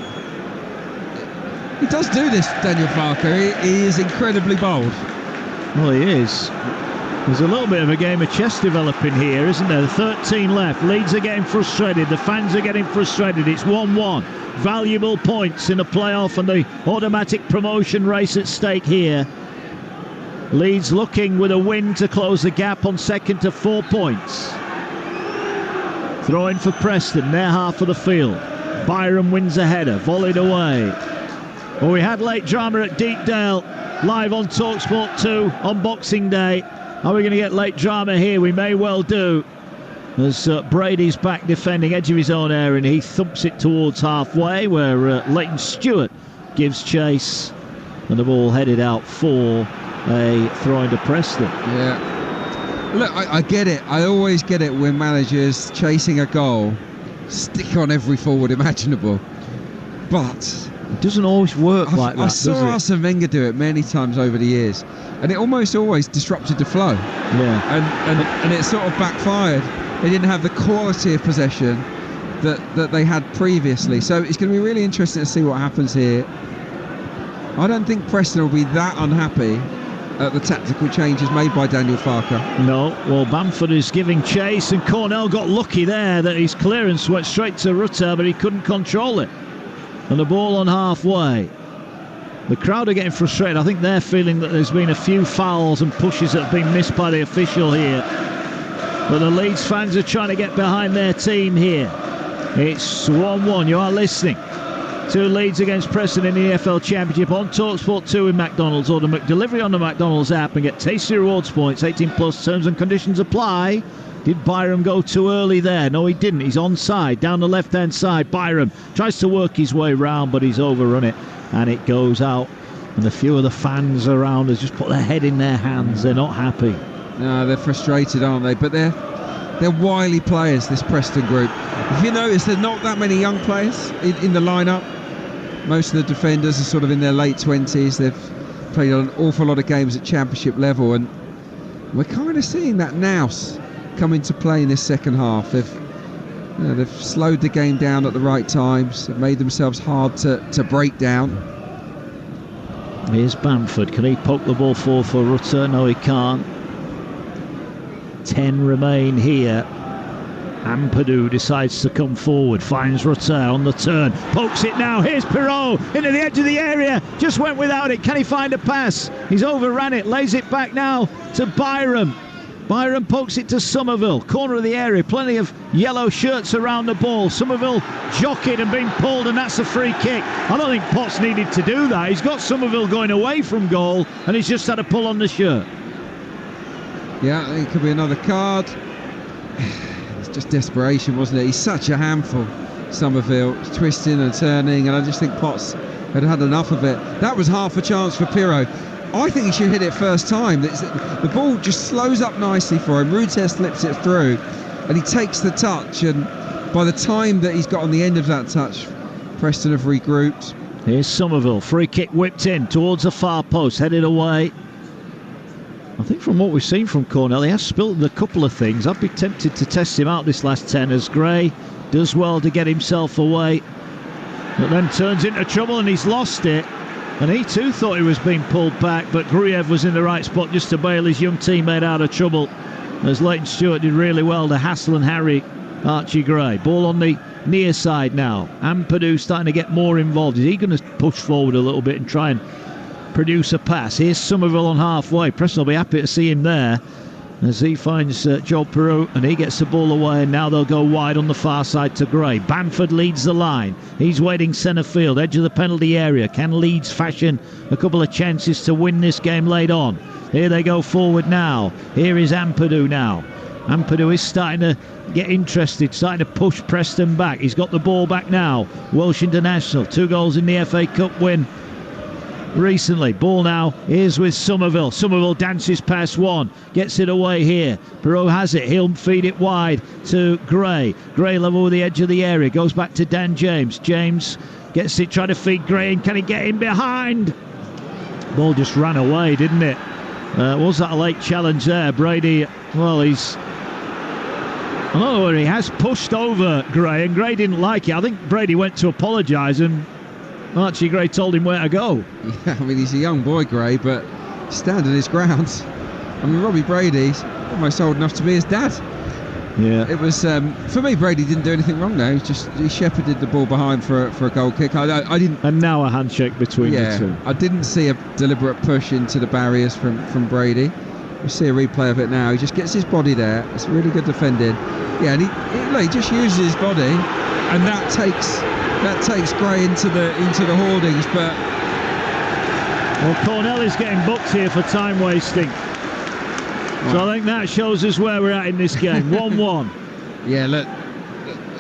He does do this, Daniel Farker. He is incredibly bold. Well, he is. There's a little bit of a game of chess developing here, isn't there? 13 left. Leeds are getting frustrated. The fans are getting frustrated. It's 1-1. Valuable points in a playoff and the automatic promotion race at stake here. Leeds looking with a win to close the gap on second to 4 points. Throwing for Preston, their half of the field. Byram wins a header, volleyed away. Well, we had late drama at Deepdale, live on Talksport 2 on Boxing Day. Are we going to get late drama here? We may well do. As Brady's back defending, edge of his own area, and he thumps it towards halfway, where Leighton Stewart gives chase, and the ball headed out for a throw into Preston. Yeah. Look, I get it. I always get it when managers chasing a goal stick on every forward imaginable. But it doesn't always work like that, does it? I saw Arsene Wenger do it many times over the years, and it almost always disrupted the flow. Yeah. And it sort of backfired. They didn't have the quality of possession that they had previously. So it's going to be really interesting to see what happens here. I don't think Preston will be that unhappy at the tactical changes made by Daniel Farker. No, well, Bamford is giving chase, and Cornell got lucky there that his clearance went straight to Rutter, but he couldn't control it. And the ball on halfway. The crowd are getting frustrated. I think they're feeling that there's been a few fouls and pushes that have been missed by the official here. But the Leeds fans are trying to get behind their team here. It's 1-1. You are listening to Leeds against Preston in the EFL Championship on Talksport 2 in McDonald's. Order McDelivery on the McDonald's app and get tasty rewards points. 18 plus, terms and conditions apply. Did Byram go too early there? No, he didn't. He's onside, down the left-hand side. Byram tries to work his way round, but he's overrun it, and it goes out. And a few of the fans around us just put their head in their hands. They're not happy. No, they're frustrated, aren't they? But they're wily players, this Preston group. If you notice, there's not that many young players in the lineup. Most of the defenders are sort of in their late 20s. They've played an awful lot of games at championship level, and we're kind of seeing that nous come into play in this second half. They've slowed the game down at the right times. They've made themselves hard to break down. Here's Bamford. Can he poke the ball forward for Rutter? No, he can't. 10 remain here. Ampadu decides to come forward, finds Rutter on the turn, pokes it now. Here's Perrault into the edge of the area, just went without it. Can he find a pass? He's overran it, lays it back now to Byram. Byram pokes it to Somerville, corner of the area, plenty of yellow shirts around the ball. Somerville jockeyed and being pulled, and that's a free kick. I don't think Potts needed to do that. He's got Somerville going away from goal, and he's just had a pull on the shirt. Yeah, I think it could be another card. It's just desperation, wasn't it? He's such a handful, Somerville, twisting and turning, and I just think Potts had had enough of it. That was half a chance for Pirro. I think he should hit it first time. The ball just slows up nicely for him. Rutter slips it through, and he takes the touch, and by the time that he's got on the end of that touch, Preston have regrouped. Here's Somerville, free kick whipped in towards the far post, headed away. I think from what we've seen from Cornell, he has spilled a couple of things. I'd be tempted to test him out this last 10 as Gray does well to get himself away, but then turns into trouble and he's lost it. And he too thought he was being pulled back, but Gruyev was in the right spot just to bail his young teammate out of trouble, as Leighton Stewart did really well to hassle and harry Archie Gray. Ball on the near side now. Ampadu starting to get more involved. Is he going to push forward a little bit and try and produce a pass? Here's Somerville on halfway. Preston will be happy to see him there as he finds Joe Perrault, and he gets the ball away, and now they'll go wide on the far side to Gray. Bamford leads the line. He's waiting centre field, edge of the penalty area. Can Leeds fashion a couple of chances to win this game late on? Here they go forward now. Here is Ampadu now. Ampadu is starting to get interested, starting to push Preston back. He's got the ball back now. Welsh International, 2 goals in the FA Cup win recently. Ball now is with Somerville. Somerville dances past one, gets it away here. Perrault has it. He'll feed it wide to Gray. Gray level with the edge of the area. Goes back to Dan James. James gets it, trying to feed Gray, and can he get in behind? Ball just ran away, didn't it? Was that a late challenge there? Brady, well, I don't know where he has pushed over Gray, and Gray didn't like it. I think Brady went to apologise, and Archie Gray told him where to go. Yeah, I mean, he's a young boy, Gray, but standing his ground. I mean, Robbie Brady's almost old enough to be his dad. Yeah. It was, for me, Brady didn't do anything wrong there. He shepherded the ball behind for a goal kick. I didn't. And now a handshake between the two. I didn't see a deliberate push into the barriers from Brady. We see a replay of it now. He just gets his body there. It's really good defending. Yeah, and he just uses his body, and that takes Gray into the hoardings. But well, Cornell is getting booked here for time wasting. So I think that shows us where we're at in this game. 1-1. Yeah, look,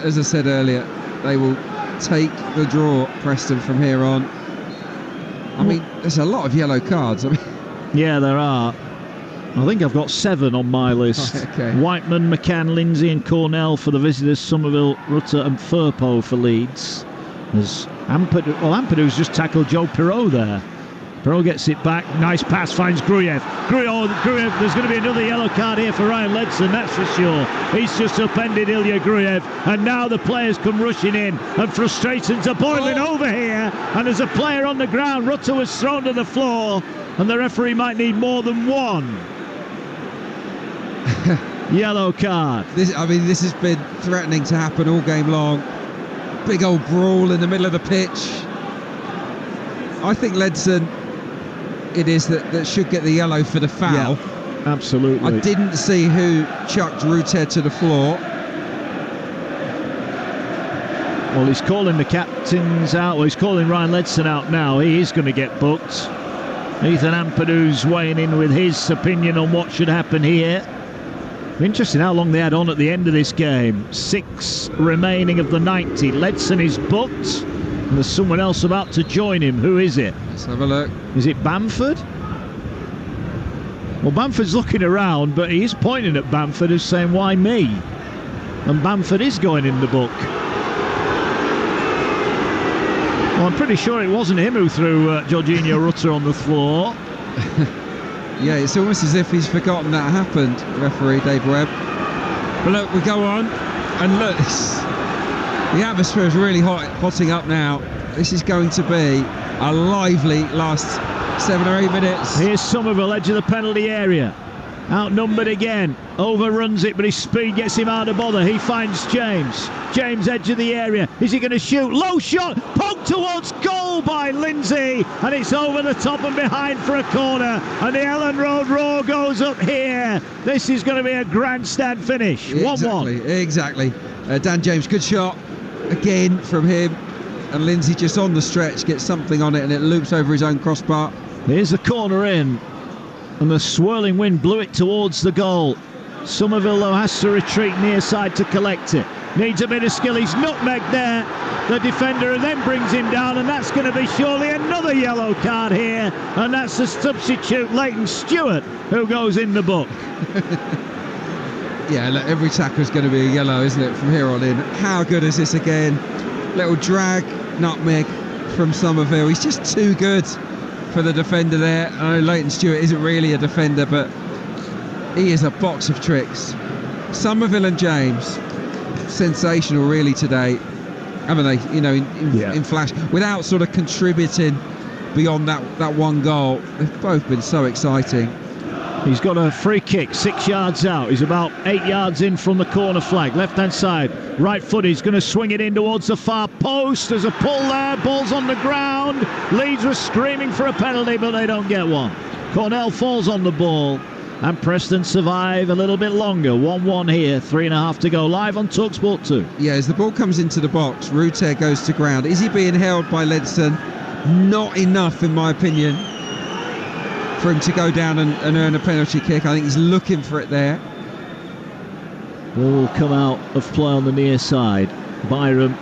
as I said earlier, they will take the draw, Preston, from here on. I mean, there's a lot of yellow cards. I mean, yeah, there are. I think I've got 7 on my list. Okay. Whiteman, McCann, Lindsay and Cornell for the visitors, Somerville, Rutter and Firpo for Leeds. There's Ampadu's just tackled Joe Pirot there. Pirot gets it back, nice pass, finds Gruyev. Gruyev, there's going to be another yellow card here for Ryan Ledson, that's for sure. He's just upended Ilya Gruyev, and now the players come rushing in, and frustrations are boiling over here, and there's a player on the ground. Rutter was thrown to the floor, and the referee might need more than one yellow card. This has been threatening to happen all game long. Big old brawl in the middle of the pitch. I think Ledson it is that should get the yellow for the foul. Yeah, absolutely. I didn't see who chucked Ruter to the floor. Well, he's calling the captains out. Well, he's calling Ryan Ledson out now. He is going to get booked. Ethan Ampadu's weighing in with his opinion on what should happen here. Interesting how long they had on at the end of this game. 6 remaining of the 90. Ledson is booked. And there's someone else about to join him. Who is it? Let's have a look. Is it Bamford? Well, Bamford's looking around, but he is pointing at Bamford as saying, why me? And Bamford is going in the book. Well, I'm pretty sure it wasn't him who threw Jorginho Rutter on the floor. Yeah, it's almost as if he's forgotten that happened, referee Dave Webb. But look, we go on, and look, the atmosphere is really hotting up now. This is going to be a lively last 7 or 8 minutes. Here's Somerville, edge of the penalty area. Outnumbered again, overruns it, but his speed gets him out of bother. He finds James. James, edge of the area. Is he going to shoot? Low shot, poked towards goal by Lindsay, and it's over the top and behind for a corner. And the Ellen Road roar goes up here. This is going to be a grandstand finish. 1-1. Exactly. Dan James, good shot again from him. And Lindsay just on the stretch gets something on it, and it loops over his own crossbar. Here's the corner in. And the swirling wind blew it towards the goal. Somerville, though, has to retreat near side to collect it. Needs a bit of skill. He's nutmegged there. The defender then brings him down, and that's going to be surely another yellow card here. And that's the substitute, Leighton Stewart, who goes in the book. Yeah, look, every tackle's going to be a yellow, isn't it, from here on in? How good is this again? Little drag, nutmeg from Somerville. He's just too good for the defender there. I know Leighton Stewart isn't really a defender, but he is a box of tricks. Somerville and James, sensational really today, haven't they? You know, in flash, without sort of contributing beyond that one goal. They've both been so exciting. He's got a free kick 6 yards out. He's about 8 yards in from the corner flag. Left hand side, right foot. He's going to swing it in towards the far post. There's a pull there. Ball's on the ground. Leeds were screaming for a penalty, but they don't get one. Cornell falls on the ball, and Preston survive a little bit longer. 1-1 here, 3.5 to go. Live on Talksport 2. Yeah, as the ball comes into the box, Ruter goes to ground. Is he being held by Ledson? Not enough, in my opinion, for him to go down and earn a penalty kick. I think he's looking for it there. Ball will come out of play on the near side. Byram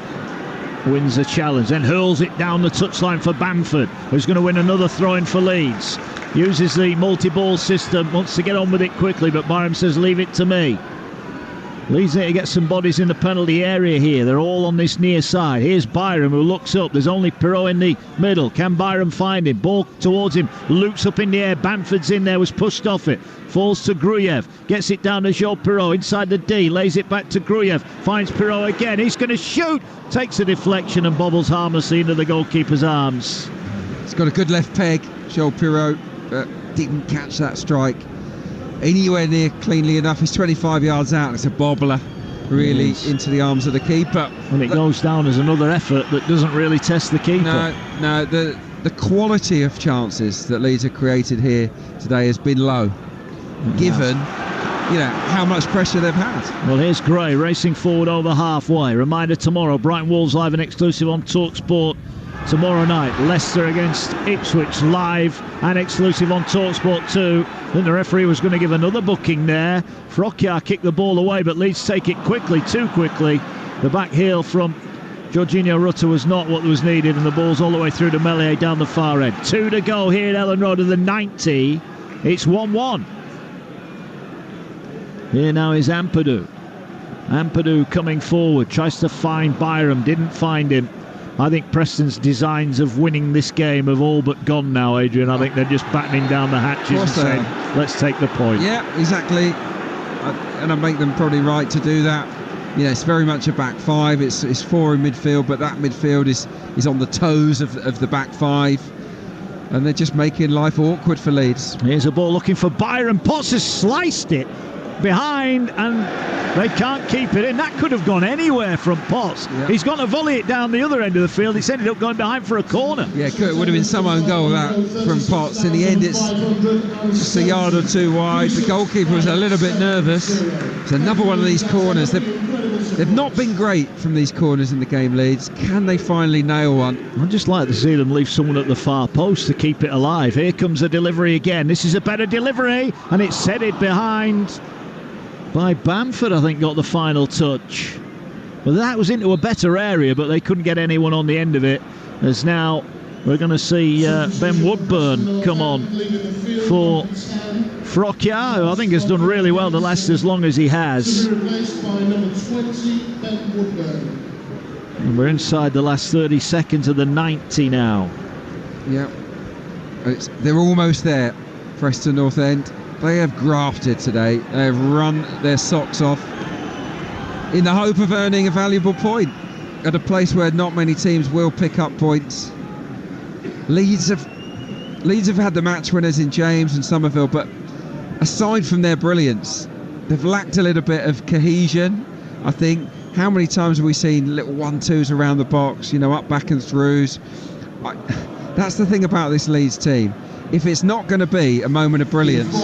wins a challenge, then hurls it down the touchline for Bamford, who's going to win another throw-in for Leeds. Uses the multi-ball system, wants to get on with it quickly, but Byram says, leave it to me. Leeds need to get some bodies in the penalty area here. They're all on this near side. Here's Byram, who looks up. There's only Pirot in the middle. Can Byram find him? Ball towards him. Loops up in the air. Bamford's in there. Was pushed off it. Falls to Gruyev. Gets it down to Joe Pirot inside the D. Lays it back to Gruyev. Finds Pirot again. He's going to shoot. Takes a deflection and bobbles harmlessly into the goalkeeper's arms. He's got a good left peg, Joe Pirot, but didn't catch that strike anywhere near cleanly enough. He's 25 yards out. It's a bobbler really into the arms of the keeper. And it goes down as another effort that doesn't really test the keeper. No, the quality of chances that Leeds have created here today has been low. given how much pressure they've had. Well, here's Gray racing forward over halfway. Reminder tomorrow, Brighton Wolves live and exclusive on Talksport. Tomorrow night, Leicester against Ipswich live and exclusive on Talksport 2. Then the referee was going to give another booking there. Frockyar kicked the ball away, but Leeds take it quickly, too quickly. The back heel from Jorginho Rutter was not what was needed, and the ball's all the way through to Meslier down the far end. 2 to go here at Ellen Road of the 90. It's 1-1. Here now is Ampadu. Ampadu coming forward, tries to find Byram, didn't find him. I think Preston's designs of winning this game have all but gone now, Adrian. I think they're just battening down the hatches and saying, let's take the point. Yeah, exactly. And I make them probably right to do that. It's very much a back five. It's 4 in midfield, but that midfield is on the toes of the back five. And they're just making life awkward for Leeds. Here's a ball looking for Byram. Potts has sliced it behind, and they can't keep it in. That could have gone anywhere from Potts. Yep. He's got to volley it down the other end of the field. It's ended up going behind for a corner. Yeah, it would have been some own goal that from Potts. In the end, it's just a yard or two wide. The goalkeeper was a little bit nervous. It's another one of these corners. They've not been great from these corners in the game, Leeds. Can they finally nail one? I'd just like to see them leave someone at the far post to keep it alive. Here comes a delivery again. This is a better delivery, and it's headed behind by Bamford, I think, got the final touch. Well, that was into a better area, but they couldn't get anyone on the end of it. As now we're going to see Ben Woodburn come on for Frockyar, who I think has done really well to last as long as he has. And we're inside the last 30 seconds of the 90 now. Yeah, they're almost there, Preston North End. They have grafted today. They have run their socks off in the hope of earning a valuable point at a place where not many teams will pick up points. Leeds have had the match winners in James and Somerville, but aside from their brilliance, they've lacked a little bit of cohesion, I think. How many times have we seen little 1-2s around the box, up, back and throughs? That's the thing about this Leeds team. If it's not going to be a moment of brilliance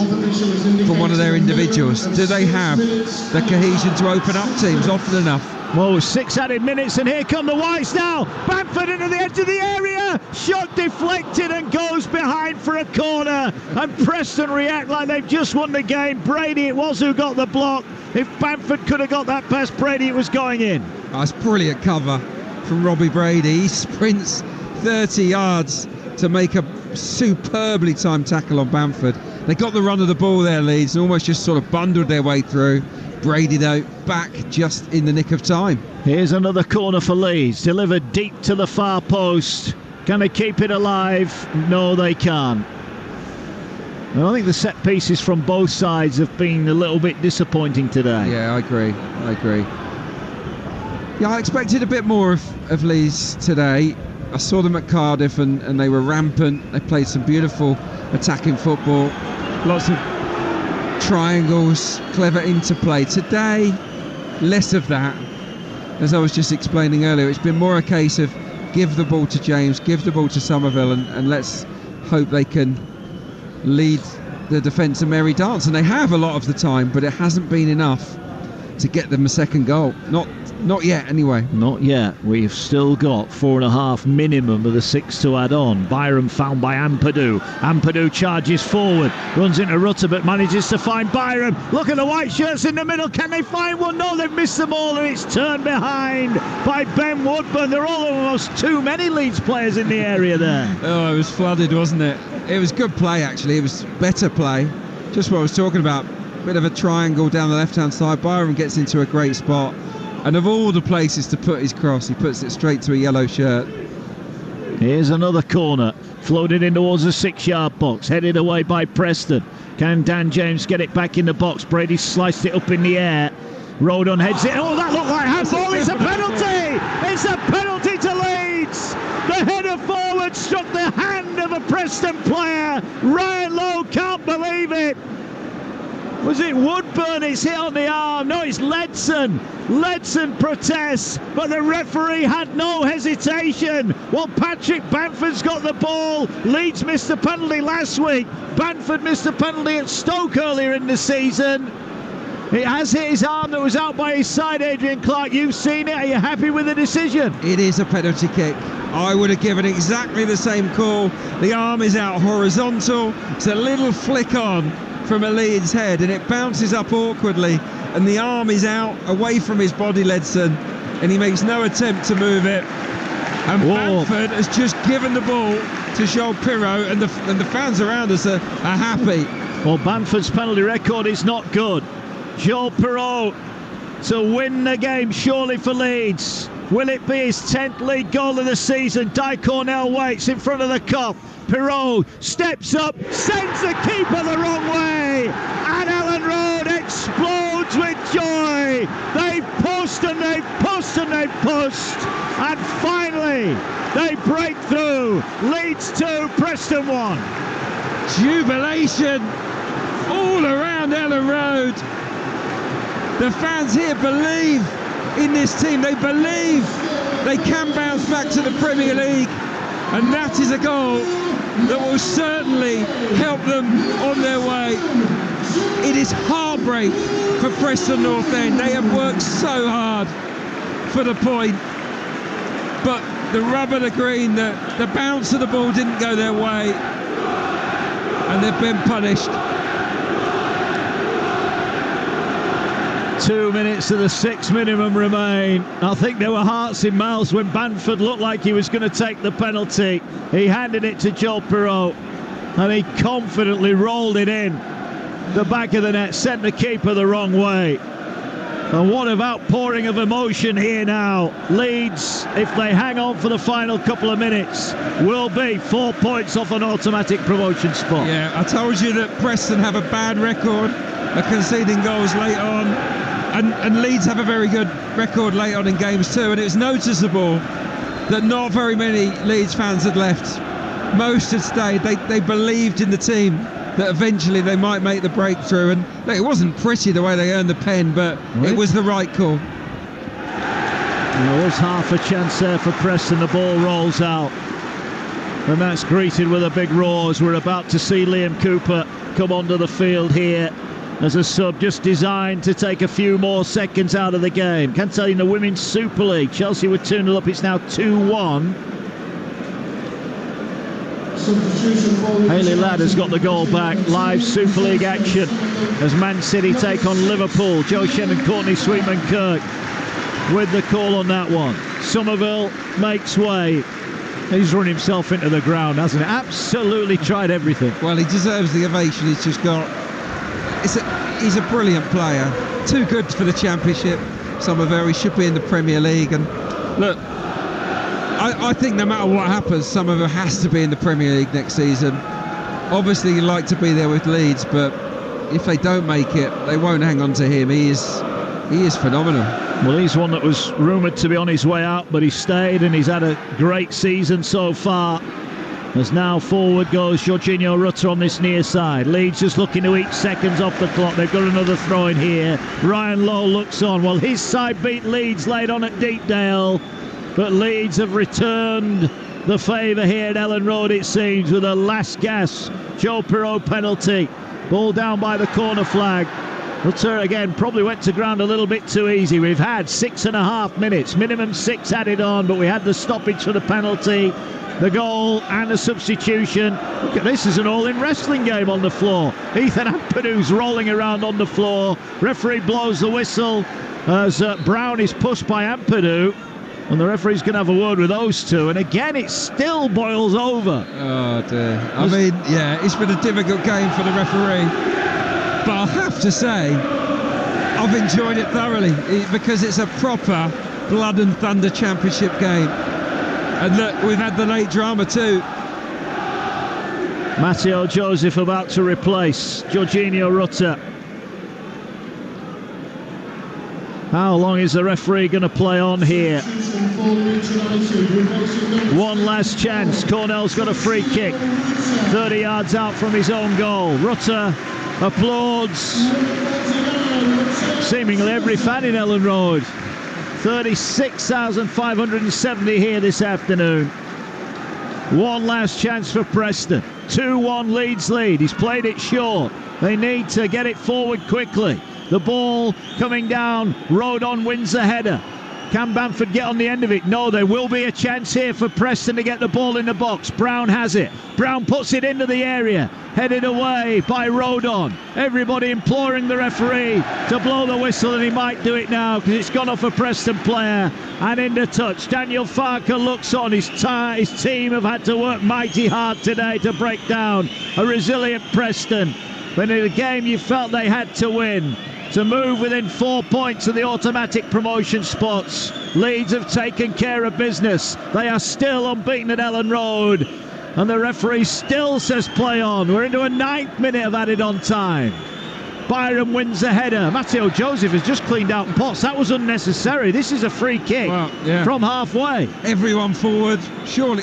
for one of their individuals, do they have the cohesion to open up teams often enough? Well, 6 added minutes, and here come the Whites now. Bamford into the edge of the area. Shot deflected and goes behind for a corner. And Preston react like they've just won the game. Brady, it was who got the block. If Bamford could have got that past Brady, it was going in. That's brilliant cover from Robbie Brady. He sprints 30 yards to make a superbly timed tackle on Bamford. They got the run of the ball there, Leeds, and almost just sort of bundled their way through. Brady, though, back just in the nick of time. Here's another corner for Leeds, delivered deep to the far post. Can they keep it alive? No, they can't. And I think the set pieces from both sides have been a little bit disappointing today. Yeah, I agree. Yeah, I expected a bit more of Leeds today. I saw them at Cardiff and they were rampant. They played some beautiful attacking football. Lots of triangles, clever interplay. Today, less of that. As I was just explaining earlier, it's been more a case of give the ball to James, give the ball to Somerville, and let's hope they can lead the defence a merry dance. And they have a lot of the time, but it hasn't been enough to get them a second goal. Not yet, anyway. Not yet. We've still got 4.5 minimum of the 6 to add on. Byram found by Ampadu. Ampadu charges forward, runs into Rutter, but manages to find Byram. Look at the white shirts in the middle. Can they find one? No, they've missed them all, and it's turned behind by Ben Woodburn. There are almost too many Leeds players in the area there. Oh, it was flooded, wasn't it? It was good play, actually. It was better play. Just what I was talking about. Bit of a triangle down the left-hand side. Byram gets into a great spot. And of all the places to put his cross, he puts it straight to a yellow shirt. Here's another corner, floated in towards the 6-yard box, headed away by Preston. Can Dan James get it back in the box? Brady sliced it up in the air. Rodon heads it. Oh, that looked like handball. It's a penalty. It's a penalty to Leeds. The header forward struck the hand of a Preston player. Ryan Lowe can't believe it. Was it Woodburn? It's hit on the arm. No, it's Ledson. Ledson protests, but the referee had no hesitation. Well, Patrick Bamford's got the ball. Leeds missed the penalty last week. Bamford missed the penalty at Stoke earlier in the season. It has hit his arm that was out by his side, Adrian Clark. You've seen it. Are you happy with the decision? It is a penalty kick. I would have given exactly the same call. The arm is out horizontal. It's a little flick on from a Leeds head, and it bounces up awkwardly, and the arm is out away from his body, Ledson, and he makes no attempt to move it. And Bamford has just given the ball to Joel Pirot, and the fans around us are happy. Well, Bamford's penalty record is not good. Joel Pirot to win the game surely for Leeds. Will it be his 10th league goal of the season? Di Cornell waits in front of the cup. Pirot steps up, sends the keeper the wrong way, and Ellen Road explodes with joy. They've pushed and they've pushed and they've pushed, and finally they break through. Leeds 2, Preston 1. Jubilation all around Ellen Road. The fans here believe in this team. They believe they can bounce back to the Premier League, and that is a goal that will certainly help them on their way. It is heartbreak for Preston North End. They have worked so hard for the point, but the rubber, the green, the bounce of the ball didn't go their way, and they've been punished. 2 minutes to the 6 minimum remain. I think there were hearts in mouths when Bamford looked like he was going to take the penalty. He handed it to Joel Pirot, and he confidently rolled it in the back of the net, sent the keeper the wrong way. And what an outpouring of emotion here now. Leeds, if they hang on for the final couple of minutes, will be 4 points off an automatic promotion spot. Yeah, I told you that Preston have a bad record of conceding goals late on, and Leeds have a very good record late on in games too, and it was noticeable that not very many Leeds fans had left. Most had stayed. They believed in the team, that eventually they might make the breakthrough, and it wasn't pretty the way they earned the pen, but it was the right call. There was half a chance there for Preston. The ball rolls out, and that's greeted with a big roar as we're about to see Liam Cooper come onto the field here as a sub, just designed to take a few more seconds out of the game. Can tell you in the Women's Super League, Chelsea were 2-0 up, it's now 2-1. Hayley Ladd has got the goal back. Live Super League action as Man City take on Liverpool. Joe Shen and Courtney Sweetman-Kirk with the call on that one. Somerville makes way. He's run himself into the ground, hasn't he? Absolutely tried everything. Well, he deserves the ovation he's just got. He's a brilliant player. Too good for the Championship. Somerville, he should be in the Premier League. And look, I think no matter what happens, Somerville has to be in the Premier League next season. Obviously, you'd like to be there with Leeds, but if they don't make it, they won't hang on to him. He is phenomenal. Well, he's one that was rumoured to be on his way out, but he stayed, and he's had a great season so far. As now forward goes Jorginho Rutter on this near side. Leeds just looking to eat seconds off the clock. They've got another throw in here. Ryan Lowe looks on. Well, his side beat Leeds late on at Deepdale, but Leeds have returned the favour here at Ellen Road, it seems, with a last gasp Joel Pirot penalty. Ball down by the corner flag. Rutter again probably went to ground a little bit too easy. We've had 6.5 minutes, minimum 6 added on, but we had the stoppage for the penalty, the goal and the substitution. Look at this, is an all-in wrestling game on the floor. Ethan Ampadu's rolling around on the floor. Referee blows the whistle as Brown is pushed by Ampadu, and the referee's going to have a word with those two, and again it still boils over. Oh dear. I mean, yeah, it's been a difficult game for the referee, but I'll have to say I've enjoyed it thoroughly because it's a proper blood and thunder Championship game. And look, we've had the late drama too. Matteo Joseph about to replace Jorginho Rutter. How long is the referee going to play on here? One last chance. Cornell's got a free kick 30 yards out from his own goal. Rutter applauds seemingly every fan in Ellen Road. 36,570 here this afternoon. One last chance for Preston. 2-1 Leeds lead. He's played it short. They need to get it forward quickly. The ball coming down. Rodon wins the header. Can Bamford get on the end of it? No, there will be a chance here for Preston to get the ball in the box. Brown has it. Brown puts it into the area. Headed away by Rodon. Everybody imploring the referee to blow the whistle, and he might do it now because it's gone off a Preston player and into touch. Daniel Farker looks on. His team have had to work mighty hard today to break down a resilient Preston. But in a game you felt they had to win to move within 4 points of the automatic promotion spots. Leeds have taken care of business. They are still unbeaten at Ellen Road, and the referee still says play on. We're into a 9th minute of added on time. Byram wins the header. Matteo Joseph has just cleaned out Potts. That was unnecessary. This is a free kick from halfway. Everyone forward. Surely,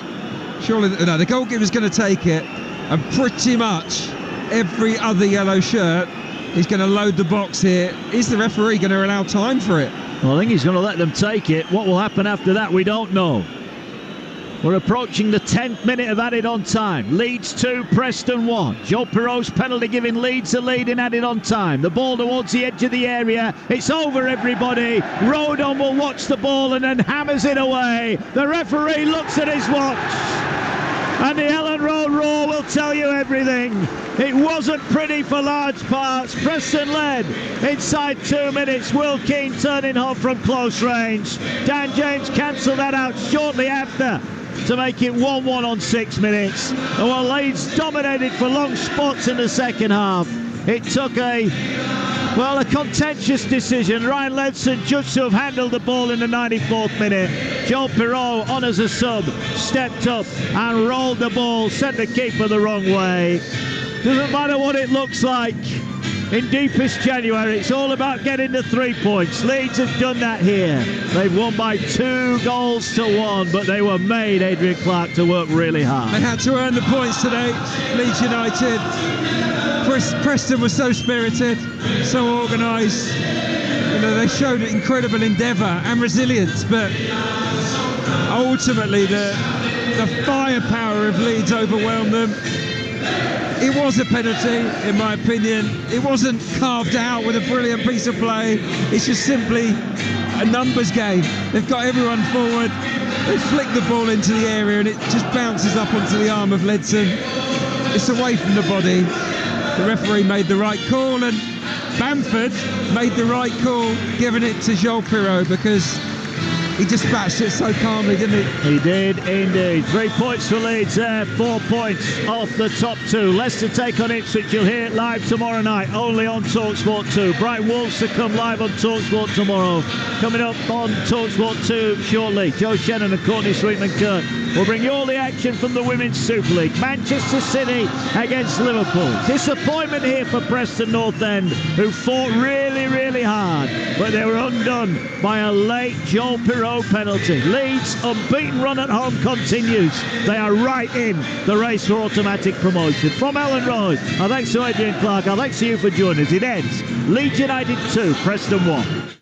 no, the goalkeeper's going to take it, and pretty much every other yellow shirt is going to load the box here. Is the referee going to allow time for it? Well, I think he's going to let them take it. What will happen after that, we don't know. We're approaching the 10th minute of added on time. Leeds 2, Preston 1. Joe Perreault's penalty giving Leeds a lead in added on time. The ball towards the edge of the area. It's over, everybody. Rodon will watch the ball and then hammers it away. The referee looks at his watch, and the Ellen Road roar will tell you everything. It wasn't pretty for large parts. Preston led inside 2 minutes. Will Keane turning home from close range. Dan James cancelled that out shortly after to make it 1-1 on 6 minutes. And while Leeds dominated for long spots in the second half, it took a contentious decision. Ryan Ledson judged to have handled the ball in the 94th minute. Joe Perreault, on as a sub, stepped up and rolled the ball, sent the keeper the wrong way. Doesn't matter what it looks like in deepest January, it's all about getting the 3 points. Leeds have done that here. They've won by 2-1, but they were made, Adrian Clark, to work really hard. They had to earn the points today, Leeds United. Preston was so spirited, so organised. They showed incredible endeavour and resilience, but ultimately the firepower of Leeds overwhelmed them. It was a penalty, in my opinion. It wasn't carved out with a brilliant piece of play. It's just simply a numbers game. They've got everyone forward. They flick the ball into the area and it just bounces up onto the arm of Ledson. It's away from the body. The referee made the right call, and Bamford made the right call giving it to Joel Perreault, because he dispatched it so calmly, didn't he? He did indeed. 3 points for Leeds there, 4 points off the top 2. Leicester take on Ipswich. You'll hear it live tomorrow night, only on Talksport 2. Brighton Wolves to come live on Talksport tomorrow. Coming up on Talksport 2 shortly, Joe Shannon and Courtney Sweetman-Kirk will bring you all the action from the Women's Super League. Manchester City against Liverpool. Disappointment here for Preston North End, who fought really, really hard, but they were undone by a late Joel Perreault penalty. Leeds' unbeaten run at home continues. They are right in the race for automatic promotion. From Ellen Road, our thanks to Adrian Clark, our thanks to you for joining us. It ends Leeds United 2, Preston 1.